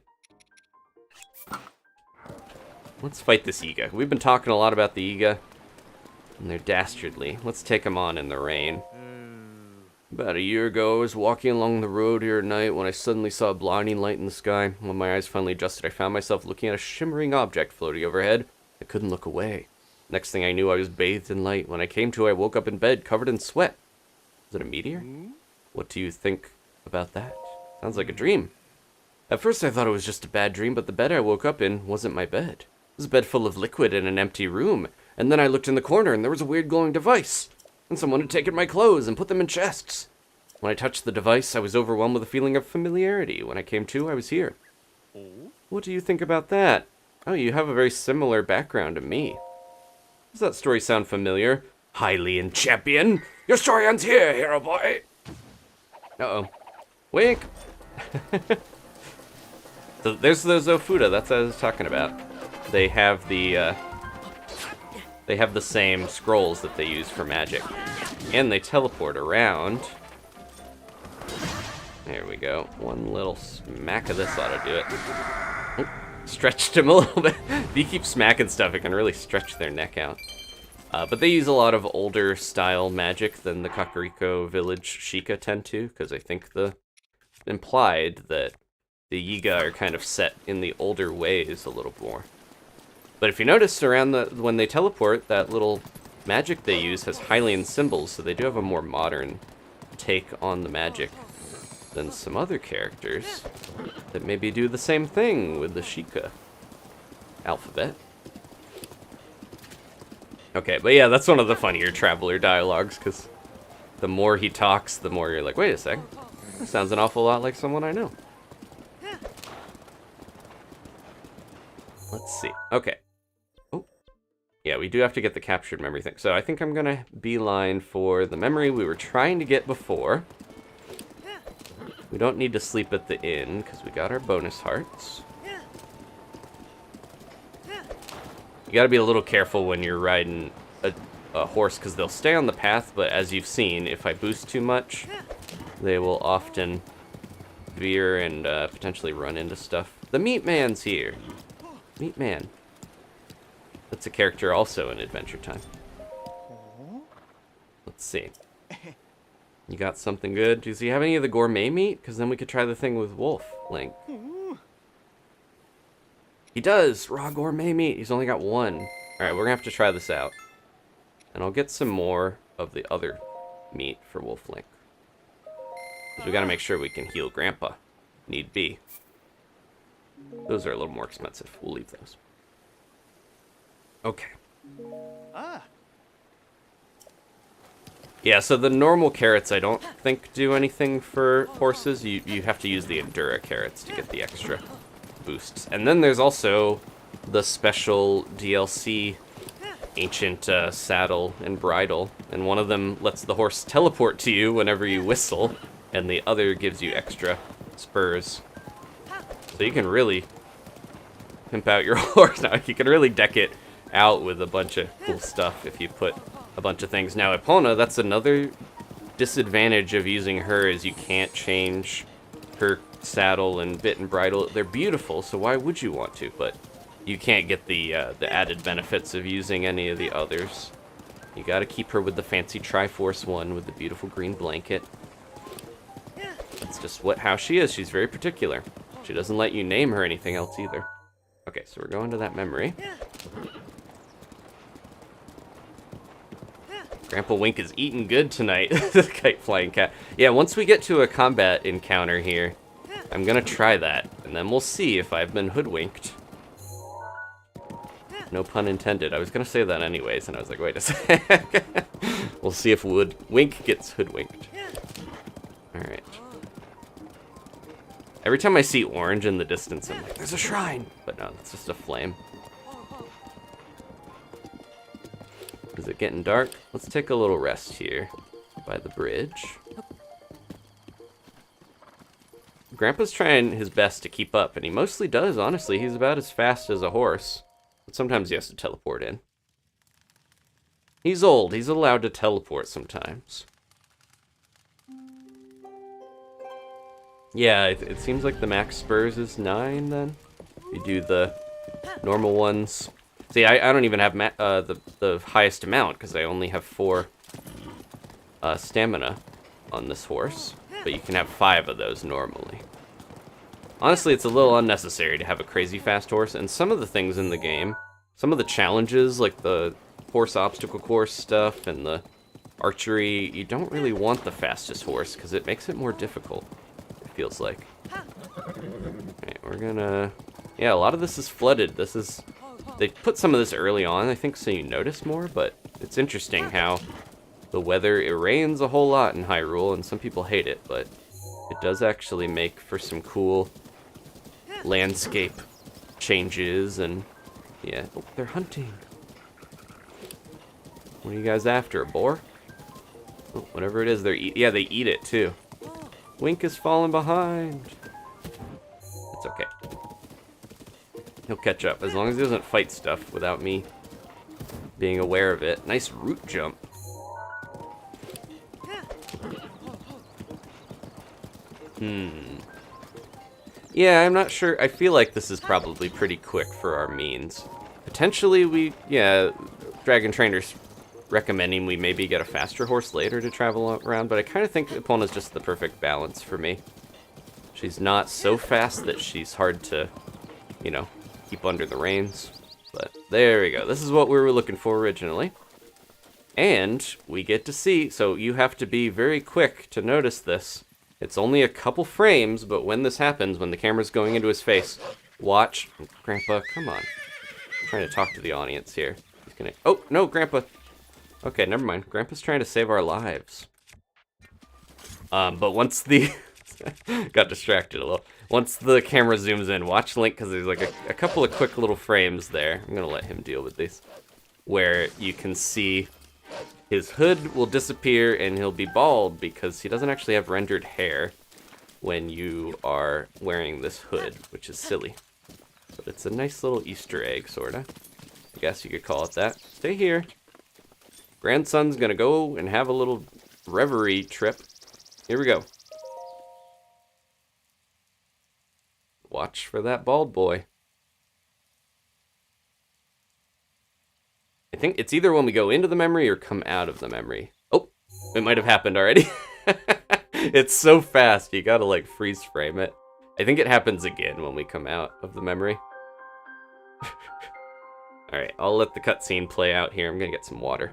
Speaker 1: Let's fight this Yiga. We've been talking a lot about the Yiga, and they're dastardly. Let's take them on in the rain. About a year ago, I was walking along the road here at night when I suddenly saw a blinding light in the sky. When my eyes finally adjusted, I found myself looking at a shimmering object floating overhead. I couldn't look away. Next thing I knew, I was bathed in light. When I came to, I woke up in bed, covered in sweat. Is it a meteor? What do you think about that? Sounds like a dream. At first, I thought it was just a bad dream, but the bed I woke up in wasn't my bed. It was a bed full of liquid in an empty room. And then I looked in the corner, and there was a weird glowing device. and someone had taken my clothes and put them in chests. When I touched the device, I was overwhelmed with a feeling of familiarity. When I came to, I was here. What do you think about that? Oh, you have a very similar background to me. Does that story sound familiar? Hylian champion, your story ends here, hero boy. Uh-oh. Wink! So there's the Zofuda, that's what I was talking about. They have the same scrolls that they use for magic. And they teleport around. There we go. One little smack of this ought to do it. Oh, stretched him a little bit. If you keep smacking stuff, it can really stretch their neck out. But they use a lot of older style magic than the Kakariko Village Sheikah tend to, because I think implied that the Yiga are kind of set in the older ways a little more. But if you notice around when they teleport, that little magic they use has Hylian symbols, so they do have a more modern take on the magic than some other characters that maybe do the same thing with the Sheikah alphabet. Okay, but yeah, that's one of the funnier Traveler dialogues, because the more he talks, the more you're like, wait a sec, that sounds an awful lot like someone I know. Let's see. Okay. Oh. Yeah, we do have to get the captured memory thing. So I think I'm going to beeline for the memory we were trying to get before. We don't need to sleep at the inn, because we got our bonus hearts. You gotta be a little careful when you're riding a horse, because they'll stay on the path, but as you've seen, if I boost too much, they will often veer and potentially run into stuff. The Meat Man's here. Meat Man. That's a character also in Adventure Time. Let's see. You got something good? Does he have any of the gourmet meat? Because then we could try the thing with Wolf Link. He does! Raw gourmet meat. He's only got one. Alright, we're gonna have to try this out. And I'll get some more of the other meat for Wolf Link. Because we gotta make sure we can heal Grandpa. Need be. Those are a little more expensive. We'll leave those. Okay. Yeah, so the normal carrots I don't think do anything for horses. You have to use the Endura carrots to get the extra boosts. And then there's also the special DLC ancient saddle and bridle. And one of them lets the horse teleport to you whenever you whistle. And the other gives you extra spurs. So you can really pimp out your horse now. You can really deck it out with a bunch of cool stuff if you put a bunch of things. Now Epona, that's another disadvantage of using her, is you can't change her saddle and bit and bridle. They're beautiful, so why would you want to? But you can't get the added benefits of using any of the others. You gotta keep her with the fancy Triforce one with the beautiful green blanket. That's just how she is. She's very particular. She doesn't let you name her anything else either. Okay, so we're going to that memory. Grandpa Wink is eating good tonight. The kite flying cat. Yeah, once we get to a combat encounter here, I'm gonna try that, and then we'll see if I've been hoodwinked. No pun intended. I was gonna say that anyways, and I was like, wait a sec. We'll see if Wink gets hoodwinked. Alright. Every time I see orange in the distance, I'm like, there's a shrine! But no, it's just a flame. Is it getting dark? Let's take a little rest here by the bridge. Grandpa's trying his best to keep up, and he mostly does, honestly. He's about as fast as a horse. But sometimes he has to teleport in. He's old. He's allowed to teleport sometimes. Yeah, it seems like the max spurs is 9, then. You do the normal ones. See, I don't even have the highest amount, because I only have 4 stamina on this horse. But you can have 5 of those normally. Honestly, it's a little unnecessary to have a crazy fast horse, and some of the things in the game, some of the challenges, like the horse obstacle course stuff and the archery, you don't really want the fastest horse, because it makes it more difficult, it feels like. Alright, we're gonna... Yeah, a lot of this is flooded. They put some of this early on, I think, so you notice more, but it's interesting how the weather. It rains a whole lot in Hyrule, and some people hate it, but it does actually make for some cool landscape changes, and yeah. Oh, they're hunting. What are you guys after, a boar? Oh, whatever it is, they eat it too. Wink is falling behind. It's okay. He'll catch up as long as he doesn't fight stuff without me being aware of it. Nice root jump. Yeah, I'm not sure. I feel like this is probably pretty quick for our means. Potentially Dragon Trainer's recommending we maybe get a faster horse later to travel around, but I kind of think Epona's just the perfect balance for me. She's not so fast that she's hard to, keep under the reins. But there we go. This is what we were looking for originally. And we get to see, so you have to be very quick to notice this. It's only a couple frames, but when this happens, when the camera's going into his face, watch. Grandpa, come on. I'm trying to talk to the audience here. He's gonna. Oh, no, Grandpa. Okay, never mind. Grandpa's trying to save our lives. But once the... got distracted a little. Once the camera zooms in, watch Link, because there's like a couple of quick little frames there. I'm going to let him deal with these. Where you can see his hood will disappear and he'll be bald because he doesn't actually have rendered hair when you are wearing this hood, which is silly. But it's a nice little Easter egg, sorta. I guess you could call it that. Stay here. Grandson's going to go and have a little reverie trip. Here we go. Watch for that bald boy. I think it's either when we go into the memory or come out of the memory. Oh, it might have happened already. It's so fast, you gotta like freeze frame it. I think it happens again when we come out of the memory. Alright, I'll let the cutscene play out here. I'm gonna get some water.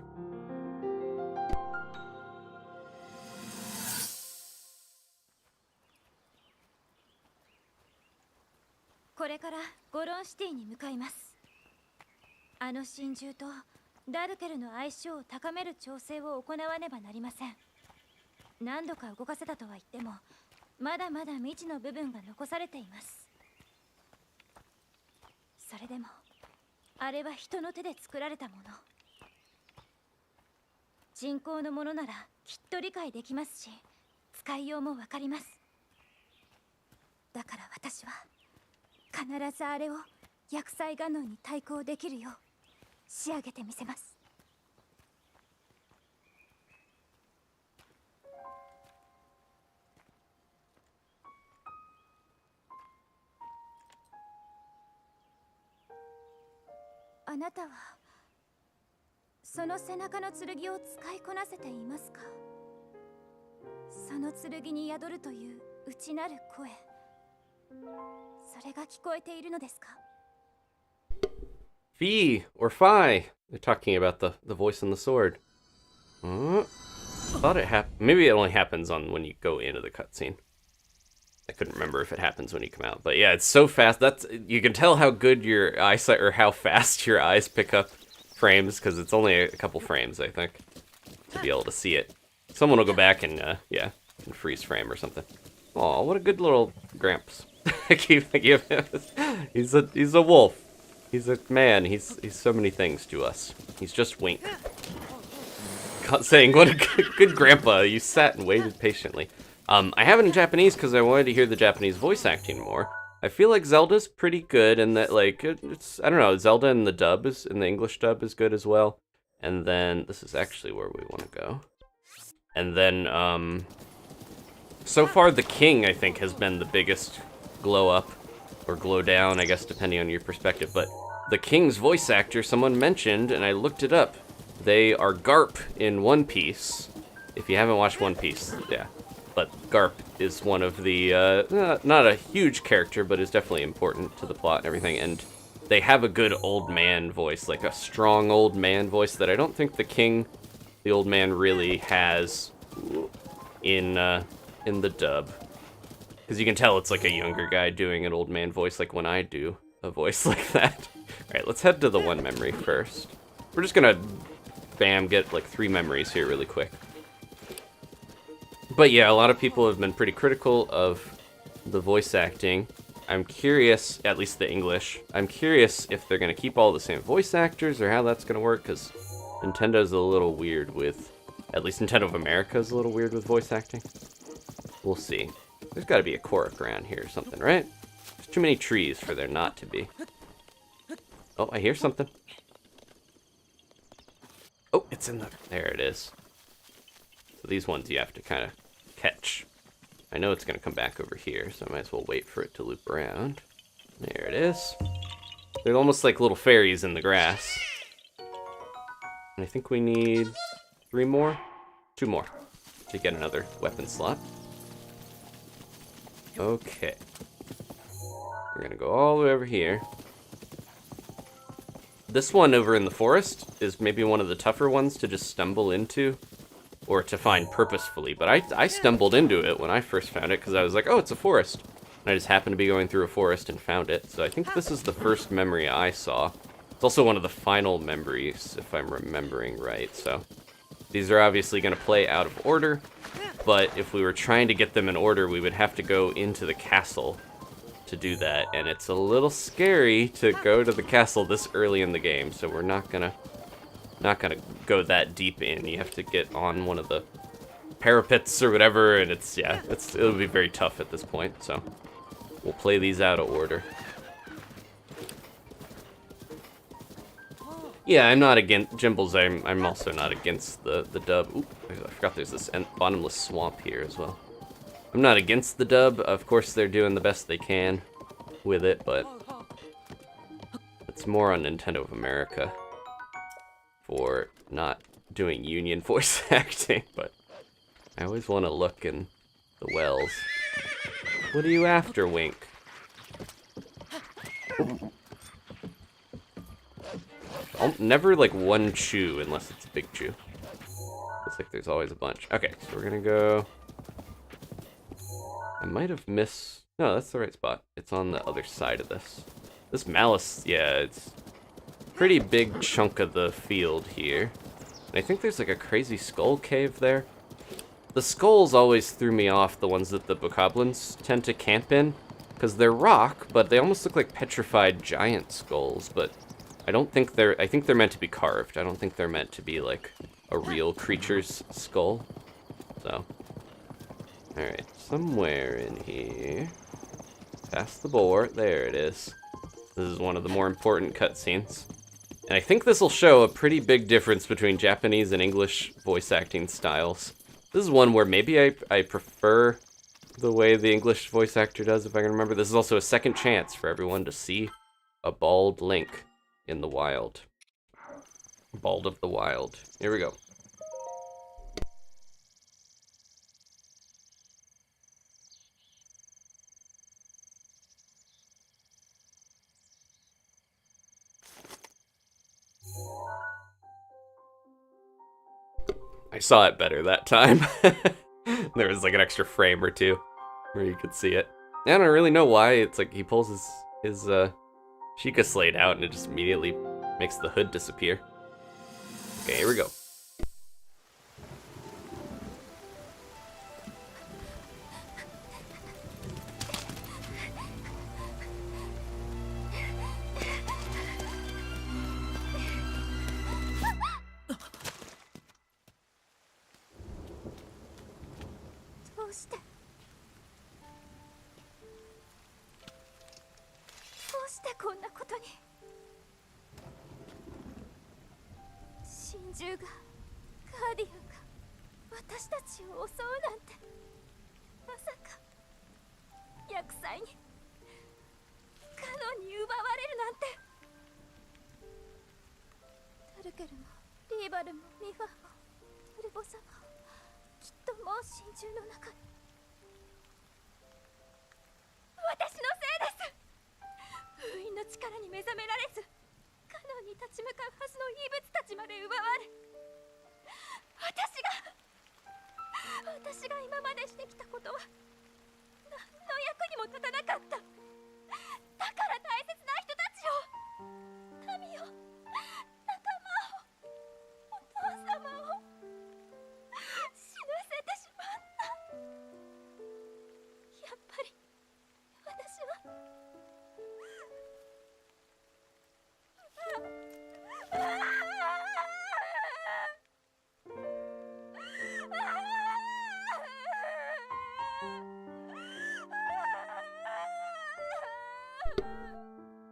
Speaker 1: Fee or Fi. They're talking about the voice and the sword. Thought it happened. Maybe it only happens on when you go into the cutscene. I couldn't remember if it happens when you come out. But yeah, it's so fast. You can tell how good your eyesight or how fast your eyes pick up frames because it's only a couple frames, I think, to be able to see it. Someone will go back and freeze frame or something. Aw, what a good little Gramps. I give him. He's a wolf. He's a man. He's so many things to us. He's just Wink. Saying, what a good grandpa. You sat and waited patiently. I have it in Japanese because I wanted to hear the Japanese voice acting more. I feel like Zelda's pretty good, and that like it's I don't know, Zelda in the English dub is good as well. And then this is actually where we want to go. And then so far the King I think has been the biggest glow up or glow down, I guess depending on your perspective. But the King's voice actor someone mentioned, and I looked it up. They are Garp in One Piece. If you haven't watched One Piece, yeah. But Garp is one of the, not a huge character, but is definitely important to the plot and everything. And they have a good old man voice, like a strong old man voice that I don't think the King, the old man, really has in the dub. Because you can tell it's like a younger guy doing an old man voice, like when I do a voice like that. All right, let's head to the one memory first. We're just gonna bam, get like 3 memories here really quick. But yeah, a lot of people have been pretty critical of the voice acting. I'm curious, at least the English, I'm curious if they're going to keep all the same voice actors or how that's going to work, because Nintendo's a little weird with, at least Nintendo of America is a little weird with voice acting. We'll see. There's got to be a Korok around here or something, right? There's too many trees for there not to be. Oh, I hear something. Oh, it's in the... There it is. So these ones you have to kind of catch. I know it's going to come back over here, so I might as well wait for it to loop around. There it is. They're almost like little fairies in the grass. And I think we need 3 more? 2 more to get another weapon slot. Okay. We're going to go all the way over here. This one over in the forest is maybe one of the tougher ones to just stumble into or to find purposefully, but I stumbled into it when I first found it because I was like, oh, it's a forest. And I just happened to be going through a forest and found it. So I think this is the first memory I saw. It's also one of the final memories, if I'm remembering right. So these are obviously going to play out of order, but if we were trying to get them in order, we would have to go into the castle to do that, and it's a little scary to go to the castle this early in the game, so we're not gonna go that deep in. You have to get on one of the parapets or whatever, and it'll be very tough at this point, so we'll play these out of order. Yeah, I'm not against Jimbles. I'm also not against the dub. Ooh, I forgot there's this bottomless swamp here as well. I'm not against the dub. Of course, they're doing the best they can with it, but it's more on Nintendo of America for not doing union voice acting, but I always want to look in the wells. What are you after, Wink? Never like one chew unless it's a big chew. Looks like there's always a bunch. Okay, so we're gonna go... I might have missed... No, that's the right spot. It's on the other side of this. This malice, yeah, it's a pretty big chunk of the field here. And I think there's like a crazy skull cave there. The skulls always threw me off, the ones that the bokoblins tend to camp in, because they're rock, but they almost look like petrified giant skulls, but I don't think they're... I think they're meant to be carved. I don't think they're meant to be like a real creature's skull. So... Alright, somewhere in here, past the boar, there it is. This is one of the more important cutscenes. And I think this will show a pretty big difference between Japanese and English voice acting styles. This is one where maybe I prefer the way the English voice actor does, if I can remember. This is also a second chance for everyone to see a bald Link in the wild. Bald of the Wild. Here we go. I saw it better that time. There was like an extra frame or two where you could see it. I don't really know why. It's like he pulls his Sheikah Slate out and it just immediately makes the hood disappear. Okay, here we go.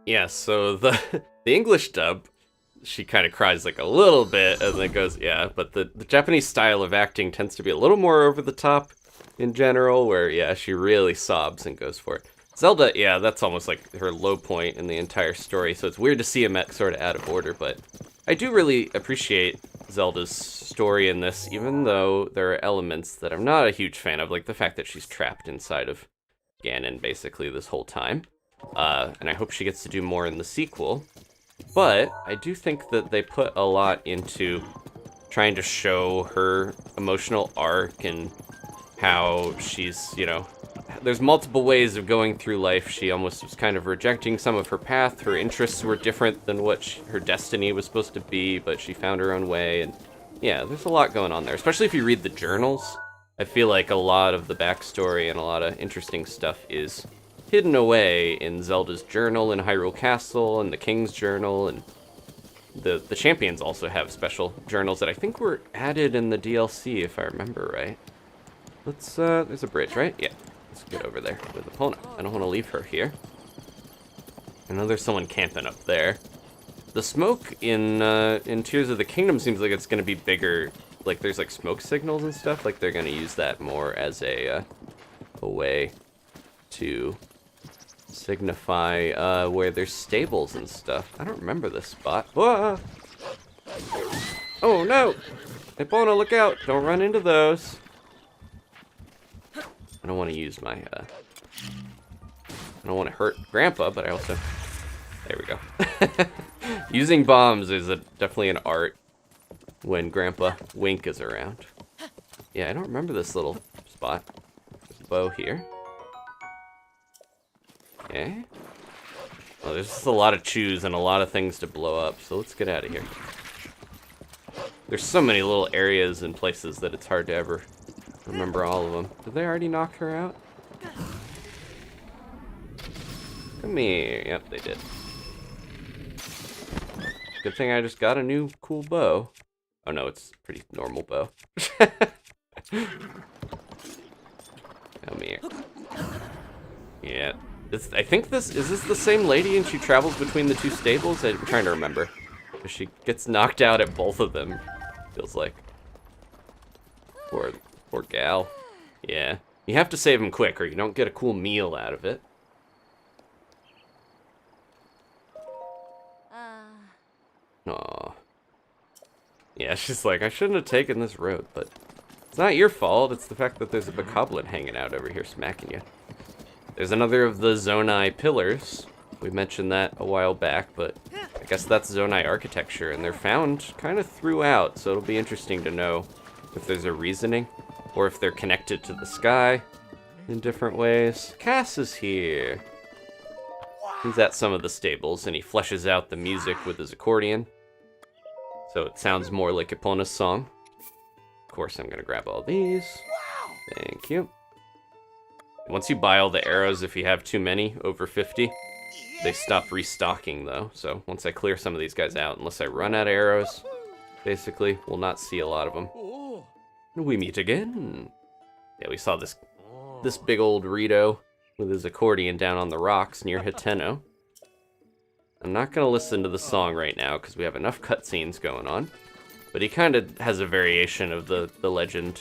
Speaker 1: Yeah, so the the English dub, she kind of cries like a little bit and then goes, yeah, but the Japanese style of acting tends to be a little more over the top in general, where, yeah, she really sobs and goes for it. Zelda, yeah, that's almost like her low point in the entire story, so it's weird to see him sort of out of order, but I do really appreciate Zelda's story in this, even though there are elements that I'm not a huge fan of, like the fact that she's trapped inside of Ganon basically this whole time. And I hope she gets to do more in the sequel. But I do think that they put a lot into trying to show her emotional arc and how she's, you know, there's multiple ways of going through life. She almost was kind of rejecting some of her path. Her interests were different than what her destiny was supposed to be, but she found her own way. And yeah, there's a lot going on there, especially if you read the journals. I feel like a lot of the backstory and a lot of interesting stuff is hidden away in Zelda's journal in Hyrule Castle and the King's journal, and the champions also have special journals that I think were added in the DLC, if I remember right. Let's, there's a bridge, right? Yeah, let's get over there with Epona. I don't want to leave her here. I know there's someone camping up there. The smoke in Tears of the Kingdom seems like it's going to be bigger. Like, there's, like, smoke signals and stuff. Like, they're going to use that more as a way to signify where there's stables and stuff. I don't remember this spot. Whoa! Oh, no! Epona, look out! Don't run into those. I don't want to use my, I don't want to hurt Grandpa, but I also... There we go. Using bombs is definitely an art when Grandpa Wink is around. Yeah, I don't remember this little spot. There's a bow here. Okay. Well, there's just a lot of chews and a lot of things to blow up, so let's get out of here. There's so many little areas and places that it's hard to ever remember all of them. Did they already knock her out? Come here. Yep, they did. Good thing I just got a new cool bow. Oh no, it's a pretty normal bow. Come here. Yeah. I think is this the same lady and she travels between the two stables? I'm trying to remember. She gets knocked out at both of them, feels like. Poor gal. Yeah. You have to save him quick or you don't get a cool meal out of it. Aw. Yeah, she's like, I shouldn't have taken this road, but it's not your fault. It's the fact that there's a bokoblin hanging out over here smacking you. There's another of the Zonai pillars. We mentioned that a while back, but I guess that's Zonai architecture, and they're found kind of throughout, so it'll be interesting to know if there's a reasoning, or if they're connected to the sky in different ways. Cass is here. He's at some of the stables, and he fleshes out the music with his accordion, so it sounds more like Epona's song. Of course, I'm gonna grab all these. Thank you. Once you buy all the arrows, if you have too many, over 50, they stop restocking though. So once I clear some of these guys out, unless I run out of arrows, basically, we'll not see a lot of them. And we meet again. Yeah, we saw this big old Rito with his accordion down on the rocks near Hiteno. I'm not gonna listen to the song right now because we have enough cutscenes going on. But he kind of has a variation of the legend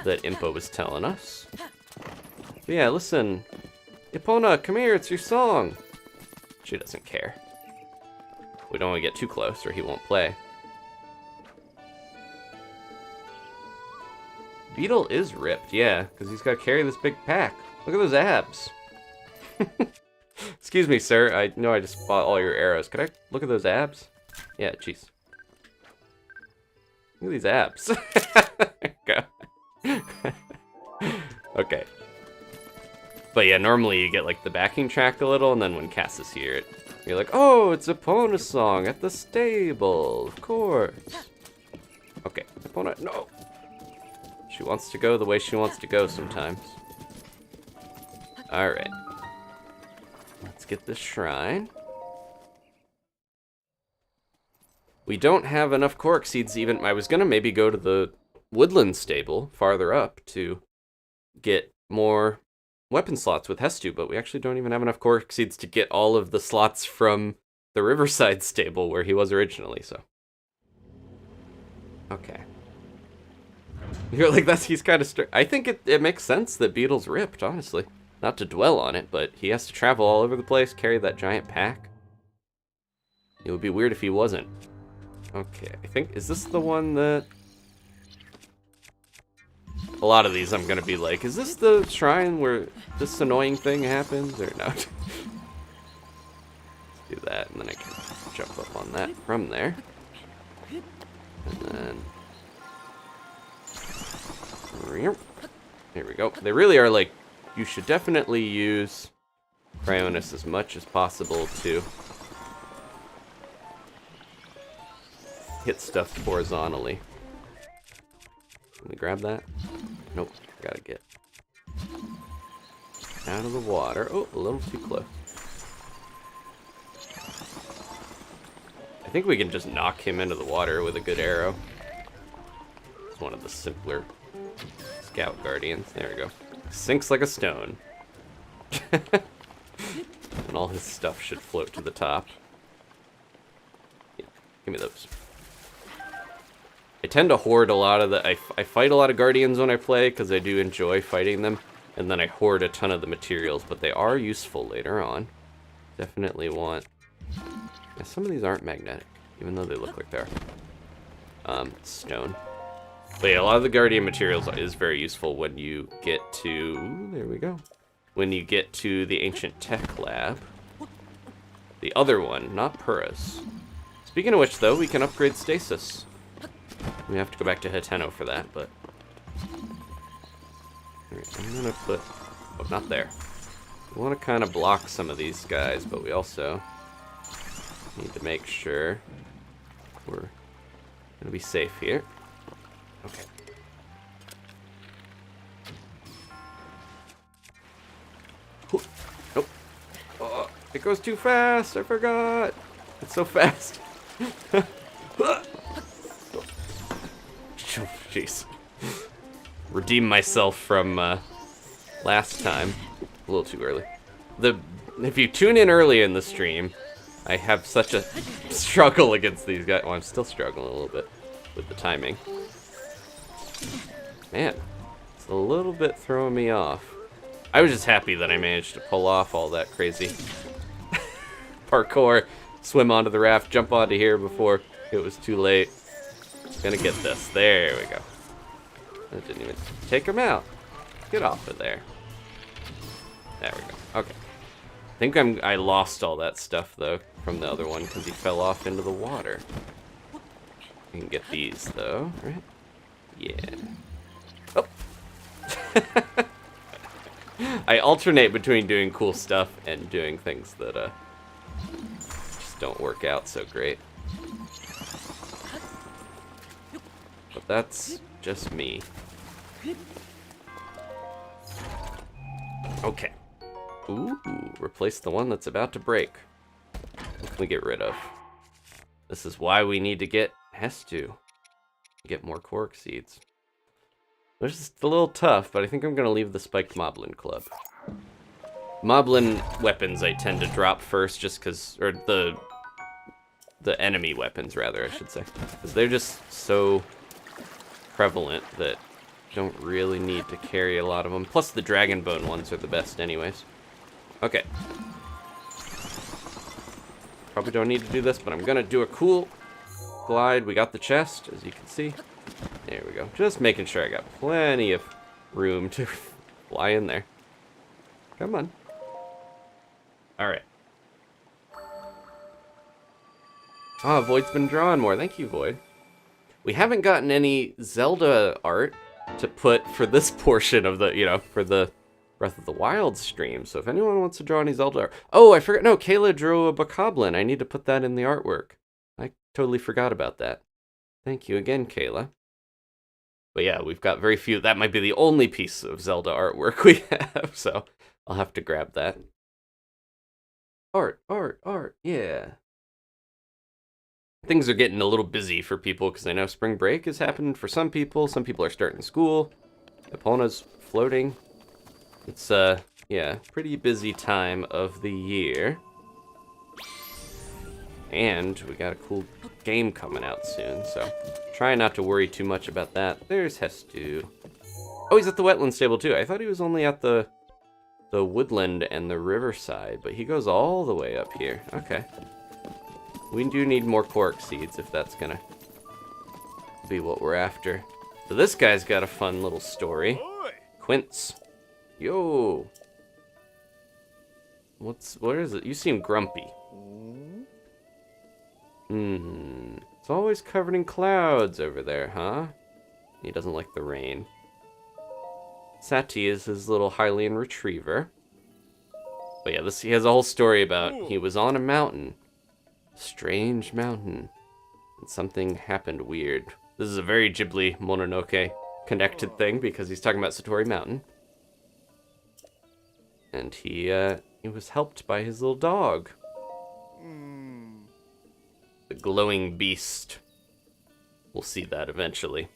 Speaker 1: that Impa was telling us. But yeah, listen. Epona, come here, it's your song. She doesn't care. We don't want to get too close or he won't play. Beetle is ripped, yeah, because he's got to carry this big pack. Look at those abs. Excuse me, sir. I know I just bought all your arrows. Could I look at those abs? Yeah, jeez. Look at these abs. Go. Okay. But yeah, normally you get like the backing track a little, and then when Cass is here, you're like, oh, it's Epona's song at the stable, of course. Okay, Epona, no. She wants to go the way she wants to go sometimes. Alright. Let's get this shrine. We don't have enough Korok seeds even. I was gonna maybe go to the woodland stable farther up to get more weapon slots with Hestu, but we actually don't even have enough Korok seeds to get all of the slots from the Riverside stable where he was originally, so. Okay. You're like, he's kind of I think it makes sense that Beetle's ripped, honestly. Not to dwell on it, but he has to travel all over the place, carry that giant pack. It would be weird if he wasn't. Okay, I think, is this the one that... A lot of these I'm gonna be like, is this the shrine where this annoying thing happens, or no? Let's do that, and then I can jump up on that from there. And then... Here we go. They really are like, you should definitely use Cryonis as much as possible to hit stuff horizontally. Can we grab that? Nope. Gotta get out of the water. Oh, a little too close. I think we can just knock him into the water with a good arrow. It's one of the simpler scout guardians. There we go. Sinks like a stone. And all his stuff should float to the top. Yeah, give me those. I tend to hoard a lot of the... I fight a lot of guardians when I play because I do enjoy fighting them. And then I hoard a ton of the materials, but they are useful later on. Definitely want... Yeah, some of these aren't magnetic, even though they look like they are. Stone. But yeah, a lot of the guardian materials is very useful when you get to... There we go. When you get to the ancient tech lab. The other one, not Purus. Speaking of which, though, we can upgrade stasis. We have to go back to Hateno for that, but... Alright, I'm gonna put... Oh, not there. We want to kind of block some of these guys, but we also need to make sure we're gonna be safe here. Okay. Nope. Oh, it goes too fast. I forgot. It's so fast. Jeez. Redeem myself from last time. A little too early. If you tune in early in the stream, I have such a struggle against these guys. Well, I'm still struggling a little bit with the timing. Man, it's a little bit throwing me off. I was just happy that I managed to pull off all that crazy parkour, swim onto the raft, jump onto here before it was too late. Gonna get this. There we go. That didn't even take him out. Get off of there. There we go. Okay. I think I lost all that stuff though from the other one because he fell off into the water. You can get these though, right? Yeah. Oh. I alternate between doing cool stuff and doing things that just don't work out so great. But that's just me. Okay. Ooh, replace the one that's about to break. What can we get rid of? This is why we need to get Hestu. Get more Korok seeds. It's just a little tough, but I think I'm going to leave the Spiked Moblin Club. Moblin weapons I tend to drop first just because... Or the enemy weapons, rather, I should say. Because they're just so prevalent that you don't really need to carry a lot of them. Plus the Dragon Bone ones are the best anyways. Okay. Probably don't need to do this, but I'm going to do a cool glide. We got the chest, as you can see. There we go. Just making sure I got plenty of room to fly in there. Come on. Alright. Ah, Void's been drawing more. Thank you, Void. We haven't gotten any Zelda art to put for this portion of the, for the Breath of the Wild stream. So if anyone wants to draw any Zelda art... Oh, I forgot. No, Kayla drew a bokoblin. I need to put that in the artwork. I totally forgot about that. Thank you again, Kayla. But yeah, we've got very few. That might be the only piece of Zelda artwork we have, so I'll have to grab that. Art, yeah. Things are getting a little busy for people because I know spring break is happening for some people. Some people are starting school. Epona's floating. It's yeah, pretty busy time of the year. And we got a cool game coming out soon, so try not to worry too much about that. There's Hestu. Oh, he's at the wetland stable too. I thought he was only at the woodland and the riverside, but he goes all the way up here. Okay. We do need more cork seeds if that's gonna be what we're after. So this guy's got a fun little story. Quince. Yo. What is it? You seem grumpy. It's always covered in clouds over there, huh? He doesn't like the rain. Sati is his little Hylian retriever. But yeah, he has a whole story about he was on a mountain. Strange mountain. And something happened weird. This is a very Ghibli Mononoke connected thing because he's talking about Satori Mountain. And he was helped by his little dog. The glowing beast. We'll see that eventually.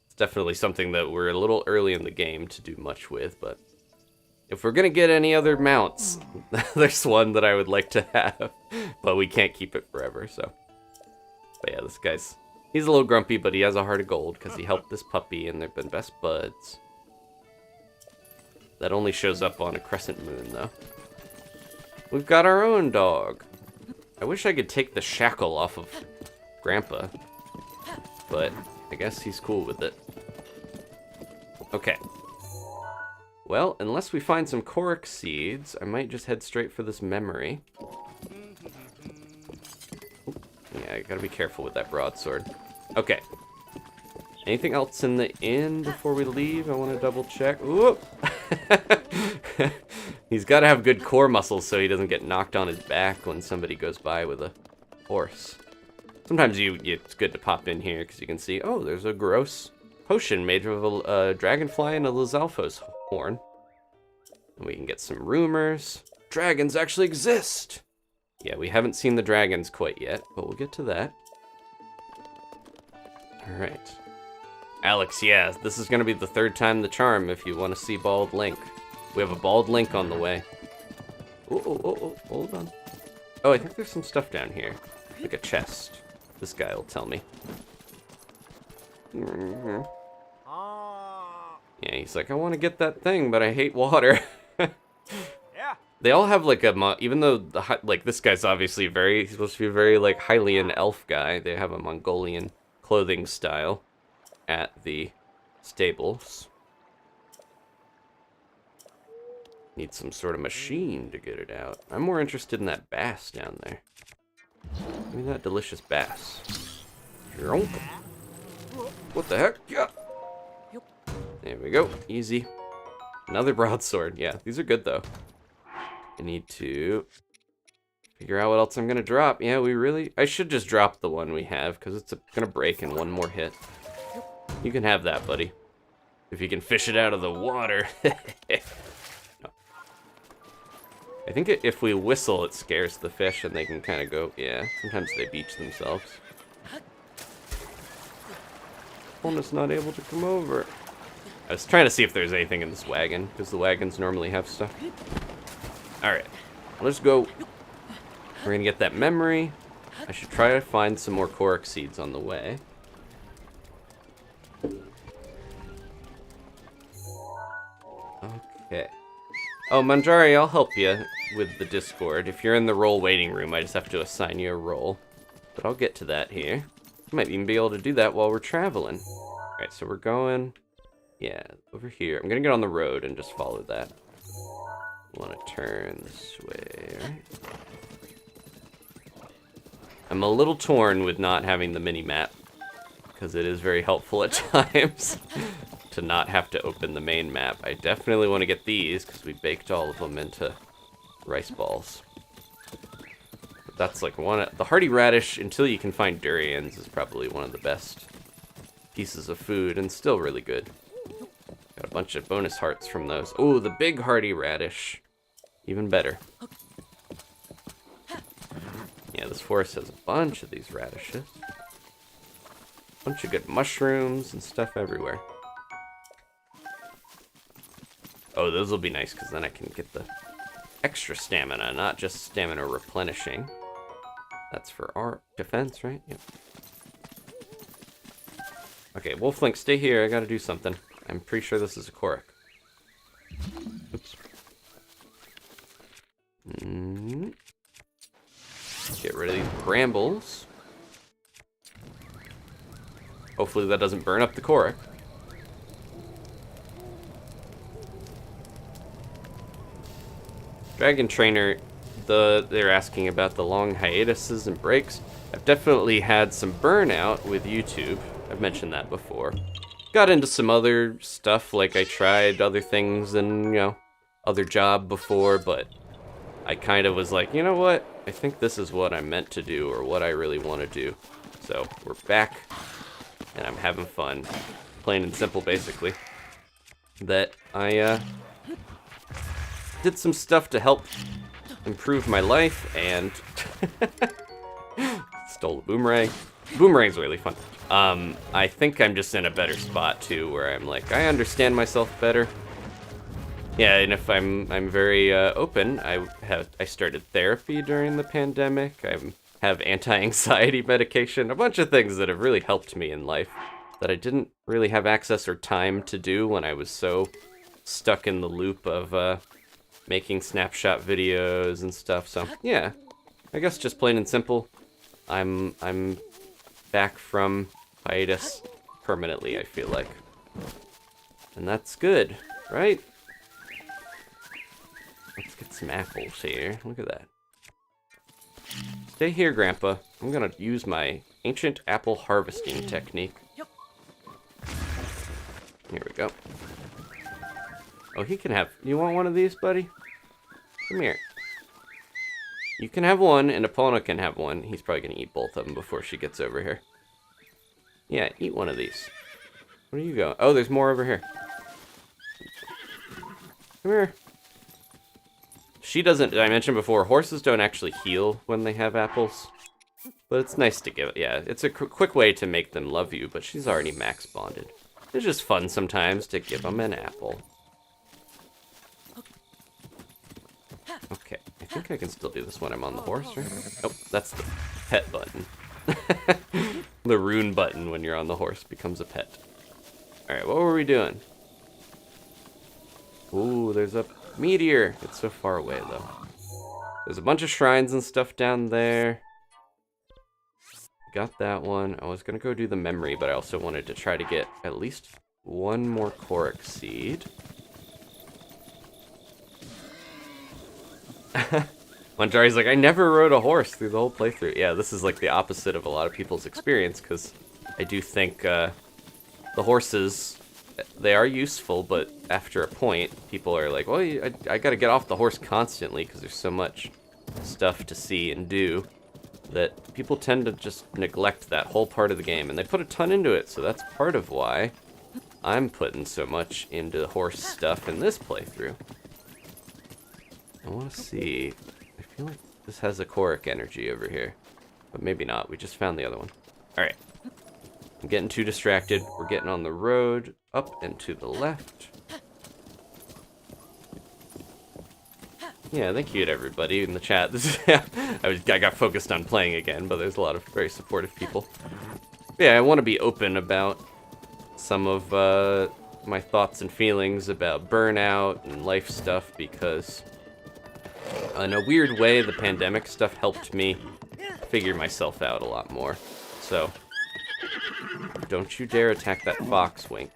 Speaker 1: It's definitely something that we're a little early in the game to do much with, but if we're gonna get any other mounts, there's one that I would like to have, but we can't keep it forever, so. But yeah, this guy's, he's a little grumpy, but he has a heart of gold because he helped this puppy and they've been best buds. That only shows up on a crescent moon, though. We've got our own dog. I wish I could take the shackle off of Grandpa, but I guess he's cool with it. Okay. Well, unless we find some korok seeds, I might just head straight for this memory. Yeah, I gotta be careful with that broadsword. Okay. Anything else in the inn before we leave? I want to double check. Whoop! He's got to have good core muscles so he doesn't get knocked on his back when somebody goes by with a horse. Sometimes it's good to pop in here because you can see, oh, there's a gross potion made of a dragonfly and a Lizalfo's horn. And we can get some rumors. Dragons actually exist! Yeah, we haven't seen the dragons quite yet, but we'll get to that. Alright. Alex, yeah, this is going to be the third time the charm if you want to see Bald Link. We have a Bald Link on the way. Oh, hold on. Oh, I think there's some stuff down here. Like a chest. This guy will tell me. Yeah, he's like, I want to get that thing, but I hate water.
Speaker 3: Yeah.
Speaker 1: They all have like even though like this guy's obviously he's supposed to be a very like Hylian elf guy. They have a Mongolian clothing style at the stables. Need some sort of machine to get it out. I'm more interested in that bass down there. Give me that delicious bass. What the heck? Yeah. There we go. Easy. Another broadsword. Yeah, these are good though. I need to figure out what else I'm gonna drop. Yeah, I should just drop the one we have because it's gonna break in one more hit. You can have that, buddy. If you can fish it out of the water. No. I think if we whistle, it scares the fish and they can kind of go, yeah, sometimes they beach themselves. Almost not able to come over. I was trying to see if there's anything in this wagon, because the wagons normally have stuff. Alright, let's go. We're gonna get that memory. I should try to find some more korok seeds on the way. Okay. Oh, Manjari, I'll help you with the Discord. If you're in the role waiting room, I just have to assign you a role. But I'll get to that here. I might even be able to do that while we're traveling. Alright, so we're going... Yeah, over here. I'm gonna get on the road and just follow that. Want to turn this way, right? I'm a little torn with not having the mini-map, because it is very helpful at times to not have to open the main map. I definitely want to get these, because we baked all of them into rice balls. But that's like the hardy radish, until you can find durians, is probably one of the best pieces of food, and still really good. Got a bunch of bonus hearts from those. Oh, the big hardy radish. Even better. Yeah, this forest has a bunch of these radishes. Bunch of good mushrooms and stuff everywhere. Oh, those will be nice, because then I can get the extra stamina, not just stamina replenishing. That's for our defense, right? Yep. Okay, Wolf Link, stay here. I gotta do something. I'm pretty sure this is a Korok. Oops. Get rid of these brambles. Hopefully that doesn't burn up the Korok. Dragon Trainer, they're asking about the long hiatuses and breaks. I've definitely had some burnout with YouTube. I've mentioned that before. Got into some other stuff, like I tried other things and, you know, other job before, but I kind of was like, you know what? I think this is what I'm meant to do, or what I really want to do. So, we're back, and I'm having fun. Plain and simple, basically. That I, did some stuff to help improve my life, and stole a boomerang. Boomerang's really fun. I think I'm just in a better spot too, where I'm like, I understand myself better. Yeah, and if I'm very open, I started therapy during the pandemic. I have anti-anxiety medication, a bunch of things that have really helped me in life that I didn't really have access or time to do when I was so stuck in the loop of making snapshot videos and stuff. So yeah, I guess just plain and simple, I'm back from hiatus permanently, I feel like. And that's good, right? Let's get some apples here. Look at that. Stay here, Grandpa. I'm gonna use my ancient apple harvesting technique. Here we go. Oh, he can have... You want one of these, buddy? Come here. You can have one, and Epona can have one. He's probably gonna eat both of them before she gets over here. Yeah, eat one of these. Where do you go? Oh, there's more over here. Come here. She doesn't... I mentioned before, horses don't actually heal when they have apples. But it's nice to give it. Yeah, it's a quick way to make them love you, but she's already max bonded. It's just fun sometimes to give them an apple. Okay, I think I can still do this when I'm on the horse, right? Oh, that's the pet button. The rune button when you're on the horse becomes a pet. Alright, what were we doing? Ooh, there's a meteor. It's so far away, though. There's a bunch of shrines and stuff down there. Got that one. I was gonna go do the memory, but I also wanted to try to get at least one more Korok seed. Manjari's like, I never rode a horse through the whole playthrough. Yeah, this is like the opposite of a lot of people's experience, because I do think the horses, they are useful, but after a point, people are like, well, I gotta get off the horse constantly, because there's so much stuff to see and do, that people tend to just neglect that whole part of the game, and they put a ton into it, so that's part of why I'm putting so much into horse stuff in this playthrough. I want to see. I feel like this has a Korok energy over here, but maybe not. We just found the other one. Alright. I'm getting too distracted. We're getting on the road, up and to the left. Yeah, thank you to everybody in the chat. This is, I got focused on playing again, but there's a lot of very supportive people. Yeah, I want to be open about some of my thoughts and feelings about burnout and life stuff, because in a weird way, the pandemic stuff helped me figure myself out a lot more. So, don't you dare attack that fox, Wink.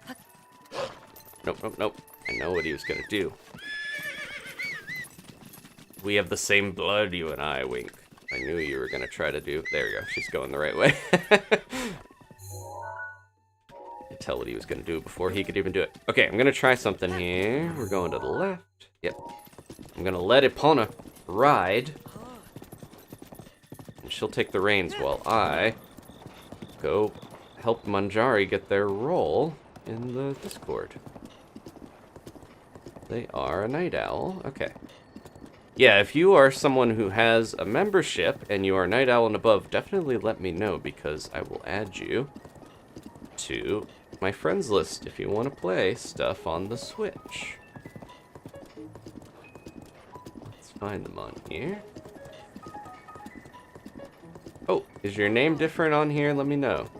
Speaker 1: Nope, nope, nope. I know what he was gonna do. We have the same blood, you and I, Wink. I knew you were gonna try to do... There you go, she's going the right way. I could tell what he was gonna do before he could even do it. Okay, I'm gonna try something here. We're going to the left. Yep. I'm gonna let Epona ride, and she'll take the reins while I go help Manjari get their role in the Discord. They are a night owl. Okay. Yeah, if you are someone who has a membership and you are night owl and above, definitely let me know, because I will add you to my friends list if you want to play stuff on the Switch. find them on here. Oh, is your name different on here? Let me know.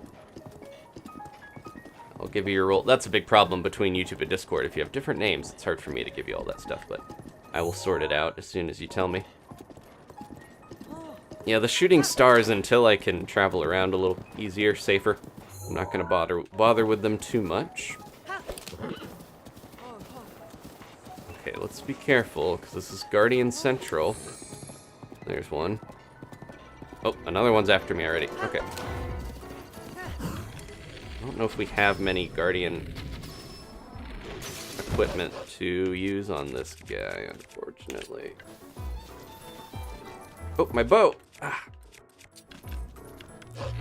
Speaker 1: I'll give you your role. That's a big problem between YouTube and Discord. If you have different names, it's hard for me to give you all that stuff, but I will sort it out as soon as you tell me. Yeah, the shooting stars until I can travel around a little easier, safer. I'm not gonna bother with them too much. Okay, let's be careful, because this is Guardian Central. There's one. Oh, another one's after me already. Okay. I don't know if we have many Guardian equipment to use on this guy, unfortunately. Oh, my bow! Ah.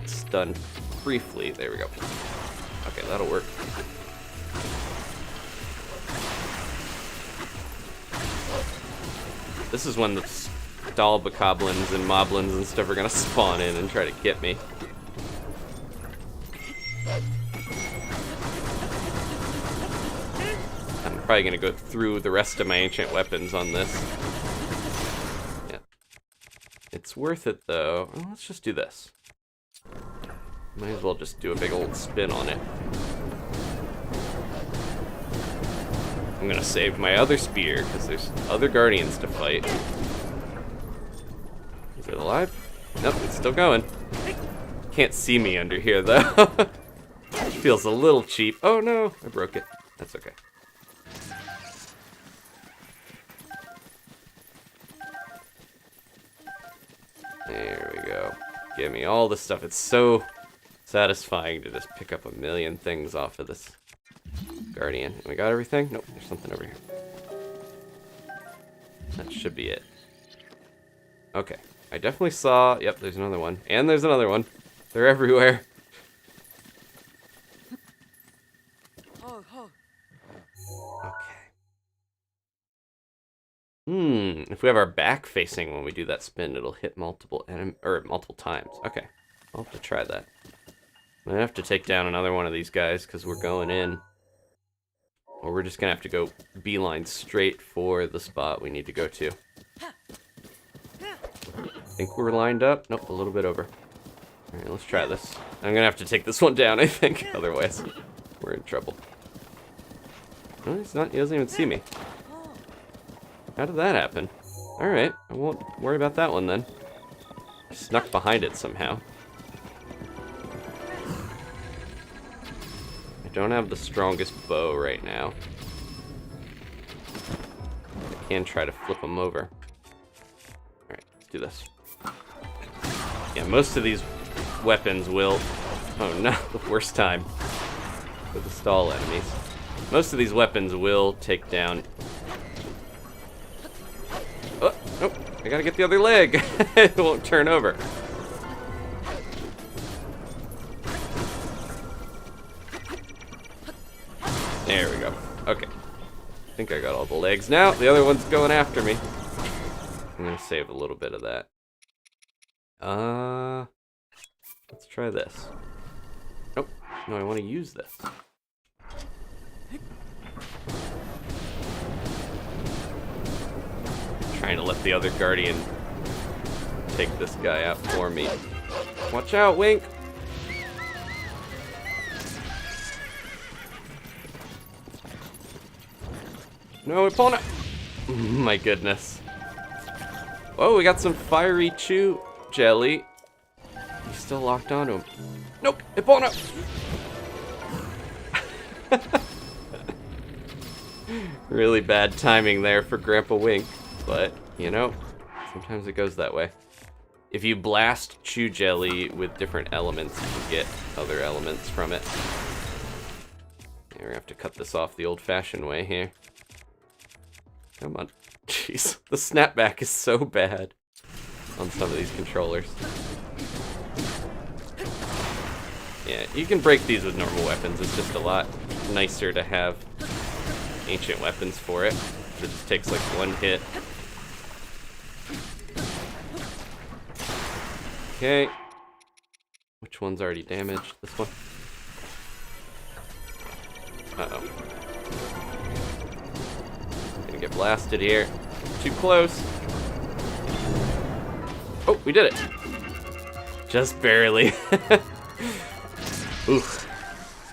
Speaker 1: Stunned briefly. There we go. Okay, that'll work. This is when the Stalbokoblins and Moblins and stuff are gonna spawn in and try to get me. I'm probably gonna go through the rest of my ancient weapons on this. Yeah. It's worth it though. Well, let's just do this. Might as well just do a big old spin on it. I'm gonna save my other spear, because there's other guardians to fight. Is it alive? Nope, it's still going. Can't see me under here, though. Feels a little cheap. Oh no, I broke it. That's okay. There we go. Give me all the stuff. It's so satisfying to just pick up a million things off of this Guardian. And we got everything? Nope, there's something over here. That should be it. Okay, I definitely saw... Yep, there's another one. And there's another one. They're everywhere. Okay. If we have our back facing when we do that spin, it'll hit multiple times. Okay, I'll have to try that. I'm gonna have to take down another one of these guys because we're going in. Or we're just gonna have to go beeline straight for the spot we need to go to. Think we're lined up? Nope, a little bit over. Alright, let's try this. I'm gonna have to take this one down, I think. Otherwise, we're in trouble. No, he's not. He doesn't even see me. How did that happen? Alright, I won't worry about that one then. I snuck behind it somehow. I don't have the strongest bow right now. I can try to flip them over. Alright, let's do this. Yeah, most of these weapons will... Oh no, the worst time for the stall enemies. Most of these weapons will take down... Oh, nope, I gotta get the other leg. It won't turn over. There we go. Okay. I think I got all the legs now. The other one's going after me. I'm gonna save a little bit of that. Let's try this. Nope. No, I want to use this. Trying to let the other guardian take this guy out for me. Watch out, Wink! No, Epona! My goodness. Oh, we got some fiery chew jelly. He's still locked onto him. Nope, Epona! Really bad timing there for Grandpa Wink, but, you know, sometimes it goes that way. If you blast chew jelly with different elements, you can get other elements from it. Yeah, we're gonna have to cut this off the old-fashioned way here. Come on. Jeez, the snapback is so bad on some of these controllers. Yeah, you can break these with normal weapons. It's just a lot nicer to have ancient weapons for it. It just takes like one hit. Okay. Which one's already damaged? This one? Uh-oh. Gonna get blasted here. Too close. Oh, we did it. Just barely. Oof.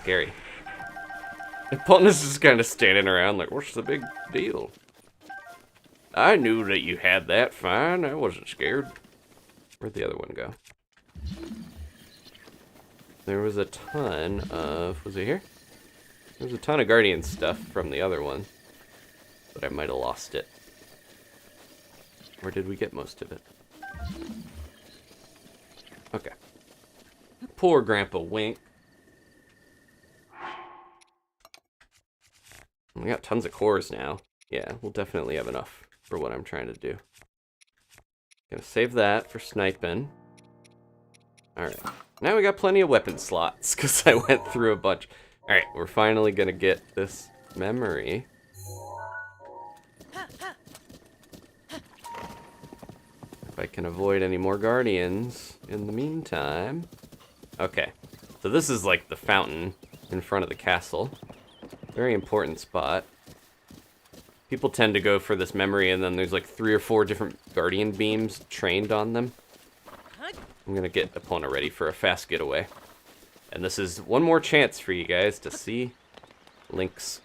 Speaker 1: Scary. Epona's just kind of standing around like, what's the big deal? I knew that you had that fine. I wasn't scared. Where'd the other one go? There was a ton of... Was it here? There was a ton of Guardian stuff from the other one. But I might have lost it. Or did we get most of it? Okay. Poor Grandpa Wink. We got tons of cores now. Yeah, we'll definitely have enough for what I'm trying to do. Gonna save that for sniping. Alright. Now we got plenty of weapon slots, because I went through a bunch. Alright, we're finally gonna get this memory. If I can avoid any more Guardians in the meantime. Okay. So this is like the fountain in front of the castle. Very important spot. People tend to go for this memory, and then there's like 3 or 4 different Guardian beams trained on them. I'm gonna get Epona ready for a fast getaway. And this is one more chance for you guys to see Link's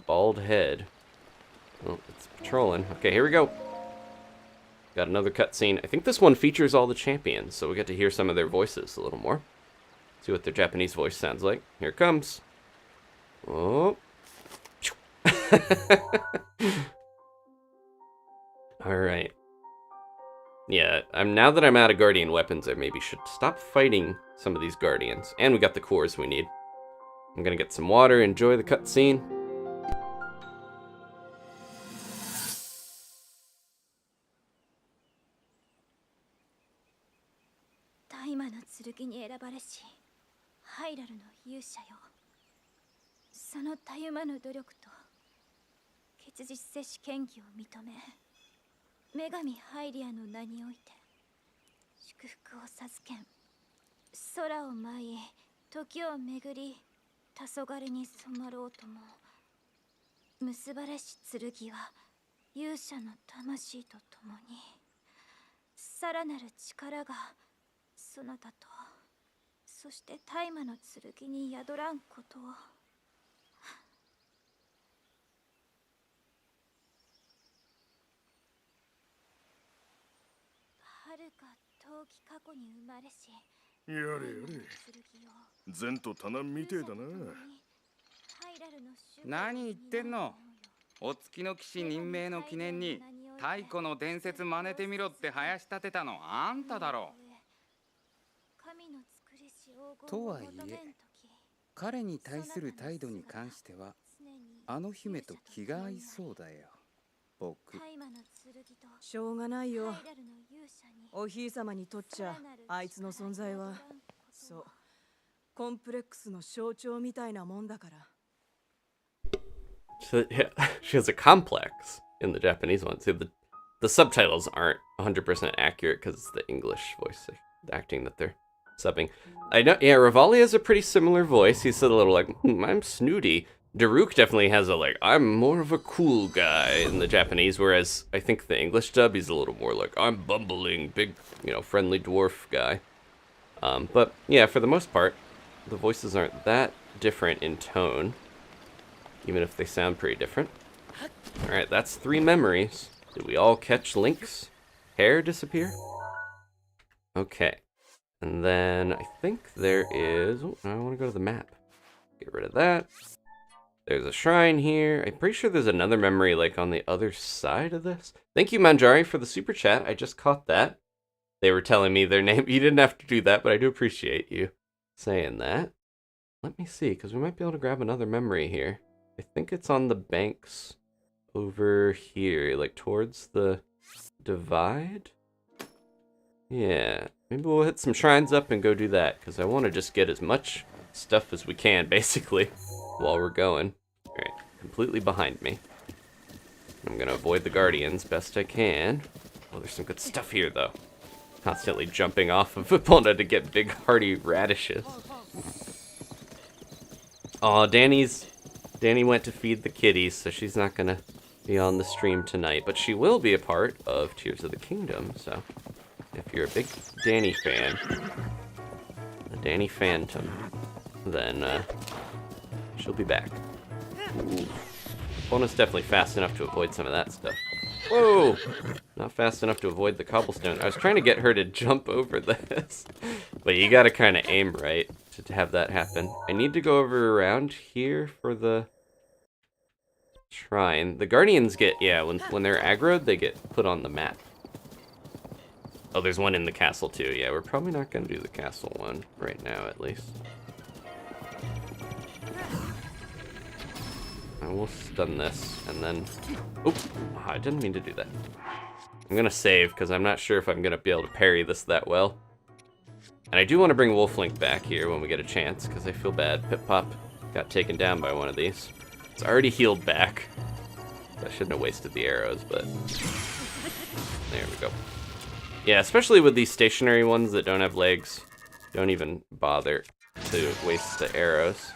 Speaker 1: bald head. Oh, it's patrolling. Okay, here we go. Got another cutscene. I think this one features all the champions, so we get to hear some of their voices a little more. See what their Japanese voice sounds like. Here it comes. Oh. Alright. Yeah, now that I'm out of Guardian weapons, I maybe should stop fighting some of these Guardians. And we got the cores we need. I'm gonna get some water, enjoy the cutscene.
Speaker 4: やれやれ。前途多難みてえだな。
Speaker 5: 何言ってんの。お月の騎士任命の記念に太古の伝説真似てみろって囃し立てたのあんただろ。とはいえ、彼に対する態度に関してはあの姫と気が合いそうだよ。僕。
Speaker 6: しょうがないよ。おひいさまにとっちゃあいつの存在はそうコンプレックスの象徴みたいなもんだから。
Speaker 1: So, yeah, she has a complex in the Japanese one. See, the subtitles aren't 100% accurate because it's the English voice acting that they're subbing. I know, yeah, Rivali has a pretty similar voice. He's a little like, I'm snooty. Daruk definitely has a like, I'm more of a cool guy in the Japanese, whereas I think the English dub, he's a little more like, I'm bumbling, big, friendly dwarf guy. But yeah, for the most part, the voices aren't that different in tone, even if they sound pretty different. Alright, that's 3 memories. Did we all catch Link's hair disappear? Okay. And then I think there is... Oh, I want to go to the map. Get rid of that. There's a shrine here. I'm pretty sure there's another memory like on the other side of this. Thank you, Manjari, for the super chat. I just caught that. They were telling me their name. You didn't have to do that, but I do appreciate you saying that. Let me see, because we might be able to grab another memory here. I think it's on the banks over here, like towards the divide. Yeah, maybe we'll hit some shrines up and go do that, because I want to just get as much stuff as we can, basically, while we're going. Alright, completely behind me. I'm going to avoid the Guardians best I can. Oh, there's some good stuff here, though. Constantly jumping off of Epona to get big, hearty radishes. Aw, Danny went to feed the kitties, so she's not gonna be on the stream tonight, but she will be a part of Tears of the Kingdom, so if you're a big Danny fan, a Danny Phantom, then she'll be back. Ooh. Epona's definitely fast enough to avoid some of that stuff. Whoa! Not fast enough to avoid the cobblestone. I was trying to get her to jump over this. But you gotta kind of aim right to have that happen. I need to go over around here for the shrine. The guardians get, yeah, when they're aggroed, they get put on the map. Oh, there's one in the castle too. Yeah, we're probably not gonna do the castle one right now, at least. I will stun this, and then... Oop! Oh, I didn't mean to do that. I'm gonna save, because I'm not sure if I'm gonna be able to parry this that well. And I do want to bring Wolf Link back here when we get a chance, because I feel bad. Pip-Pop got taken down by one of these. It's already healed back. I shouldn't have wasted the arrows, but... There we go. Yeah, especially with these stationary ones that don't have legs. Don't even bother to waste the arrows.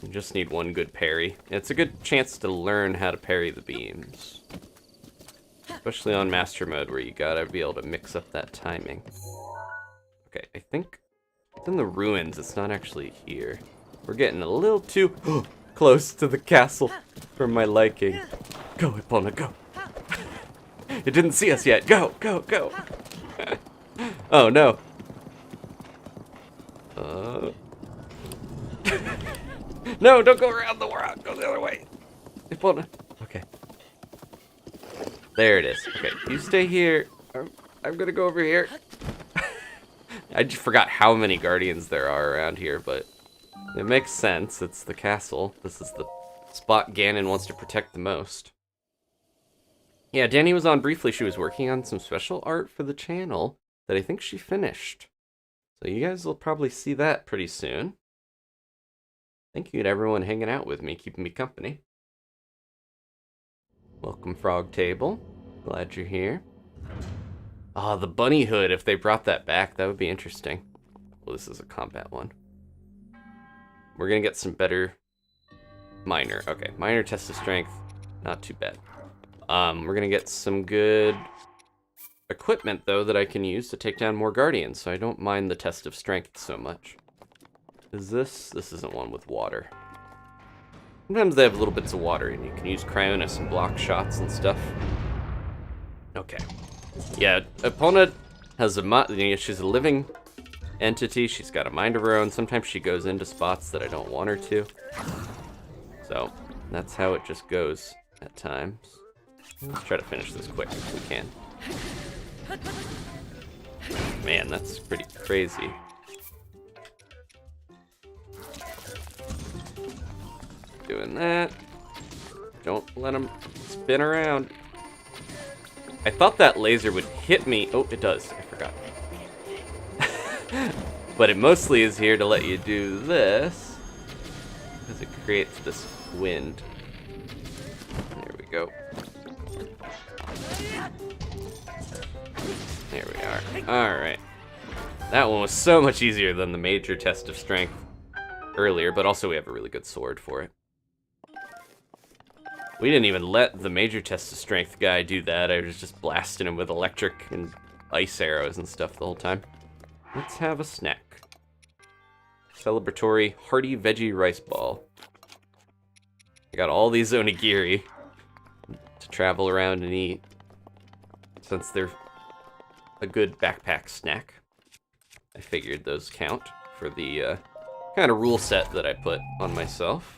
Speaker 1: You just need one good parry. It's a good chance to learn how to parry the beams. Especially on Master Mode, where you gotta be able to mix up that timing. Okay, I think it's in the ruins. It's not actually here. We're getting a little too close to the castle for my liking. Go, Epona, go. It didn't see us yet. Go, go, go. Oh, no. No, don't go around the rock. Go the other way. Epona. Okay. There it is. Okay, you stay here. I'm gonna go over here. I just forgot how many guardians there are around here, but it makes sense. It's the castle. This is the spot Ganon wants to protect the most. Yeah, Danny was on briefly. She was working on some special art for the channel that I think she finished. So you guys will probably see that pretty soon. Thank you to everyone hanging out with me, keeping me company. Welcome, Frog Table. Glad you're here. Ah, the bunny hood. If they brought that back, that would be interesting. Well, this is a combat one. We're gonna get some better minor. Okay, minor test of strength. Not too bad. We're gonna get some good equipment, though, that I can use to take down more guardians, so I don't mind the test of strength so much. Is this? This isn't one with water. Sometimes they have little bits of water, and you can use Cryonis and block shots and stuff. Okay. Yeah, Epona has she's a living entity. She's got a mind of her own. Sometimes she goes into spots that I don't want her to. So, that's how it just goes at times. Let's try to finish this quick if we can. Man, that's pretty crazy. Doing that. Don't let him spin around. I thought that laser would hit me. Oh, it does. I forgot. But it mostly is here to let you do this, because it creates this wind. There we go. There we are. Alright. That one was so much easier than the major test of strength earlier, but also we have a really good sword for it. We didn't even let the major test of strength guy do that. I was just blasting him with electric and ice arrows and stuff the whole time. Let's have a snack. Celebratory hearty veggie rice ball. I got all these onigiri to travel around and eat, since they're a good backpack snack. I figured those count for the kind of rule set that I put on myself.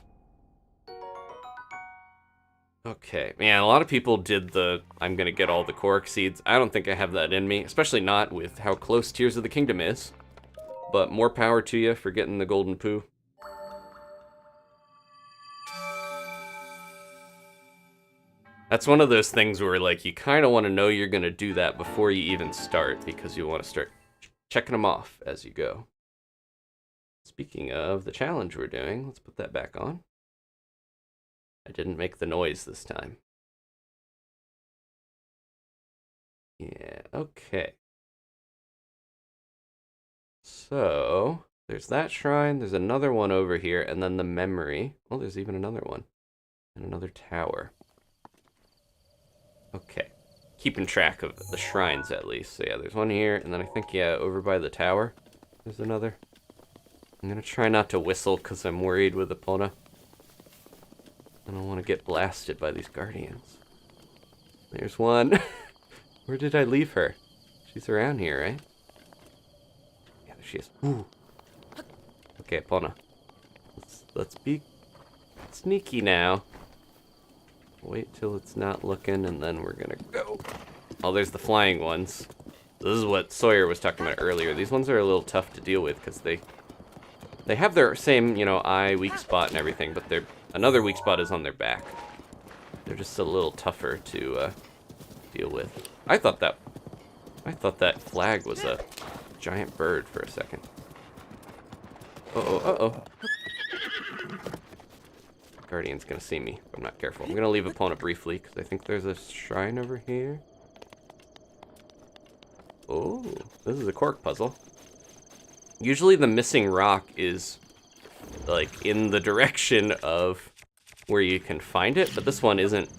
Speaker 1: Okay, man, a lot of people did the I'm gonna get all the Korok seeds. I don't think I have that in me, especially not with how close Tears of the Kingdom is. But more power to you for getting the golden poo. That's one of those things where, like, you kind of want to know you're gonna do that before you even start, because you want to start checking them off as you go. Speaking of the challenge we're doing, let's put that back on. I didn't make the noise this time. Yeah, okay. So, there's that shrine, there's another one over here, and then the memory. Oh, there's even another one. And another tower. Okay. keeping track of the shrines at least. So yeah, there's one here, and then I think, yeah, over by the tower, there's another. I'm gonna try not to whistle because I'm worried with Epona. I don't want to get blasted by these guardians. There's one. Where did I leave her? She's around here, right? Yeah, there she is. Ooh. Okay, Epona. Let's be sneaky now. Wait till it's not looking, and then we're gonna go. Oh, there's the flying ones. This is what Sawyer was talking about earlier. These ones are a little tough to deal with because they have their same, you know, eye weak spot and everything, but another weak spot is on their back. They're just a little tougher to deal with. I thought that flag was a giant bird for a second. Uh-oh. Guardian's gonna see me if I'm not careful. I'm gonna leave Epona briefly because I think there's a shrine over here. Oh, this is a cork puzzle. Usually the missing rock is like in the direction of where you can find it, but this one isn't.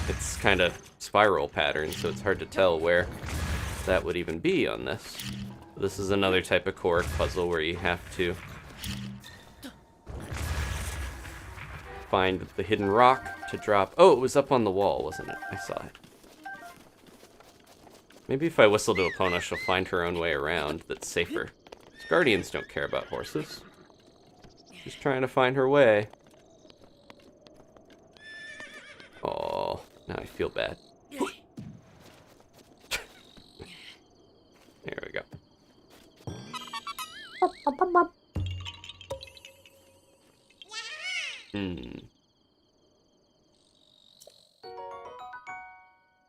Speaker 1: It's kind of spiral pattern, so it's hard to tell where that would even be on this. This is another type of cork puzzle where you have to find the hidden rock to drop. Oh, it was up on the wall, wasn't it? I saw it. Maybe if I whistle to Epona, she'll find her own way around that's safer. These guardians don't care about horses. She's trying to find her way. Oh, now I feel bad. There we go.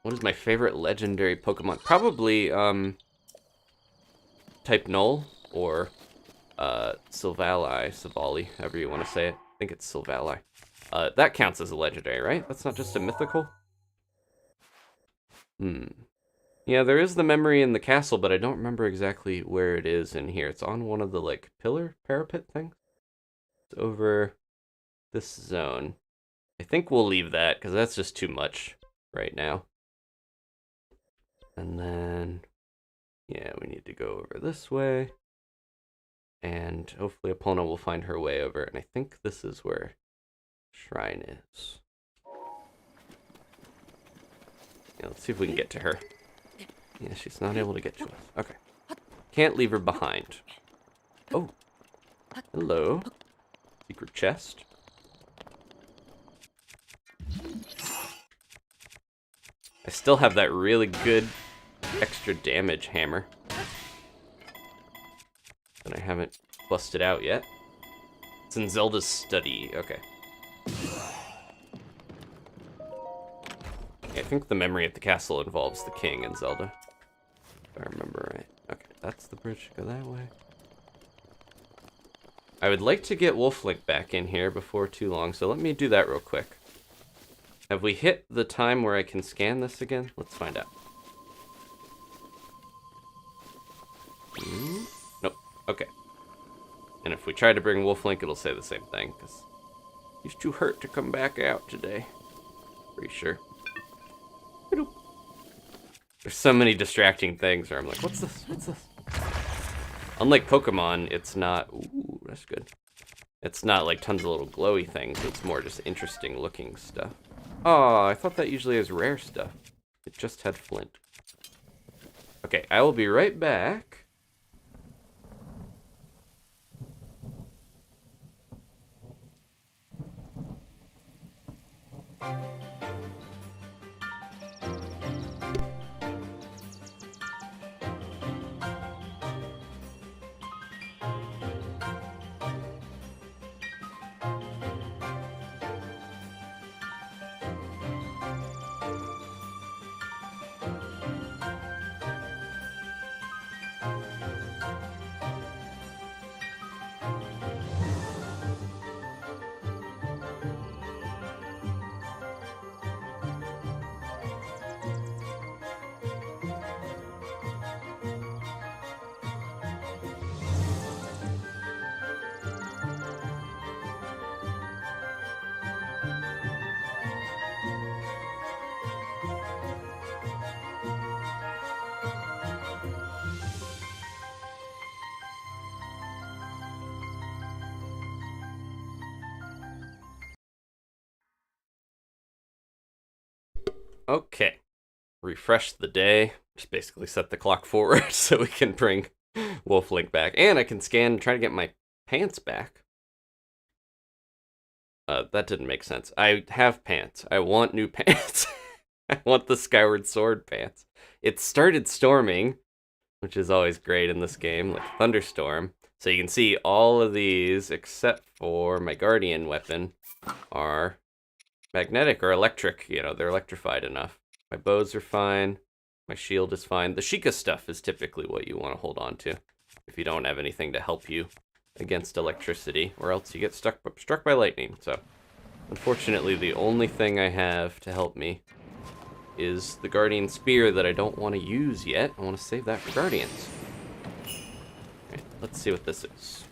Speaker 1: What is my favorite legendary Pokemon? Probably, type Null, or, Silvally, however you want to say it. I think it's Silvally. That counts as a legendary, right? That's not just a mythical? Yeah, there is the memory in the castle, but I don't remember exactly where it is in here. It's on one of the, like, pillar parapet things. It's over this zone. I think we'll leave that, because that's just too much right now. And then, yeah, we need to go over this way. And hopefully Epona will find her way over. And I think this is where Shrine is. Yeah, let's see if we can get to her. Yeah, she's not able to get to us. Okay. Can't leave her behind. Oh. Hello. Secret chest. I still have that really good extra damage hammer that I haven't busted out yet. It's in Zelda's study. Okay. Yeah, I think the memory at the castle involves the king in Zelda, if I remember right. Okay, that's the bridge. Go that way. I would like to get Wolf Link back in here before too long, so let me do that real quick. Have we hit the time where I can scan this again? Let's find out. Nope. Okay. And if we try to bring Wolf Link, it'll say the same thing, because he's too hurt to come back out today. Pretty sure. There's so many distracting things where I'm like, what's this? What's this? Unlike Pokemon, it's not... Ooh, that's good. It's not like tons of little glowy things. It's more just interesting looking stuff. Oh, I thought that usually is rare stuff. It just had flint. Okay, I will be right back. Okay. Refresh the day. Just basically set the clock forward so we can bring Wolf Link back. And I can scan and try to get my pants back. That didn't make sense. I have pants. I want new pants. I want the Skyward Sword pants. It started storming, which is always great in this game, like thunderstorm. So you can see all of these, except for my Guardian weapon, are magnetic or electric. You know, they're electrified enough. My bows are fine. My shield is fine. The Sheikah stuff is typically what you want to hold on to if you don't have anything to help you against electricity, or else you get struck by lightning. So, unfortunately, the only thing I have to help me is the Guardian Spear that I don't want to use yet. I want to save that for Guardians. Alright, let's see what this is.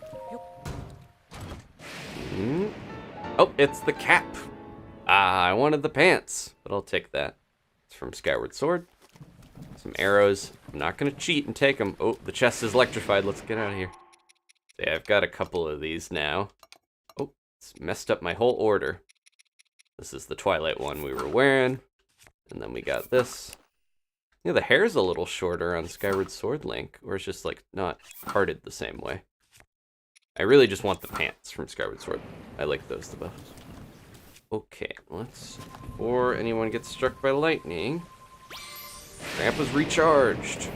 Speaker 1: Oh, it's the cap. Ah, I wanted the pants, but I'll take that. It's from Skyward Sword. Some arrows. I'm not going to cheat and take them. Oh, the chest is electrified. Let's get out of here. Yeah, I've got a couple of these now. Oh, it's messed up my whole order. This is the Twilight one we were wearing. And then we got this. Yeah, the hair's a little shorter on Skyward Sword Link, or it's just like not parted the same way. I really just want the pants from Skyward Sword. I like those the best. Okay, let's, before anyone gets struck by lightning, Grandpa's recharged.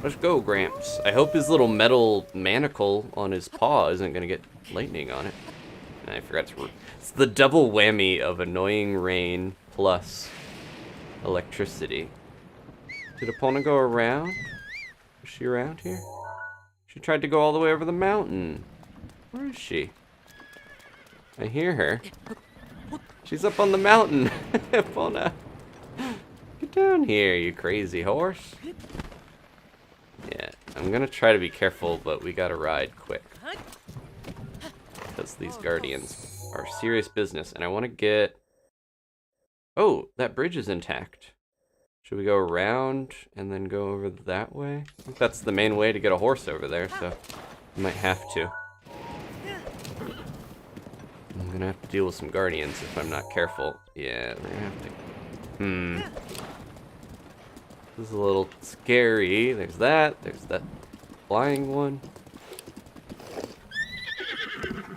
Speaker 1: Let's go, Gramps. I hope his little metal manacle on his paw isn't gonna get lightning on it. And I forgot to, it's the double whammy of annoying rain plus electricity. Did Epona go around? Is she around here? She tried to go all the way over the mountain. Where is she? I hear her. She's up on the mountain. Epona. Get down here, you crazy horse. Yeah, I'm gonna try to be careful, but we gotta ride quick. Because these guardians are serious business, and I want to get... Oh, that bridge is intact. Should we go around and then go over that way? I think that's the main way to get a horse over there, so we might have to. I'm gonna have to deal with some guardians if I'm not careful. Yeah, we're gonna have to... This is a little scary. There's that flying one.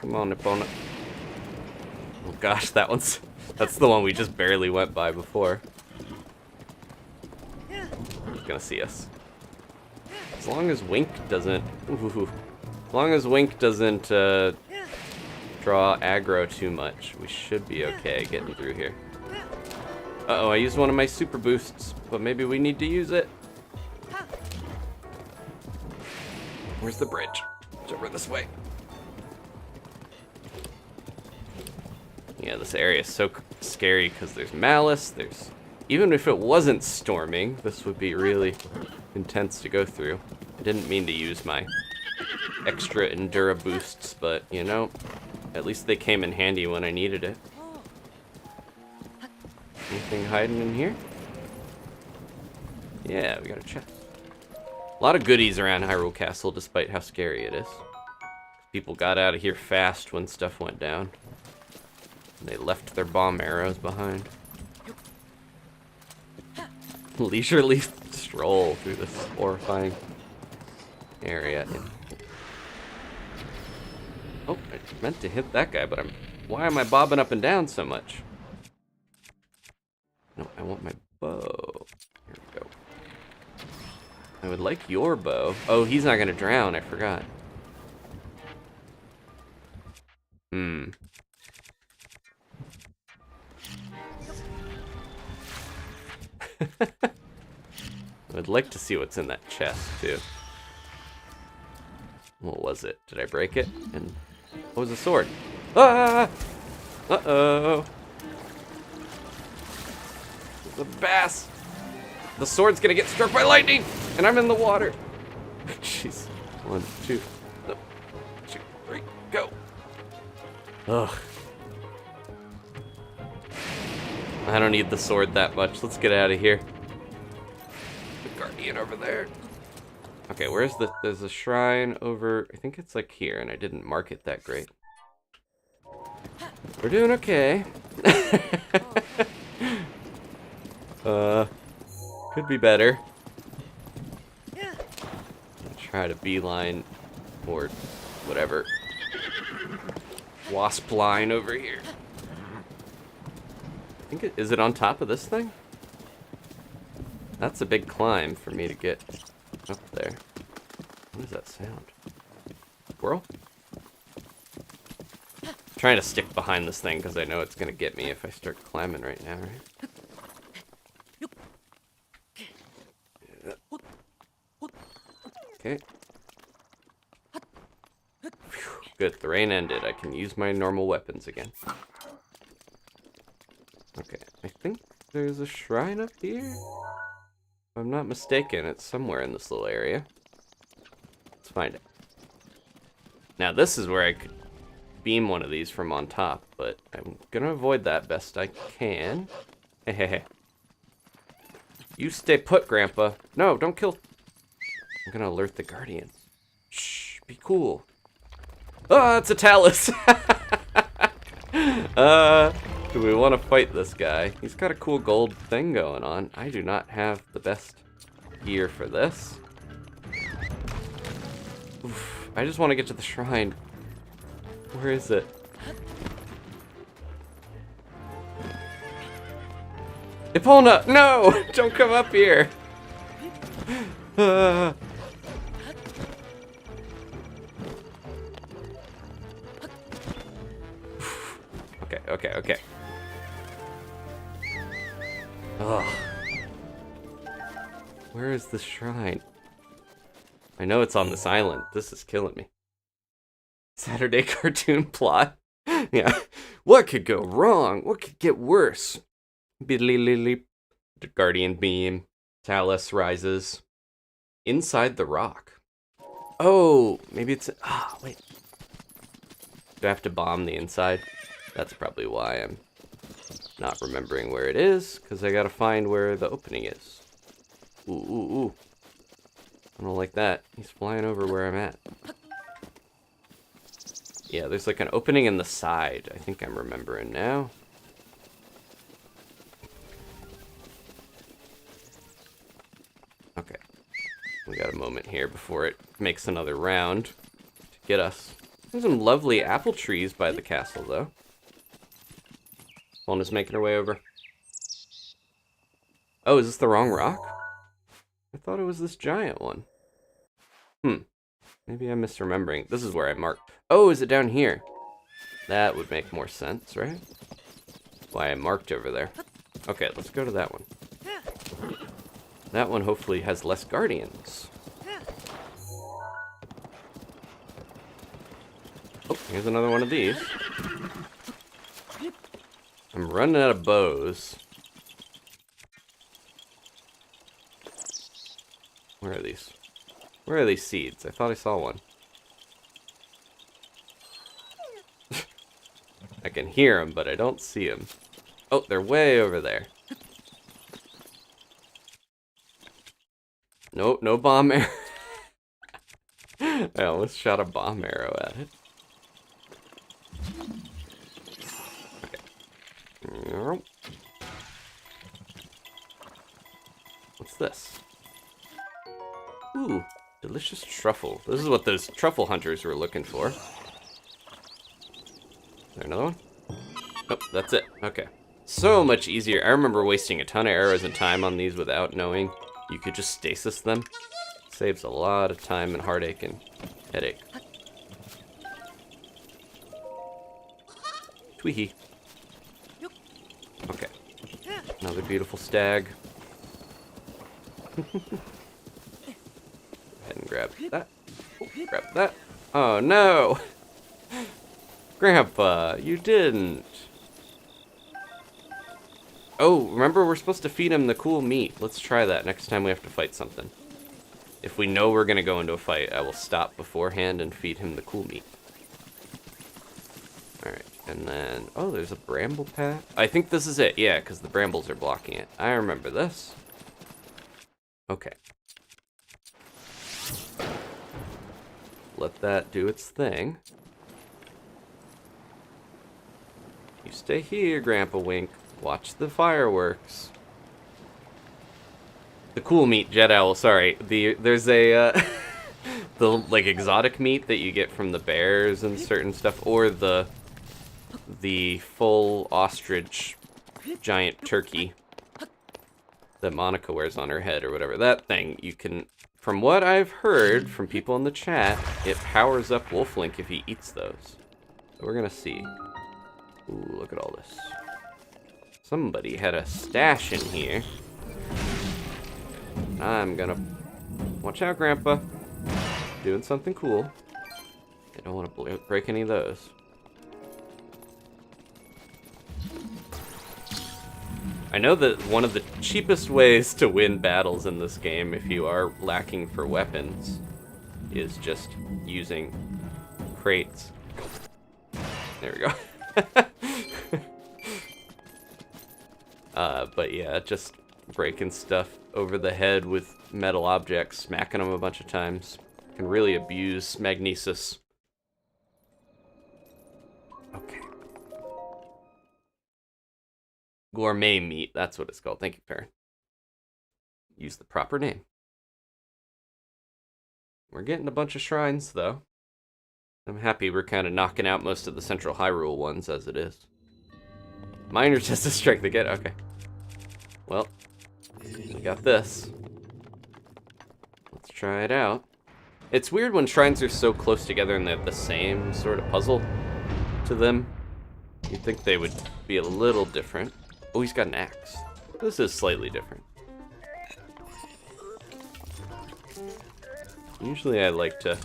Speaker 1: Come on, Epona. Oh gosh, that's the one we just barely went by before. He's gonna see us. As long as Wink doesn't... As long as Wink doesn't draw aggro too much, we should be okay getting through here. Uh-oh, I used one of my super boosts, but maybe we need to use it. Where's the bridge? It's over this way. Yeah, this area is so scary because there's malice, there's... Even if it wasn't storming, this would be really intense to go through. I didn't mean to use my extra Endura boosts, but, you know, at least they came in handy when I needed it. Anything hiding in here? Yeah, we got a chest. A lot of goodies around Hyrule Castle, despite how scary it is. People got out of here fast when stuff went down. And they left their bomb arrows behind. Leisurely stroll through this horrifying area. Oh, I meant to hit that guy, but why am I bobbing up and down so much? No, I want my bow. Here we go. I would like your bow. Oh, he's not gonna drown, I forgot. I'd like to see what's in that chest, too. What was it? Did I break it? And what was the sword? Ah! Uh-oh! The bass! The sword's gonna get struck by lightning! And I'm in the water! Jeez. 1, 2, 3, go! Ugh. I don't need the sword that much. Let's get out of here. The guardian over there. Okay, there's a shrine over, I think it's like here, and I didn't mark it that great. We're doing okay. Could be better. Try to beeline or whatever. Wasp line over here. I think is it on top of this thing? That's a big climb for me to get up there. What does that sound? Squirrel? I'm trying to stick behind this thing because I know it's gonna get me if I start climbing right now, right? Okay. Good, the rain ended. I can use my normal weapons again. Okay, I think there's a shrine up here. If I'm not mistaken, it's somewhere in this little area. Let's find it. Now this is where I could beam one of these from on top, but I'm gonna avoid that best I can. Hey. You stay put, Grandpa. No, don't kill. I'm gonna alert the guardians. Shh, be cool. Oh, it's a Talus. Do we want to fight this guy? He's got a cool gold thing going on. I do not have the best gear for this. Oof, I just want to get to the shrine. Where is it? Epona, no! Don't come up here! Okay. Ugh. Where is the shrine? I know it's on this island. This is killing me. Saturday cartoon plot. Yeah. What could go wrong? What could get worse? Biddly-lily. The guardian beam. Talus rises. Inside the rock. Oh, maybe it's... Ah, wait. Do I have to bomb the inside? That's probably why I'm not remembering where it is, because I gotta find where the opening is. Ooh. I don't like that. He's flying over where I'm at. Yeah, there's like an opening in the side. I think I'm remembering now. Okay. We got a moment here before it makes another round to get us. There's some lovely apple trees by the castle, though. Epona's making her way over. Oh, is this the wrong rock? I thought it was this giant one. Maybe I'm misremembering. This is where I marked. Oh, is it down here? That would make more sense, right? Why I marked over there. Okay, let's go to that one. That one hopefully has less guardians. Oh, here's another one of these. I'm running out of bows. Where are these? Where are these seeds? I thought I saw one. I can hear them, but I don't see them. Oh, they're way over there. Nope, no bomb arrow. I almost shot a bomb arrow at it. Okay. What's this? Ooh, delicious truffle. This is what those truffle hunters were looking for. Is there another one? Nope, that's it. Okay. So much easier. I remember wasting a ton of arrows and time on these without knowing you could just stasis them. Saves a lot of time and heartache and headache. Tweehee. Okay. Another beautiful stag. And grab that. Oh, grab that. Oh no! Grandpa, you didn't. Oh, remember we're supposed to feed him the cool meat. Let's try that next time we have to fight something. If we know we're gonna go into a fight, I will stop beforehand and feed him the cool meat. Alright, and then... Oh, there's a bramble path. I think this is it, yeah, because the brambles are blocking it. I remember this. Okay. Let that do its thing. You stay here, Grandpa Wink. Watch the fireworks. The cool meat, Jet Owl, sorry. There's a, the, like, exotic meat that you get from the bears and certain stuff, or the full ostrich giant turkey that Monica wears on her head or whatever. That thing, you can, from what I've heard from people in the chat, it powers up Wolf Link if he eats those. So we're gonna see. Ooh, look at all this. Somebody had a stash in here. I'm gonna... Watch out, Grandpa. Doing something cool. I don't want to break any of those. I know that one of the cheapest ways to win battles in this game, if you are lacking for weapons, is just using crates. There we go. But yeah, just breaking stuff over the head with metal objects, smacking them a bunch of times, can really abuse magnesis. Okay. Gourmet meat, that's what it's called. Thank you, Farron. Use the proper name. We're getting a bunch of shrines, though. I'm happy we're kind of knocking out most of the Central Hyrule ones as it is. Minor test of strength again? Okay. Well, we got this. Let's try it out. It's weird when shrines are so close together and they have the same sort of puzzle to them. You'd think they would be a little different. Oh, he's got an axe. This is slightly different. Usually I like to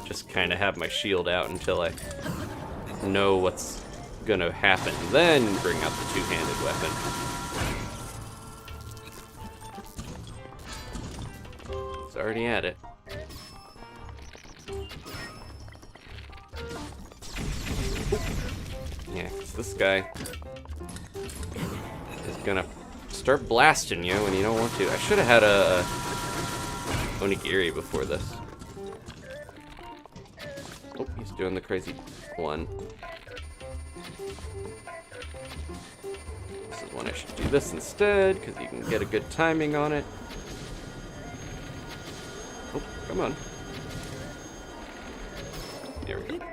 Speaker 1: just kind of have my shield out until I know what's gonna happen, then bring out the two-handed weapon. It's already at it. Yeah, 'cause this guy is gonna start blasting you when you don't want to. I should have had a onigiri before this. Oh, he's doing the crazy one. This is when I should do this instead, because you can get a good timing on it. Oh, come on. There we go.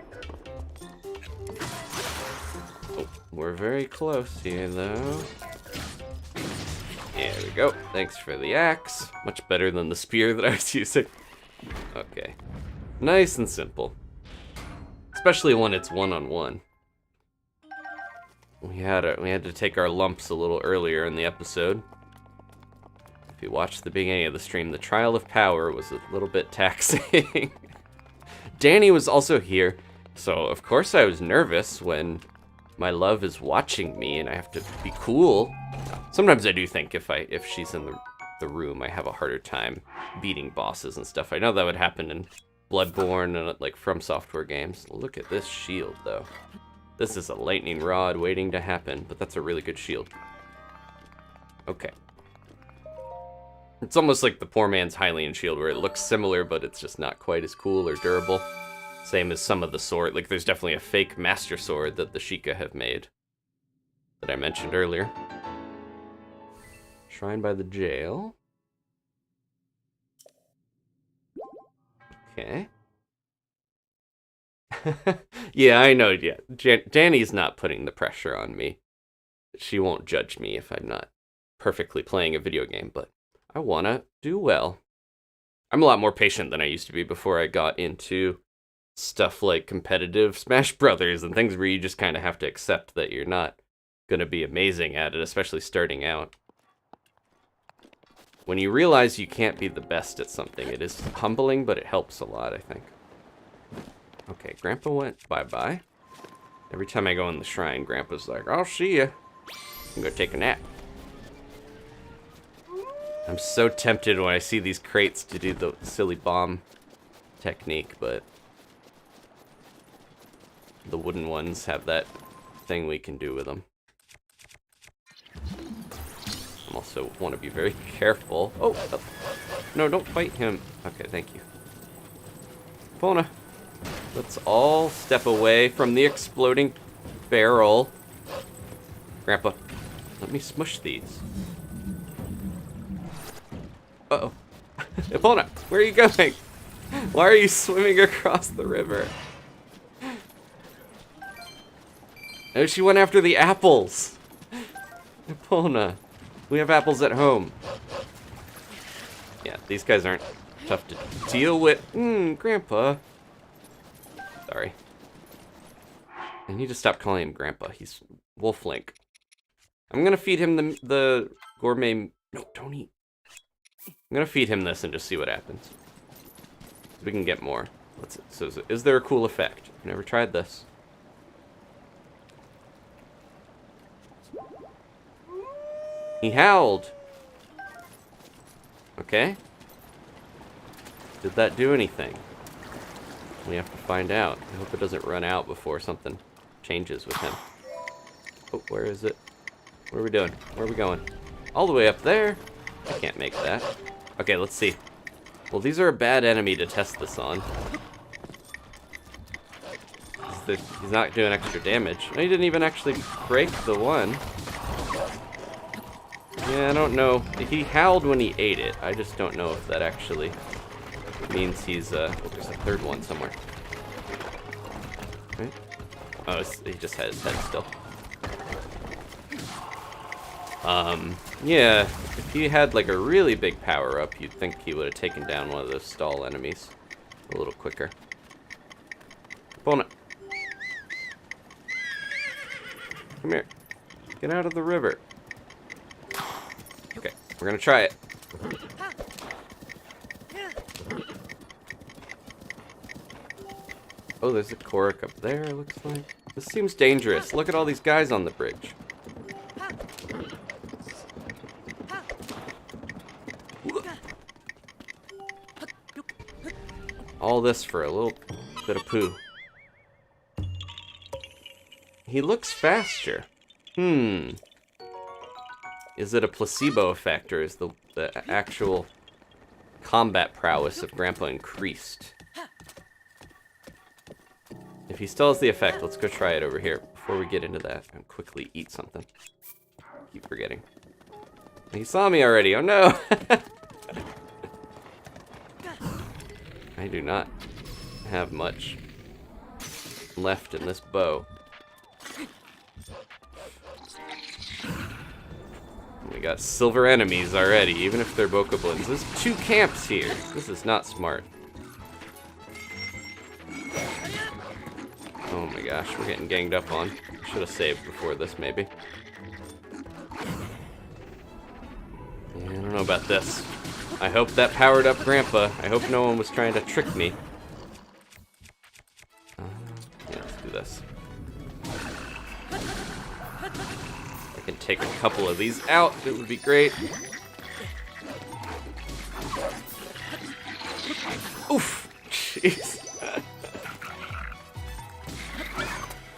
Speaker 1: Oh, we're very close here, though. There we go. Thanks for the axe. Much better than the spear that I was using. Okay. Nice and simple. Especially when it's one-on-one. We had to take our lumps a little earlier in the episode. If you watched the beginning of the stream, the trial of power was a little bit taxing. Danny was also here, so of course I was nervous when my love is watching me and I have to be cool. Sometimes I do think if she's in the room, I have a harder time beating bosses and stuff. I know that would happen in Bloodborne and like From Software games. Look at this shield, though. This is a lightning rod waiting to happen, but that's a really good shield. Okay. It's almost like the poor man's Hylian shield, where it looks similar, but it's just not quite as cool or durable. Same as some of the sword. Like, there's definitely a fake Master Sword that the Sheikah have made that I mentioned earlier. Shrine by the jail. Okay. Yeah, I know. Yeah, Danny's not putting the pressure on me. She won't judge me if I'm not perfectly playing a video game, but I want to do well. I'm a lot more patient than I used to be before I got into stuff like competitive Smash Brothers and things where you just kind of have to accept that you're not going to be amazing at it, especially starting out. When you realize you can't be the best at something, it is humbling, but it helps a lot, I think. Okay, Grandpa went bye-bye. Every time I go in the shrine, Grandpa's like, I'll see ya. I'm gonna take a nap. I'm so tempted when I see these crates to do the silly bomb technique, but the wooden ones have that thing we can do with them. I also want to be very careful. Oh, no, don't fight him. Okay, thank you. Epona, let's all step away from the exploding barrel. Grandpa, Let me smush these. Uh-oh. Epona, where are you going? Why are you swimming across the river? Oh, she went after the apples. Epona, we have apples at home. Yeah, these guys aren't tough to deal with. Grandpa. Sorry. I need to stop calling him Grandpa. He's Wolf Link. I'm gonna feed him the gourmet. No, don't eat. I'm gonna feed him this and just see what happens. We can get more. So is there a cool effect? I've never tried this. He howled. Okay. Did that do anything? We have to find out. I hope it doesn't run out before something changes with him. Oh, where is it? What are we doing? Where are we going? All the way up there? I can't make that. Okay, let's see. Well, these are a bad enemy to test this on. He's not doing extra damage. No, he didn't even actually break the one. Yeah, I don't know. He howled when he ate it. I just don't know if that actually means he's, there's a third one somewhere. Right? Oh, he just had his head still. Yeah, if he had like a really big power-up, you'd think he would have taken down one of those stall enemies a little quicker. Epona. Come here. Get out of the river. Okay, we're gonna try it. Oh, there's a Korok up there, looks like. This seems dangerous. Look at all these guys on the bridge. All this for a little bit of poo. He looks faster. Is it a placebo effect, or is the actual combat prowess of Grandpa increased? If he still has the effect, let's go try it over here before we get into that and quickly eat something. Keep forgetting. He saw me already. Oh no! I do not have much left in this bow. We got silver enemies already, even if they're bokoblins. There's 2 camps here. This is not smart. Oh my gosh, we're getting ganged up on. Should have saved before this, maybe. Yeah, I don't know about this. I hope that powered up Grandpa. I hope no one was trying to trick me. Yeah, let's do this. I can take a couple of these out. It would be great. Oof! Jeez.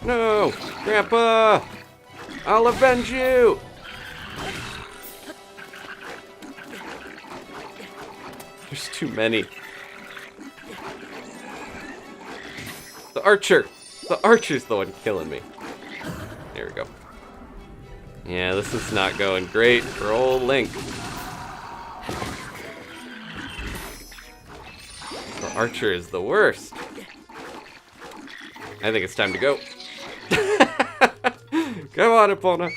Speaker 1: No! Grandpa! I'll avenge you! There's too many. The archer! The archer's the one killing me. There we go. Yeah, this is not going great for old Link. The archer is the worst. I think it's time to go. Come on, Epona.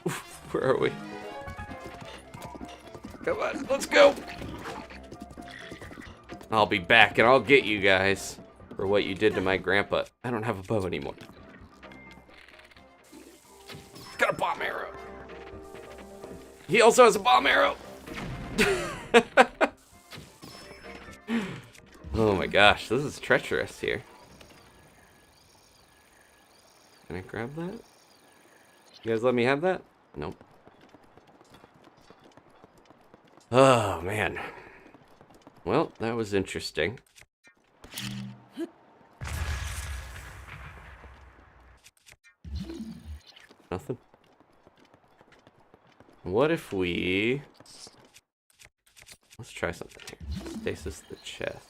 Speaker 1: Oof, where are we? Come on, let's go. I'll be back and I'll get you guys for what you did to my grandpa. I don't have a bow anymore. Got a bomb arrow. He also has a bomb arrow. Oh my gosh, this is treacherous here. Can I grab that? You guys let me have that? Nope. Oh man. Well, that was interesting. Nothing. What if we... Let's try something here. Stasis the chest.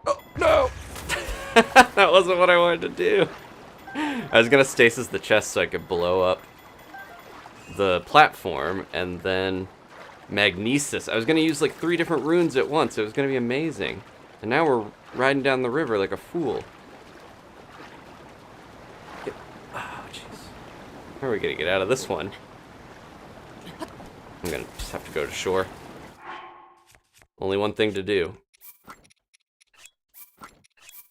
Speaker 1: Oh, no! That wasn't what I wanted to do. I was gonna stasis the chest so I could blow up the platform and then magnesis. I was gonna use like 3 different runes at once. It was gonna be amazing. And now we're riding down the river like a fool. Oh, jeez. How are we gonna get out of this one? I'm gonna just have to go to shore. Only one thing to do.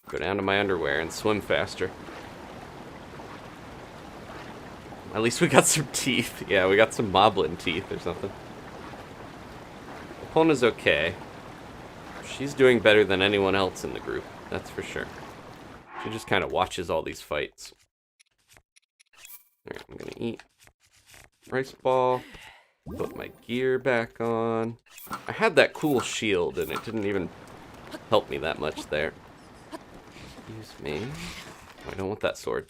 Speaker 1: Go down to my underwear and swim faster. At least we got some teeth. Yeah, we got some moblin teeth or something. Epona's okay. She's doing better than anyone else in the group, that's for sure. She just kind of watches all these fights. Alright, I'm gonna eat. Rice ball. Put my gear back on. I had that cool shield and it didn't even help me that much there. Excuse me. Oh, I don't want that sword.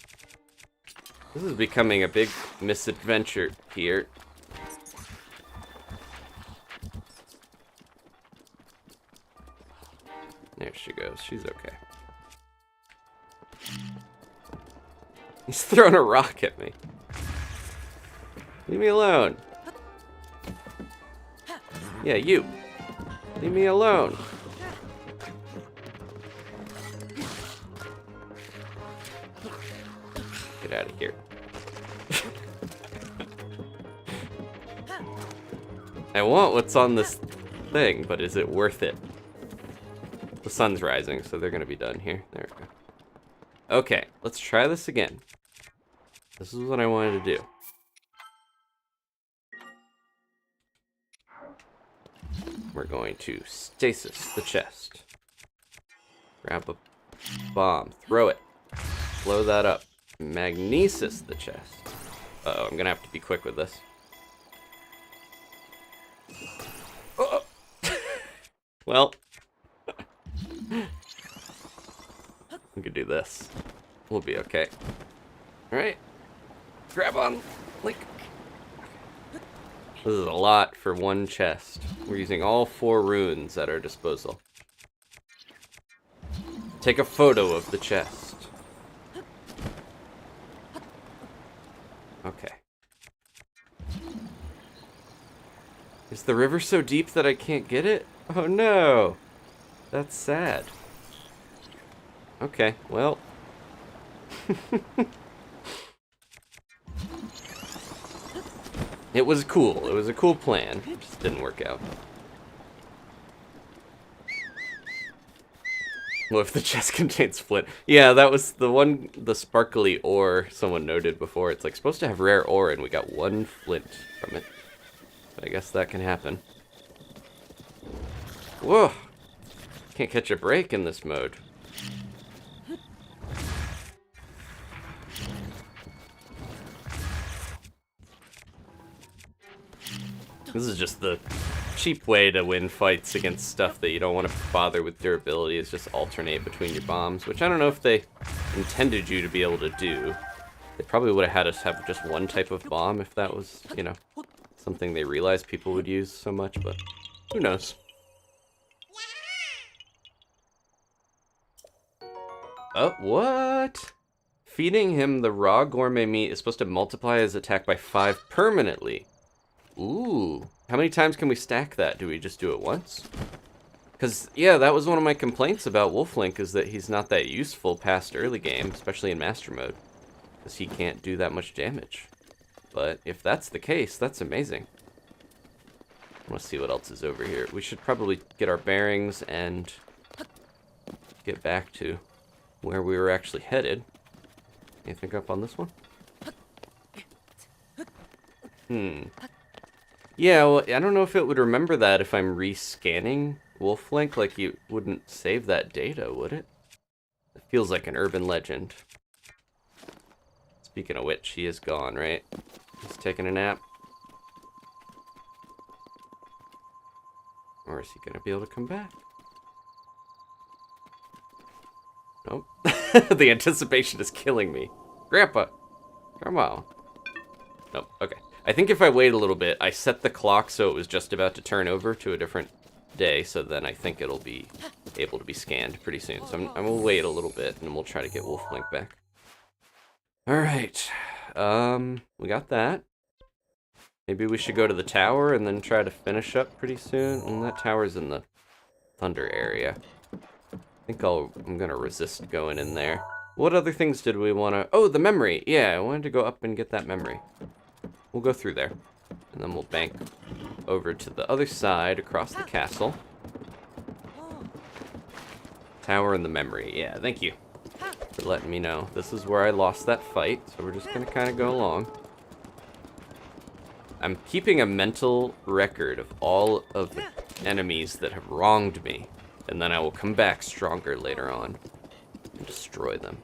Speaker 1: This is becoming a big misadventure here. There she goes. She's okay. He's throwing a rock at me. Leave me alone. Yeah, you. Leave me alone. Get out of here. I want what's on this thing, but is it worth it? The sun's rising, so they're gonna be done here. There we go. Okay, let's try this again. This is what I wanted to do. We're going to stasis the chest. Grab a bomb, throw it, blow that up. Magnesis the chest. Uh-oh, I'm gonna have to be quick with this. Oh. Well, we can do this. We'll be okay. Alright. Grab on, Link. This is a lot for one chest. We're using all 4 runes at our disposal. Take a photo of the chest. Okay. Is the river so deep that I can't get it? Oh no! That's sad. Okay, well. It was cool. It was a cool plan. It just didn't work out. What if the chest contains flint? Yeah, that was the one, the sparkly ore someone noted before. It's like supposed to have rare ore and we got 1 flint from it. But I guess that can happen. Whoa! Can't catch a break in this mode. This is just the cheap way to win fights against stuff that you don't want to bother with durability, is just alternate between your bombs, which I don't know if they intended you to be able to do. They probably would have had us have just one type of bomb if that was, you know, something they realized people would use so much, but who knows. Oh, what? Feeding him the raw gourmet meat is supposed to multiply his attack by 5 permanently. Ooh. How many times can we stack that? Do we just do it once? Because, yeah, that was one of my complaints about Wolf Link, is that he's not that useful past early game, especially in Master Mode. Because he can't do that much damage. But if that's the case, that's amazing. I want to see what else is over here. We should probably get our bearings and get back to where we were actually headed. Anything up on this one? Yeah, well, I don't know if it would remember that if I'm rescanning Wolf Link. Like, you wouldn't save that data, would it? It feels like an urban legend. Speaking of which, he is gone, right? He's taking a nap. Or is he gonna be able to come back? Nope. The anticipation is killing me. Grandpa! Come on. Nope, okay. I think if I wait a little bit, I set the clock so it was just about to turn over to a different day, so then I think it'll be able to be scanned pretty soon. So I'm gonna wait a little bit, and we'll try to get Wolf Link back. Alright. We got that. Maybe we should go to the tower and then try to finish up pretty soon. And that tower's in the thunder area. I think I'm gonna resist going in there. What other things did we want to... Oh, the memory. Yeah, I wanted to go up and get that memory. We'll go through there. And then we'll bank over to the other side across the castle. Tower and the memory. Yeah, thank you for letting me know. This is where I lost that fight, so we're just going to kind of go along. I'm keeping a mental record of all of the enemies that have wronged me, and then I will come back stronger later on and destroy them.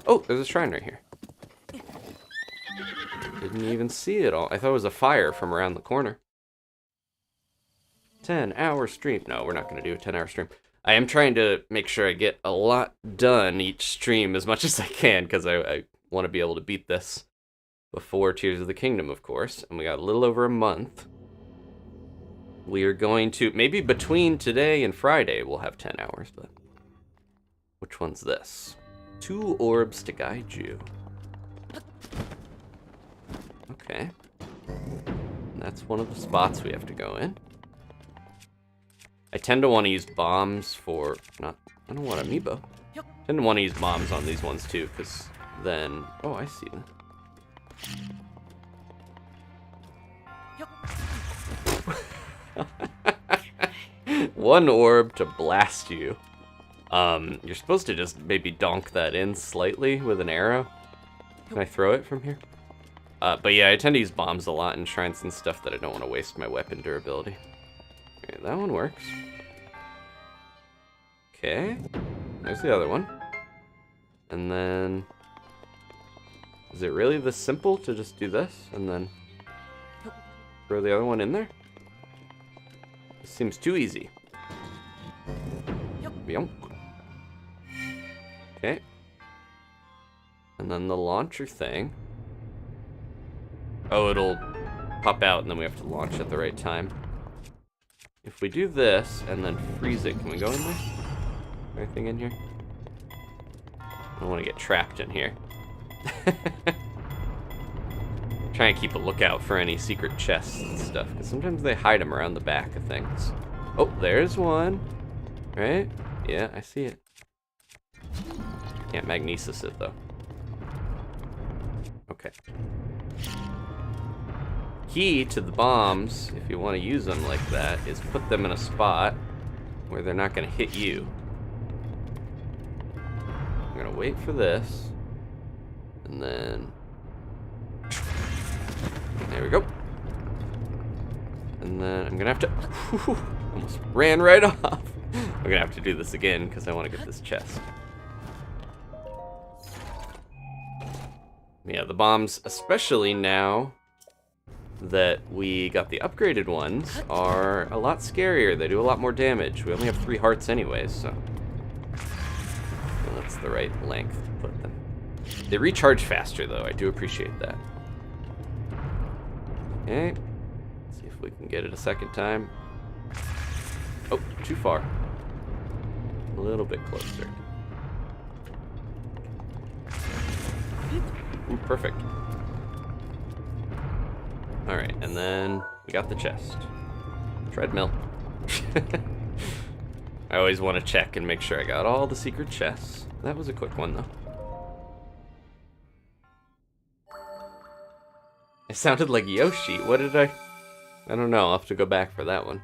Speaker 1: Oh, there's a shrine right here. Didn't even see it all. I thought it was a fire from around the corner. 10-hour stream. No, we're not going to do a 10-hour stream. I am trying to make sure I get a lot done each stream as much as I can, because I want to be able to beat this before Tears of the Kingdom, of course. And we got a little over a month. We are going to, maybe between today and Friday, we'll have 10 hours, but which one's this? 2 orbs to guide you. Okay. And that's one of the spots we have to go in. I tend to want to use bombs for... I don't want amiibo. I tend to want to use bombs on these ones too, because then... Oh, I see them. 1 orb to blast you. You're supposed to just maybe donk that in slightly with an arrow. Can I throw it from here? But yeah, I tend to use bombs a lot in shrines and stuff that I don't want to waste my weapon durability. Okay, that one works. Okay, there's the other one. And then... Is it really this simple to just do this and then throw the other one in there? This seems too easy. Yep. Okay. And then the launcher thing. Oh, it'll pop out and then we have to launch at the right time. If we do this and then freeze it, can we go in there? Anything in here? I don't want to get trapped in here. Try and keep a lookout for any secret chests and stuff, because sometimes they hide them around the back of things. Oh, there's one. Right? Yeah, I see it. Can't magnesis it, though. Okay. Key to the bombs, if you want to use them like that, is put them in a spot where they're not going to hit you. I'm going to wait for this. And then... There we go. And then I'm going to have to... Almost ran right off. I'm going to have to do this again because I want to get this chest. Yeah, the bombs, especially now that we got the upgraded ones, are a lot scarier. They do a lot more damage. We only have 3 hearts anyways, so that's the right length to put them. They recharge faster, though. I do appreciate that. Okay. Let's see if we can get it a second time. Oh, too far. A little bit closer. Ooh, perfect. Alright, and then we got the chest. Treadmill. I always want to check and make sure I got all the secret chests. That was a quick one, though. It sounded like Yoshi. What did I don't know. I'll have to go back for that one.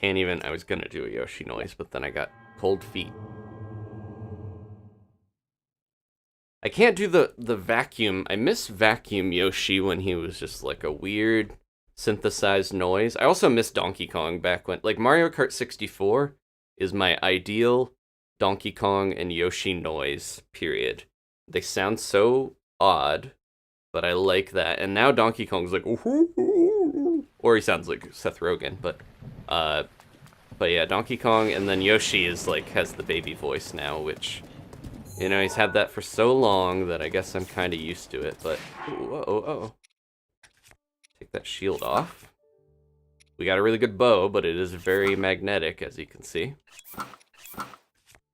Speaker 1: Can't even... I was gonna do a Yoshi noise, but then I got cold feet. I can't do the vacuum. I miss Vacuum Yoshi when he was just like a weird synthesized noise. I also miss Donkey Kong back when... Like, Mario Kart 64 is my ideal Donkey Kong and Yoshi noise, period. They sound so odd, but I like that. And now Donkey Kong's like... Or he sounds like Seth Rogen, but yeah, Donkey Kong, and then Yoshi is like, has the baby voice now, which... You know, he's had that for so long that I guess I'm kind of used to it, but... Take take that shield off. We got a really good bow, but it is very magnetic, as you can see.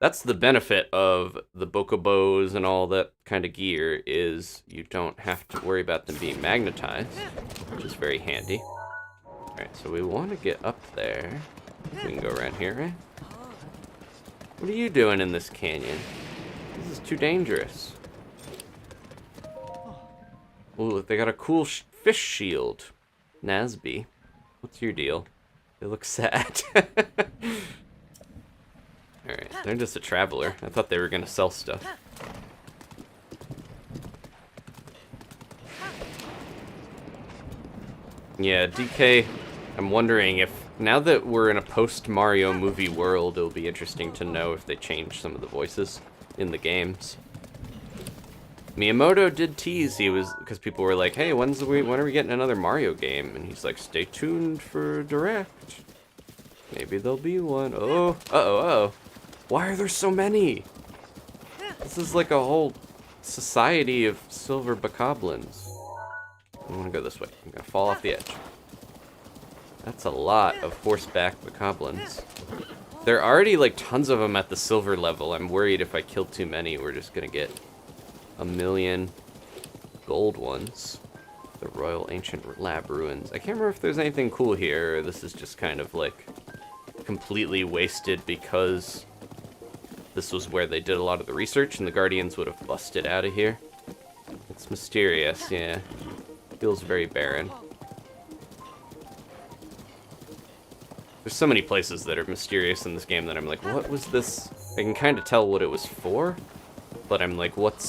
Speaker 1: That's the benefit of the bokobos and all that kind of gear, is you don't have to worry about them being magnetized, which is very handy. Alright, so we want to get up there. We can go around here, right? What are you doing in this canyon? This is too dangerous. Ooh, they got a cool fish shield. Nasby. What's your deal? They look sad. Alright, they're just a traveler. I thought they were gonna sell stuff. Yeah, DK, I'm wondering if, now that we're in a post-Mario movie world, it'll be interesting to know if they change some of the voices in the games. Miyamoto did tease, because people were like, hey, when are we getting another Mario game? And he's like, stay tuned for Direct. Maybe there'll be one. Oh, uh-oh. Why are there so many? This is like a whole society of silver bokoblins. I want to go this way. I'm going to fall off the edge. That's a lot of horseback bokoblins. There are already like tons of them at the silver level. I'm worried if I kill too many, we're just going to get a million gold ones. The Royal Ancient Lab Ruins. I can't remember if there's anything cool here, or this is just kind of like completely wasted because this was where they did a lot of the research and the Guardians would have busted out of here. It's mysterious, yeah. Feels very barren. There's so many places that are mysterious in this game that I'm like, what was this? I can kind of tell what it was for, but I'm like, what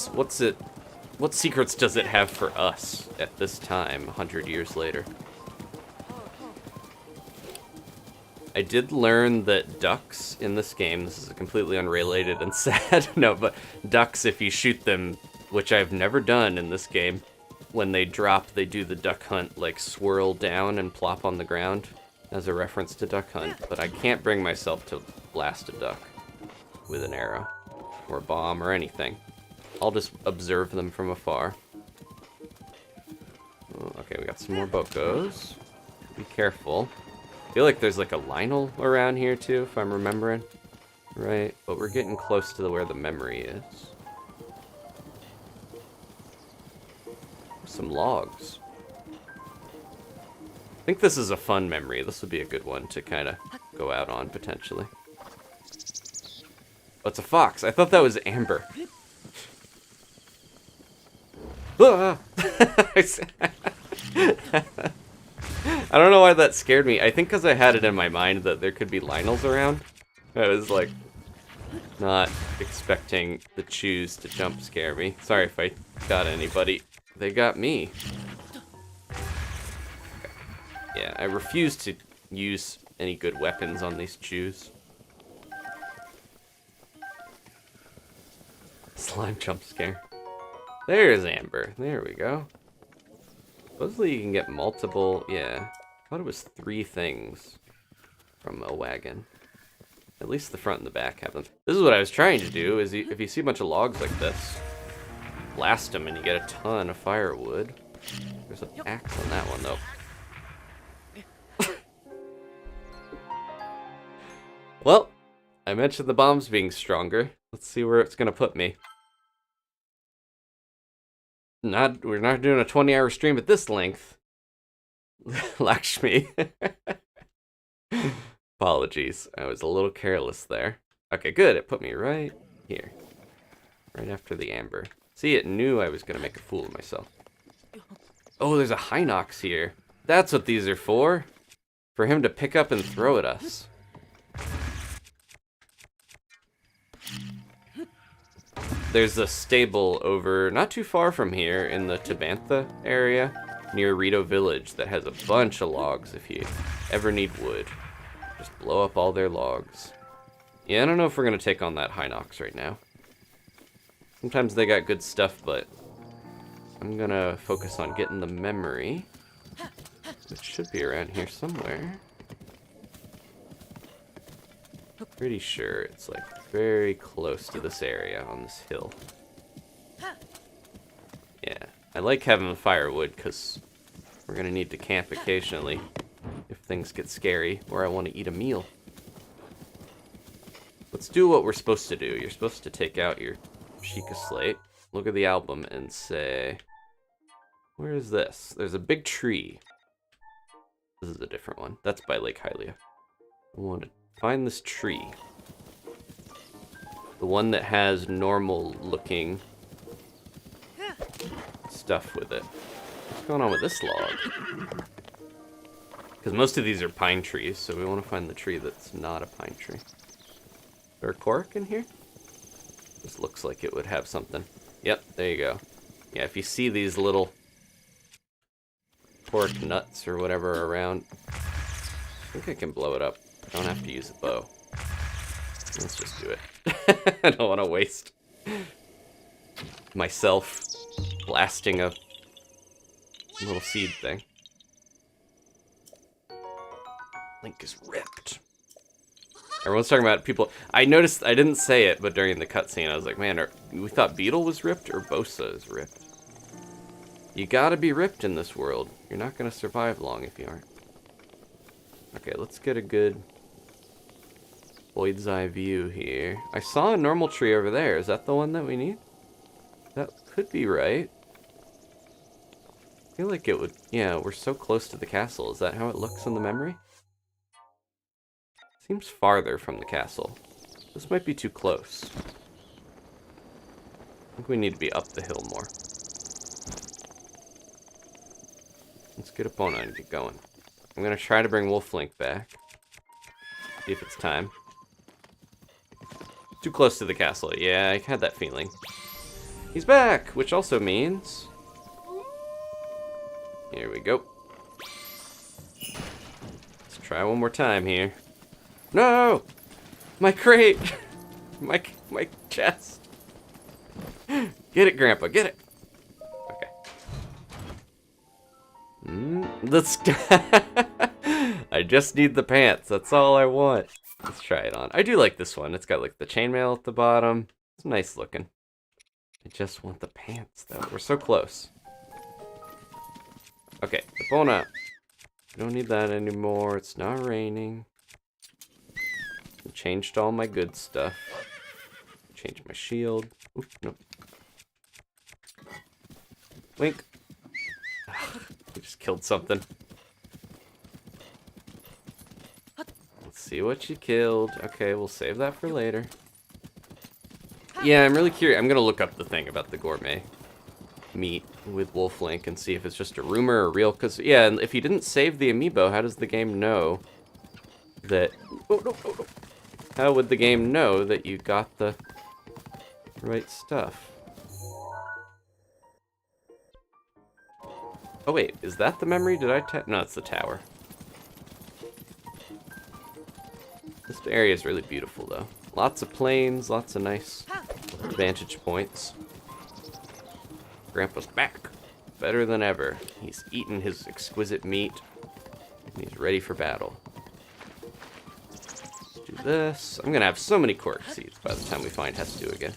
Speaker 1: secrets does it have for us at this time, 100 years later? I did learn that ducks in this game, this is completely unrelated and sad, no, but ducks, if you shoot them, which I've never done in this game, when they drop, they do the duck hunt, like swirl down and plop on the ground, as a reference to Duck Hunt, but I can't bring myself to blast a duck with an arrow, or a bomb, or anything. I'll just observe them from afar. Oh, okay, we got some more bokos. Be careful. I feel like there's like a Lionel around here too, if I'm remembering. Right, but we're getting close to where the memory is. Some logs. I think this is a fun memory. This would be a good one to kind of go out on, potentially. Oh, it's a fox. I thought that was Amber. Ah! I don't know why that scared me. I think because I had it in my mind that there could be Lionels around. I was like, not expecting the chews to jump scare me. Sorry if I got anybody. They got me. Yeah, I refuse to use any good weapons on these chews. Slime jump scare. There's Amber. There we go. Supposedly you can get multiple... Yeah. I thought it was 3 things from a wagon. At least the front and the back have them. This is what I was trying to do, is if you see a bunch of logs like this, blast them and you get a ton of firewood. There's an axe on that one, though. Well, I mentioned the bombs being stronger. Let's see where it's gonna put me. We're not doing a 20-hour stream at this length. Lakshmi. Apologies, I was a little careless there. Okay, good, it put me right here. Right after the Amber. See, it knew I was gonna make a fool of myself. Oh, there's a Hinox here. That's what these are for. For him to pick up and throw at us. There's a stable over not too far from here in the Tabantha area near Rito Village that has a bunch of logs if you ever need wood. Just blow up all their logs. Yeah, I don't know if we're going to take on that Hinox right now. Sometimes they got good stuff, but I'm going to focus on getting the memory, which should be around here somewhere. Pretty sure it's like very close to this area on this hill. Yeah, I like having the firewood because We're gonna need to camp occasionally if things get scary or I want to eat a meal. Let's do what we're supposed to do. You're supposed to take out your Sheikah slate, look at the album, and say, where is this? There's a big tree. This is a different one. That's by Lake Hylia. I want to find this tree. The one that has normal looking stuff with it. What's going on with this log? Because most of these are pine trees, so we want to find the tree that's not a pine tree. Is there a cork in here? This looks like it would have something. Yep, there you go. Yeah, if you see these little cork nuts or whatever around, I think I can blow it up. I don't have to use a bow. Let's just do it. I don't want to waste myself blasting a little seed thing. Link is ripped. Everyone's talking about people. I noticed, I didn't say it, but during the cutscene, I was like, man, we thought Beetle was ripped or Bosa is ripped. You gotta be ripped in this world. You're not gonna survive long if you aren't. Okay, let's get a good Void's Eye view here. I saw a normal tree over there. Is that the one that we need? That could be right. I feel like it would. Yeah, we're so close to the castle. Is that how it looks in the memory? Seems farther from the castle. This might be too close. I think we need to be up the hill more. Let's get Epona and get going. I'm gonna try to bring Wolf Link back. See if it's time. Too close to the castle. Yeah, I had that feeling. He's back, which also means... Here we go. Let's try one more time here. No! My crate! my chest. Get it, Grandpa, get it! Okay. Let's... I just need the pants, that's all I want. Let's try it on. I do like this one. It's got like the chainmail at the bottom. It's nice looking. I just want the pants though. We're so close. Okay, Epona. I don't need that anymore. It's not raining. I changed all my good stuff. Changed my shield. Oop, nope. Link. We just killed something. Let's see what you killed. Okay, we'll save that for later. Yeah, I'm really curious. I'm gonna look up the thing about the gourmet meat with Wolf Link and see if it's just a rumor or real. Because, yeah, and if you didn't save the amiibo, how does the game know that... Oh, no, no, no. How would the game know that you got the right stuff? Oh, wait. Is that the memory? Did I no, it's the tower. This area is really beautiful, though. Lots of plains, lots of nice vantage points. Grandpa's back. Better than ever. He's eaten his exquisite meat, and he's ready for battle. Let's do this. I'm gonna have so many cork seeds by the time we find Hestu again.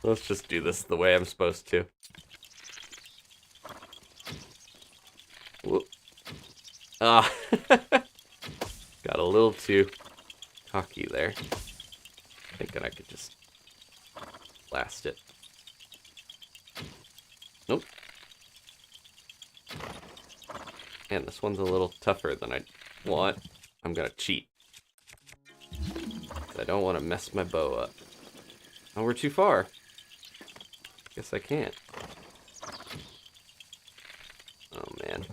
Speaker 1: Let's just do this the way I'm supposed to. Whoop. Ah. Got a little too cocky there. Thinking I could just blast it. Nope. Man, this one's a little tougher than I want. I'm gonna cheat. I don't want to mess my bow up. Oh, we're too far. Guess I can't. Oh, man.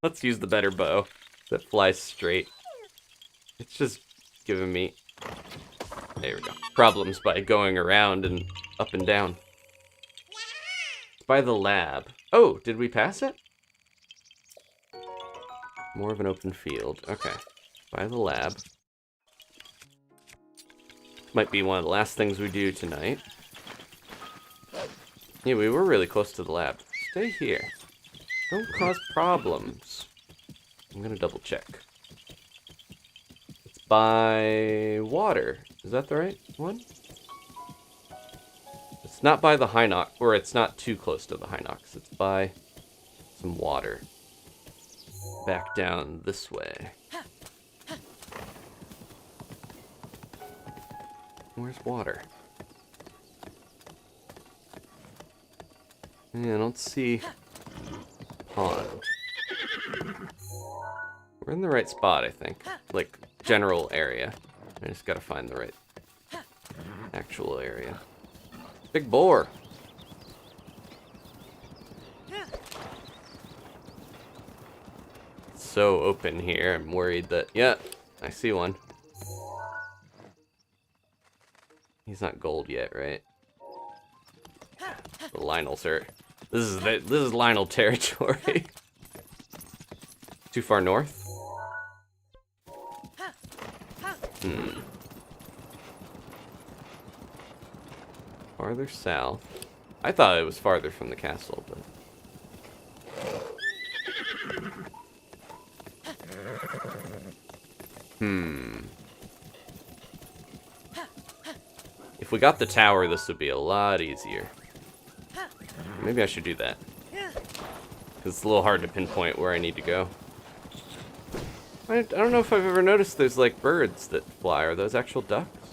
Speaker 1: Let's use the better bow that flies straight. It's just giving me... There we go. Problems by going around and up and down. It's by the lab. Oh, did we pass it? More of an open field. Okay. By the lab. Might be one of the last things we do tonight. Yeah, we were really close to the lab. Stay here. Don't cause problems. I'm gonna double check. It's by water. Is that the right one? It's not by the Hinox, or it's not too close to the Hinox. It's by some water. Back down this way. Where's water? Yeah, I don't see pond. We're in the right spot, I think. Like, general area. I just gotta find the right actual area. Big boar! It's so open here, I'm worried that... Yeah, I see one. He's not gold yet, right? The Lionel's hurt. This is Lionel territory. Too far north? Farther south. I thought it was farther from the castle, but... If we got the tower, this would be a lot easier. Maybe I should do that. Because it's a little hard to pinpoint where I need to go. I don't know if I've ever noticed there's like birds that fly. Are those actual ducks?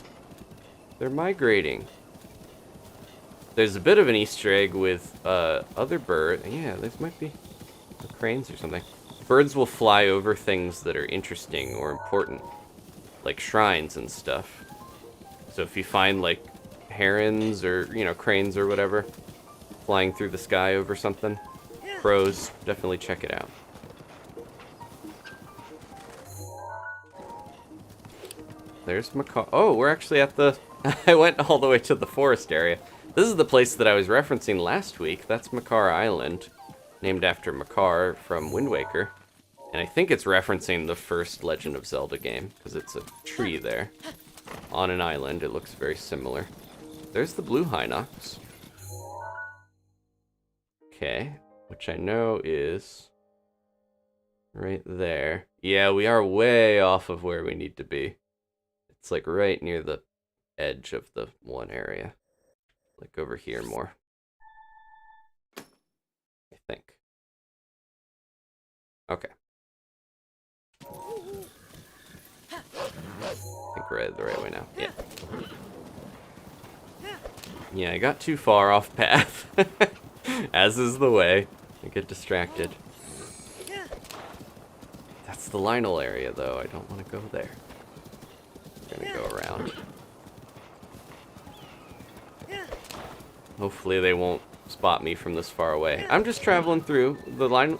Speaker 1: They're migrating. There's a bit of an Easter egg with other birds. Yeah, this might be cranes or something. Birds will fly over things that are interesting or important, like shrines and stuff. So if you find like herons or, you know, cranes or whatever flying through the sky over something, crows, definitely check it out. There's Macaw. Oh, we're actually at the... I went all the way to the forest area. This is the place that I was referencing last week. That's Makar Island, named after Makar from Wind Waker. And I think it's referencing the first Legend of Zelda game, because it's a tree there. On an island, it looks very similar. There's the blue Hinox. Okay, which I know is right there. Yeah, we are way off of where we need to be. It's like right near the edge of the one area. Like over here more. I think. Okay. I think we're the right way now. Yeah. Yeah, I got too far off path. As is the way. I get distracted. That's the Lionel area, though. I don't want to go there. I'm gonna go around. Hopefully they won't spot me from this far away. I'm just traveling through. The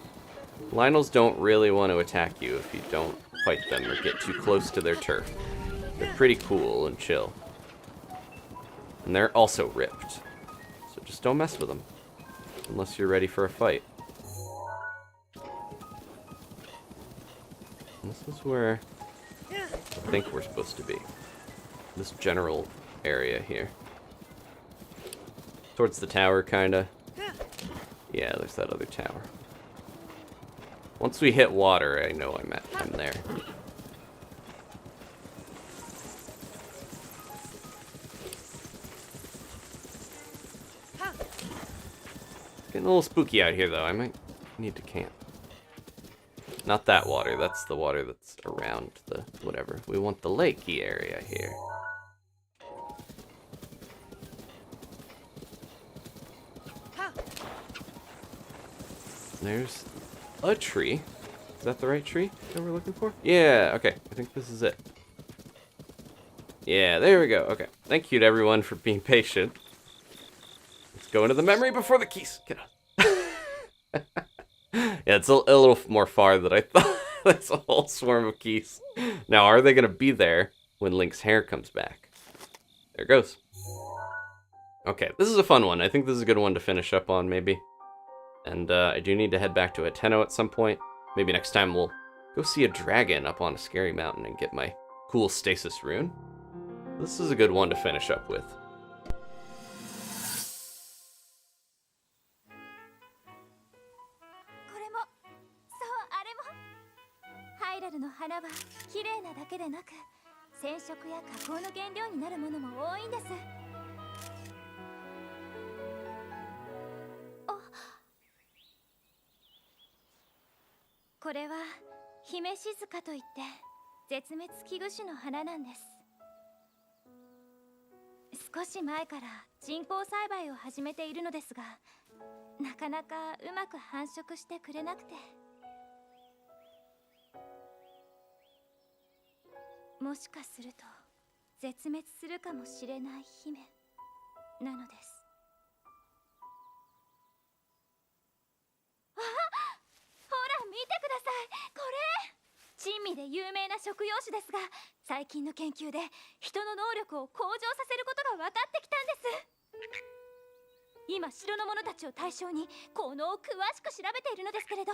Speaker 1: Lionels don't really want to attack you if you don't fight them or get too close to their turf. They're pretty cool and chill. And they're also ripped. So just don't mess with them. Unless you're ready for a fight. This is where I think we're supposed to be. This general area here. Towards the tower, kinda. Yeah, there's that other tower. Once we hit water, I know I'm there. Getting a little spooky out here, though. I might need to camp. Not that water. That's the water that's around the whatever. We want the lakey area here. There's a tree. Is that the right tree that we're looking for? Yeah, okay. I think this is it. Yeah, there we go. Okay. Thank you to everyone for being patient. Let's go into the memory before the keys. Get on. Yeah, it's a little more far than I thought. That's a whole swarm of keys. Now, are they going to be there when Link's hair comes back? There it goes. Okay, this is a fun one. I think this is a good one to finish up on, maybe. And I do need to head back to Ateno at some point. Maybe next time we'll go see a dragon up on a scary mountain and get my cool stasis rune. This is a good one to finish up with.
Speaker 7: ハイラルの花は綺麗なだけでなく染色や加工の原料になるものも多いんです。これは姫静かといって絶滅危惧種の花なんです。少し前から人工栽培を始めているのですが、なかなかうまく繁殖してくれなくて、もしかすると絶滅するかもしれない姫なのです。あ、ほら見てください、これ珍味で有名な食用種ですが、最近の研究で人の能力を向上させることが分かってきたんです。今城の者たちを対象に効能を詳しく調べているのですけれど、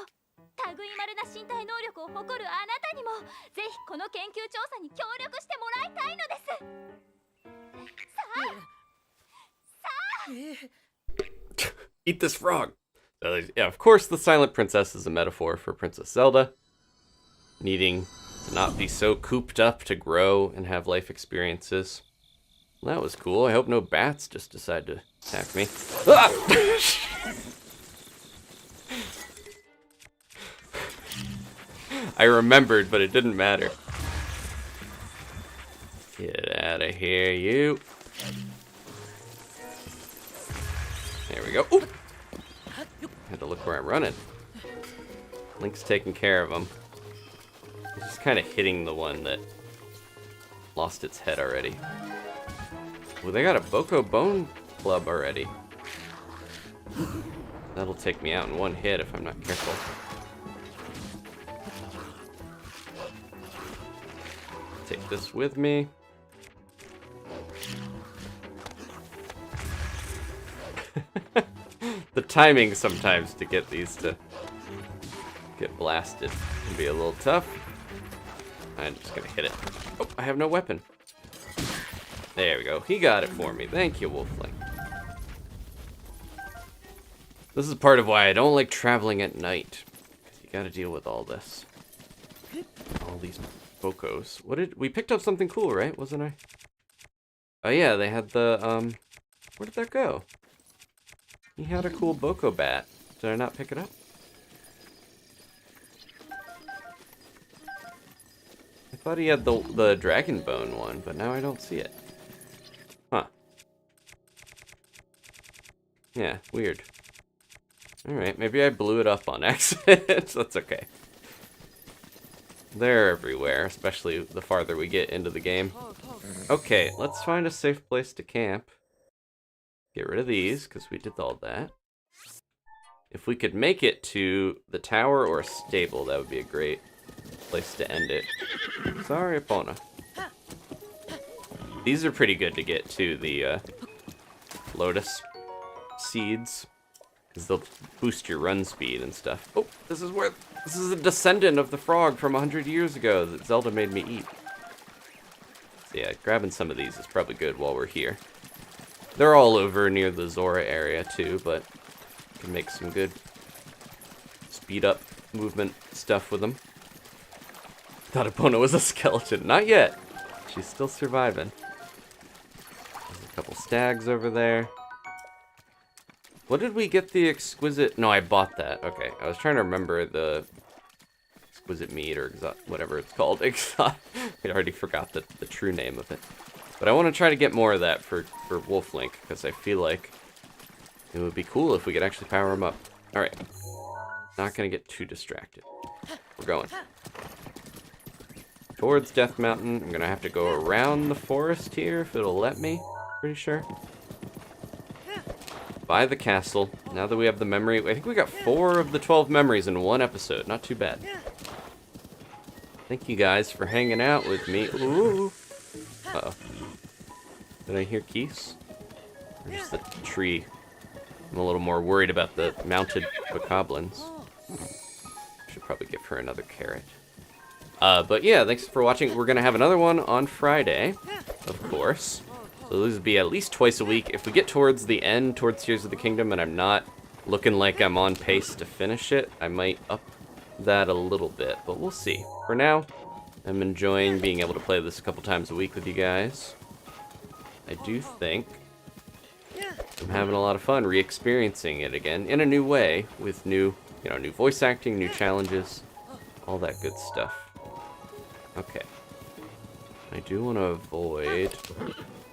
Speaker 7: 類いまれな身体能力を誇るあなたにもぜひこの研究調査に協力してもらいたいのです。さあ
Speaker 1: Eat this frog. Yeah, of course the Silent Princess is a metaphor for Princess Zelda, needing to not be so cooped up to grow and have life experiences. Well, that was cool. I hope no bats just decide to attack me. Ah! I remembered, but it didn't matter. Get out of here, you. There we go. Ooh! Had to look where I'm running. Link's taking care of him. Just kind of hitting the one that lost its head already. Well, they got a Boko Bone Club already. That'll take me out in one hit if I'm not careful. Take this with me. The timing sometimes to get these to get blasted can be a little tough. I'm just gonna hit it. Oh, I have no weapon. There we go. He got it for me. Thank you, Wolf Link. This is part of why I don't like traveling at night. Because you gotta deal with all this. All these Bokos. What did... We picked up something cool, right? Wasn't I? Oh yeah, they had the, Where did that go? He had a cool Boko bat. Did I not pick it up? I thought he had the dragon bone one, but now I don't see it. Huh. Yeah, weird. Alright, maybe I blew it up on accident. That's okay. They're everywhere, especially the farther we get into the game. Okay, let's find a safe place to camp. Get rid of these, because we did all that. If we could make it to the tower or a stable, that would be a great place to end it. Sorry, Epona. These are pretty good to get to, the lotus seeds, because they'll boost your run speed and stuff. Oh, this is a descendant of the frog from 100 years ago that Zelda made me eat. So yeah, grabbing some of these is probably good while we're here. They're all over near the Zora area too, but you can make some good speed up movement stuff with them. Thought Epona was a skeleton. Not yet. She's still surviving. There's a couple stags over there. What did we get the exquisite... No, I bought that. Okay, I was trying to remember the exquisite meat or whatever it's called. I already forgot the true name of it. But I want to try to get more of that for Wolf Link, because I feel like it would be cool if we could actually power him up. Alright. Not going to get too distracted. We're going. Towards Death Mountain. I'm going to have to go around the forest here if it'll let me. Pretty sure. By the castle. Now that we have the memory. I think we got 4 of the 12 memories in one episode. Not too bad. Thank you guys for hanging out with me. Ooh. Uh-oh. Did I hear geese? Or just the tree? I'm a little more worried about the mounted bokoblins. Should probably give her another carrot. But yeah, thanks for watching. We're going to have another one on Friday, of course. So these will be at least twice a week. If we get towards the end, towards Tears of the Kingdom, and I'm not looking like I'm on pace to finish it, I might up that a little bit, but we'll see. For now, I'm enjoying being able to play this a couple times a week with you guys. I do think I'm having a lot of fun re-experiencing it again in a new way with new, new voice acting, new challenges, all that good stuff. Okay. I do want to avoid...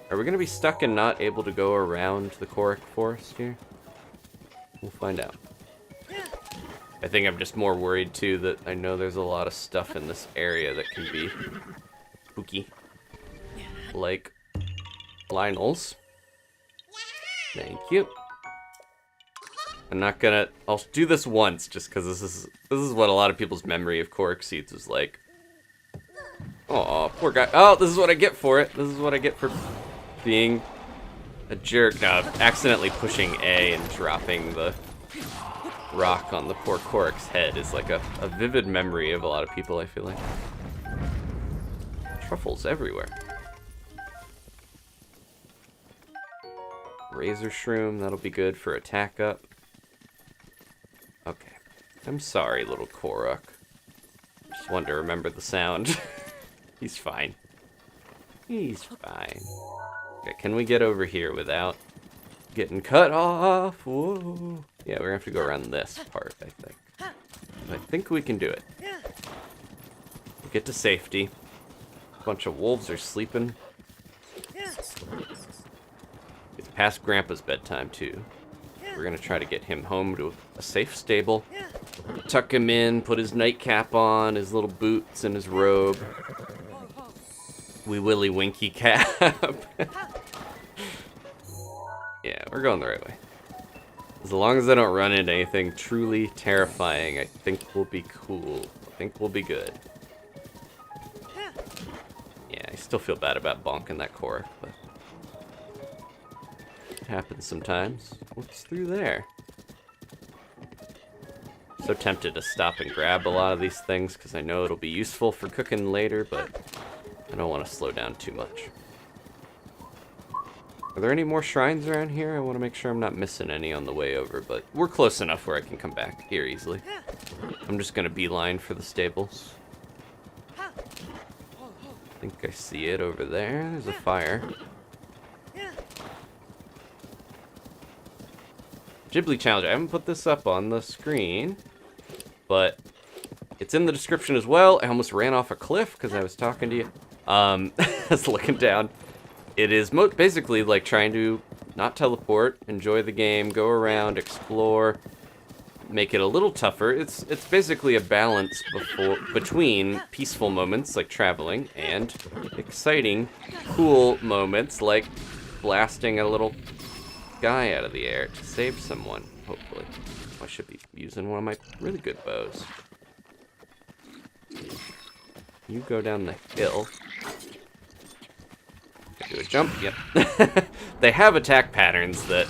Speaker 1: Are we going to be stuck and not able to go around the Korok Forest here? We'll find out. I think I'm just more worried, too, that I know there's a lot of stuff in this area that can be spooky. Like Lionel's. Thank you. I'm not gonna... I'll do this once, just because this is what a lot of people's memory of Korok Seeds is like. Aw, poor guy. Oh, this is what I get for it. This is what I get for being a jerk. Now, accidentally pushing A and dropping the rock on the poor Korok's head is like a vivid memory of a lot of people, I feel like. Truffles everywhere. Razor Shroom, that'll be good for attack up. Okay. I'm sorry, little Korok. Just wanted to remember the sound. He's fine. He's fine. Okay, can we get over here without getting cut off? Whoa. Yeah, we're gonna have to go around this part, I think. I think we can do it. We'll get to safety. A bunch of wolves are sleeping. It's past Grandpa's bedtime, too. We're gonna try to get him home to a safe stable. Tuck him in, put his nightcap on, his little boots and his robe. Wee Willy Winky cap. Yeah, we're going the right way. As long as I don't run into anything truly terrifying, I think we'll be cool. I think we'll be good. Yeah, I still feel bad about bonking that Korok, but it happens sometimes. What's through there? So tempted to stop and grab a lot of these things because I know it'll be useful for cooking later, but I don't want to slow down too much. Are there any more shrines around here? I want to make sure I'm not missing any on the way over, but we're close enough where I can come back here easily. I'm just going to beeline for the stables. I think I see it over there. There's a fire. Ghibli challenge. I haven't put this up on the screen, but it's in the description as well. I almost ran off a cliff because I was talking to you. I was looking down. It is basically like trying to not teleport, enjoy the game, go around, explore, make it a little tougher. It's basically a balance between peaceful moments like traveling and exciting, cool moments like blasting a little guy out of the air to save someone, hopefully. I should be using one of my really good bows. You go down the hill. Do a jump, yep. They have attack patterns that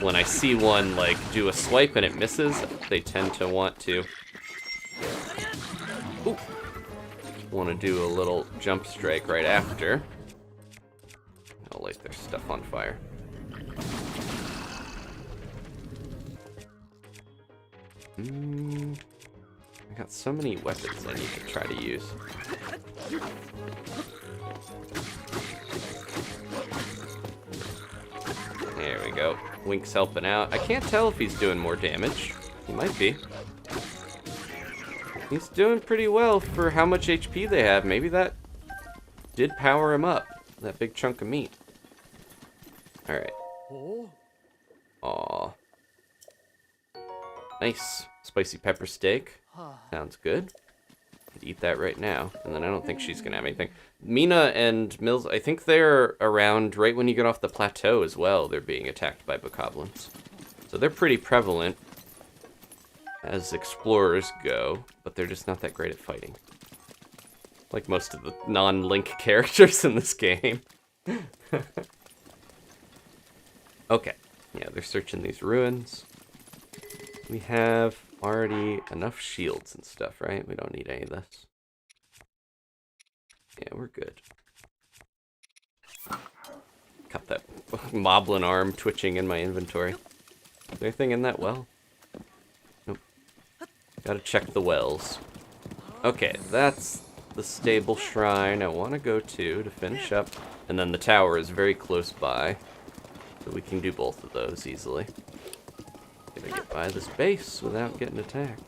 Speaker 1: when I see one like do a swipe and it misses, they tend to want to do a little jump strike right after. I'll light their stuff on fire. I got so many weapons I need to try to use. There we go. Wink's helping out. I can't tell if he's doing more damage. He might be. He's doing pretty well for how much HP they have. Maybe that did power him up. That big chunk of meat. Alright. Aw. Nice. Spicy pepper steak. Sounds good. Could eat that right now. And then I don't think she's gonna have anything. Mina and Mills, I think they're around right when you get off the plateau as well. They're being attacked by bokoblins. So they're pretty prevalent as explorers go, but they're just not that great at fighting. Like most of the non-Link characters in this game. Okay. Yeah, they're searching these ruins. We have already enough shields and stuff, right? We don't need any of this. Yeah, we're good. Got that moblin arm twitching in my inventory. Is there anything in that well? Nope. Gotta check the wells. Okay, that's the stable shrine I want to go to finish up. And then the tower is very close by. So we can do both of those easily. Gonna get by this base without getting attacked.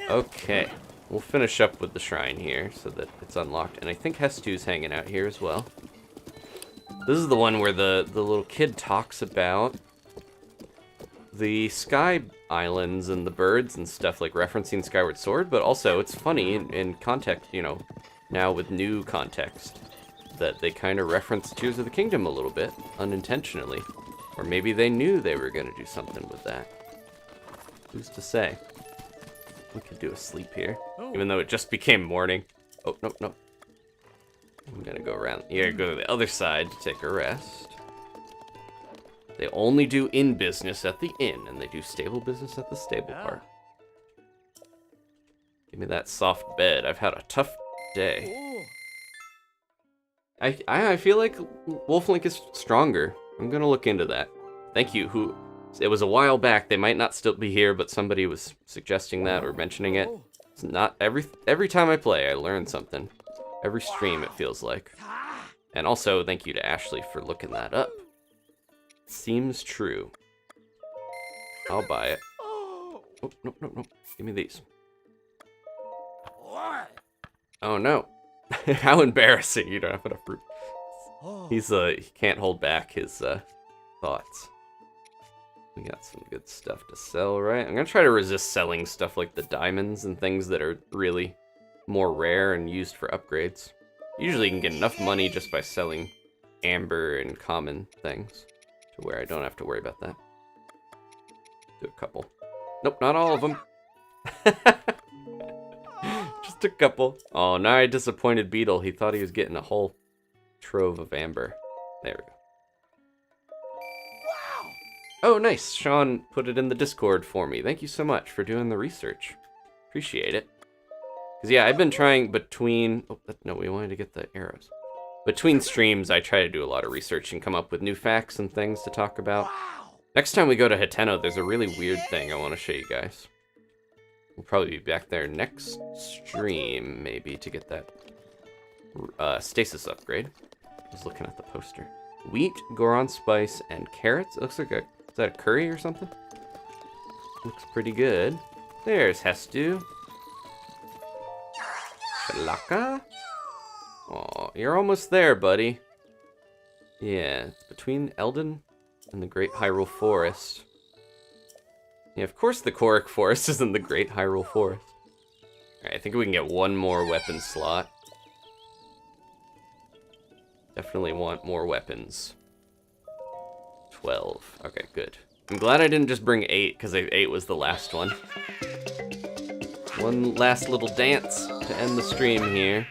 Speaker 1: Okay. We'll finish up with the shrine here so that it's unlocked. And I think Hestu's hanging out here as well. This is the one where the little kid talks about the sky islands and the birds and stuff, like referencing Skyward Sword, but also it's funny in context, you know, now with new context, that they kind of reference Tears of the Kingdom a little bit, unintentionally. Or maybe they knew they were going to do something with that. Who's to say? We could do a sleep here, even though it just became morning. Oh, no, no. I'm gonna go around. You gotta go to the other side to take a rest. They only do inn business at the inn, and they do stable business at the stable part. Give me that soft bed. I've had a tough day. I feel like Wolf Link is stronger. I'm gonna look into that. Thank you. It was a while back. They might not still be here, but somebody was suggesting that or mentioning it. It's not every time I play, I learn something. Every stream, it feels like. And also, thank you to Ashley for looking that up. Seems true. I'll buy it. Oh, no, no, no. Give me these. Oh, no. How embarrassing. You don't have enough fruit. He can't hold back his thoughts. We got some good stuff to sell, right? I'm gonna try to resist selling stuff like the diamonds and things that are really more rare and used for upgrades. Usually you can get enough money just by selling amber and common things to where I don't have to worry about that. Do a couple. Nope, not all of them. Just a couple. Oh, now I disappointed Beetle. He thought he was getting a whole trove of amber. There we go. Oh, nice. Sean put it in the Discord for me. Thank you so much for doing the research. Appreciate it. Because, yeah, I've been trying between... Oh, no, we wanted to get the arrows. Between streams, I try to do a lot of research and come up with new facts and things to talk about. Next time we go to Hateno, there's a really weird thing I want to show you guys. We'll probably be back there next stream, maybe, to get that stasis upgrade. I was looking at the poster. Wheat, Goron spice, and carrots. It looks like is that a curry or something? Looks pretty good. There's Hestu. Shalaka? Aw, you're almost there, buddy. Yeah, it's between Eldon and the Great Hyrule Forest. Yeah, of course the Korok Forest is in the Great Hyrule Forest. Alright, I think we can get one more weapon slot. Definitely want more weapons. 12. Okay, good. I'm glad I didn't just bring 8, because 8 was the last one. One last little dance to end the stream here.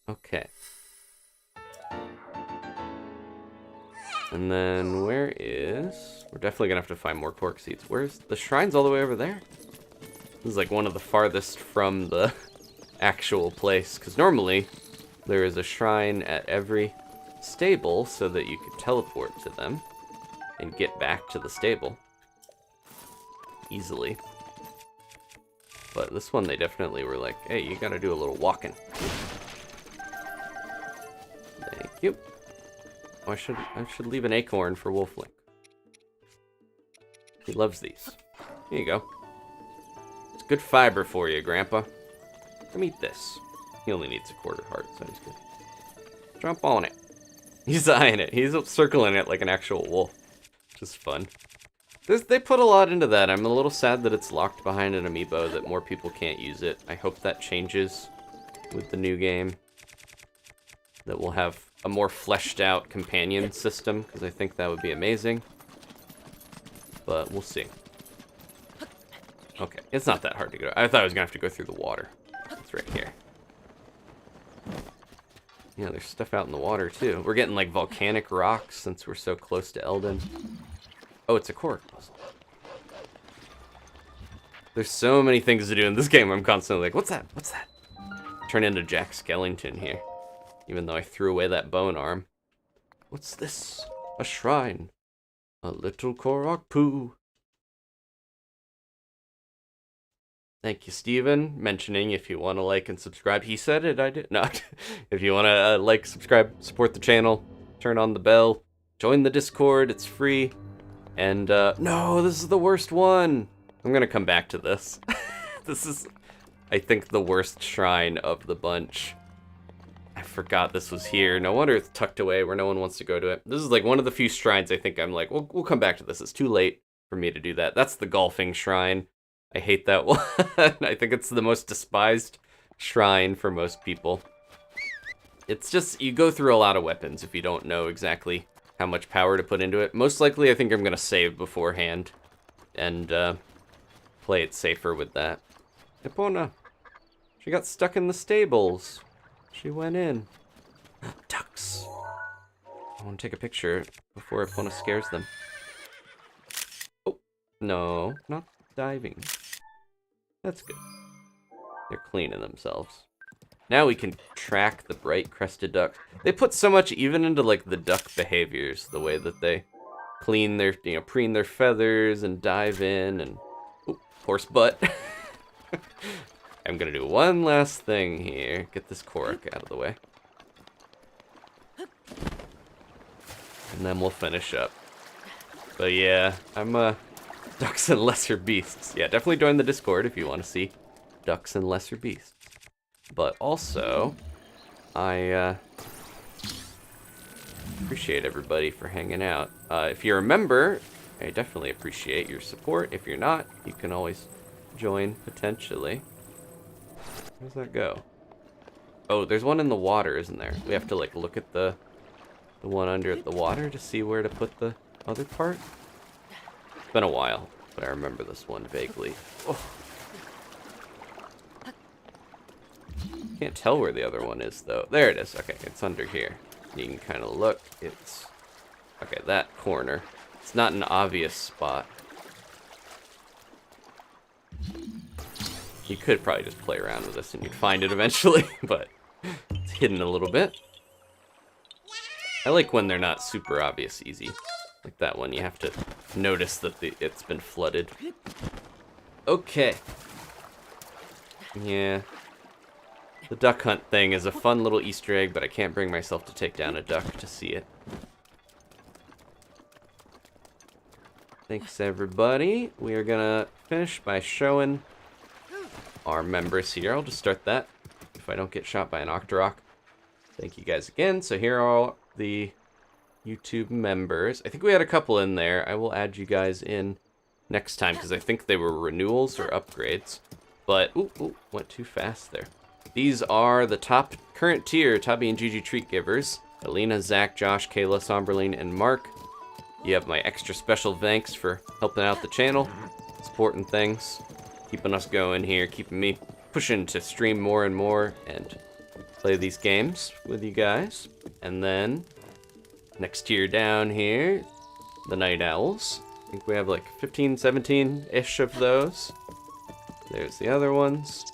Speaker 1: Okay. And then where is... We're definitely gonna have to find more cork seeds. Where's... The shrine's all the way over there? This is like one of the farthest from the actual place. Because normally, there is a shrine at every stable so that you could teleport to them and get back to the stable easily. But this one, they definitely were like, hey, you gotta do a little walking. Thank you. Oh, I should leave an acorn for Wolf Link. He loves these. Here you go. It's good fiber for you, Grandpa. Come eat this. He only needs a quarter heart, so he's good. Jump on it. He's eyeing it. He's circling it like an actual wolf. Which is fun. They put a lot into that. I'm a little sad that it's locked behind an amiibo, that more people can't use it. I hope that changes with the new game. That we'll have a more fleshed out companion system, because I think that would be amazing. But we'll see. Okay, it's not that hard to go. I thought I was going to have to go through the water. It's right here. Yeah, there's stuff out in the water, too. We're getting, like, volcanic rocks since we're so close to Eldon. Oh, it's a cork puzzle. There's so many things to do in this game. I'm constantly like, what's that? What's that? Turn into Jack Skellington here. Even though I threw away that bone arm. What's this? A shrine. A little Korok poo. Thank you, Steven, mentioning if you want to like and subscribe. He said it, I did not. If you want to like, subscribe, support the channel, turn on the bell, join the Discord, it's free. And, no, this is the worst one. I'm going to come back to this. This is, I think, the worst shrine of the bunch. I forgot this was here. No wonder it's tucked away where no one wants to go to it. This is like one of the few shrines I think I'm like, we'll come back to this. It's too late for me to do that. That's the golfing shrine. I hate that one. I think it's the most despised shrine for most people. It's just, you go through a lot of weapons if you don't know exactly how much power to put into it. Most likely, I think I'm going to save beforehand and play it safer with that. Epona. She got stuck in the stables. She went in. Ducks. I want to take a picture before Epona scares them. Oh, no, not diving. That's good. They're cleaning themselves. Now we can track the bright crested duck. They put so much even into like the duck behaviors, the way that they clean their, preen their feathers and dive in and horse butt. I'm gonna do one last thing here. Get this Korok out of the way. And then we'll finish up. But yeah, I'm Ducks and Lesser Beasts. Yeah, definitely join the Discord if you want to see Ducks and Lesser Beasts. But also, I appreciate everybody for hanging out. If you're a member, I definitely appreciate your support. If you're not, you can always join potentially. Where's that go? Oh, there's one in the water, isn't there? We have to like look at the one under the water to see where to put the other part. It's been a while, but I remember this one vaguely. Oh. Can't tell where the other one is though. There it is. Okay, it's under here. You can kind of look. It's okay, that corner. It's not an obvious spot. You could probably just play around with this and you'd find it eventually, but it's hidden a little bit. I like when they're not super obvious easy. Like that one, you have to notice that it's been flooded. Okay. Yeah. The duck hunt thing is a fun little Easter egg, but I can't bring myself to take down a duck to see it. Thanks, everybody. We are gonna finish by showing our members here. I'll just start that if I don't get shot by an Octorok. Thank you guys again. So here are all the YouTube members. I think we had a couple in there. I will add you guys in next time because I think they were renewals or upgrades. But, ooh, went too fast there. These are the top current tier Tubby and Gigi treat givers. Alina, Zach, Josh, Kayla, Somberline, and Mark. You have my extra special thanks for helping out the channel, supporting things, keeping us going here, keeping me pushing to stream more and more and play these games with you guys. And then next tier down here, the Night Owls. I think we have like 15, 17-ish of those. There's the other ones.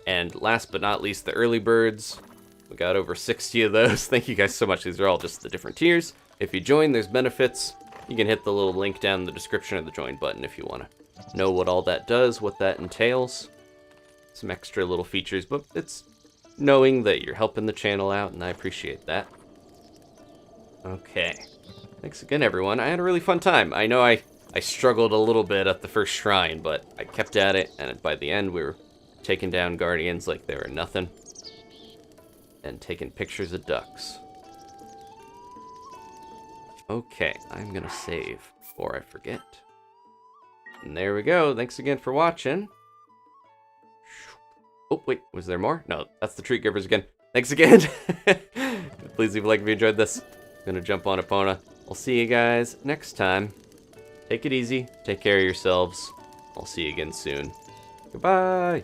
Speaker 1: And last but not least, the early birds. We got over 60 of those. Thank you guys so much. These are all just the different tiers. If you join, there's benefits. You can hit the little link down in the description of the join button if you want to know what all that does, what that entails. Some extra little features, but it's knowing that you're helping the channel out, and I appreciate that. Okay. Thanks again, everyone. I had a really fun time. I know I struggled a little bit at the first shrine, but I kept at it, and by the end, we were taking down guardians like they were nothing. And taking pictures of ducks. Okay, I'm gonna save before I forget. And there we go. Thanks again for watching. Oh, wait, was there more? No, that's the treat givers again. Thanks again. Please leave a like if you enjoyed this. I'm gonna jump on Epona. I'll see you guys next time. Take it easy. Take care of yourselves. I'll see you again soon. Goodbye.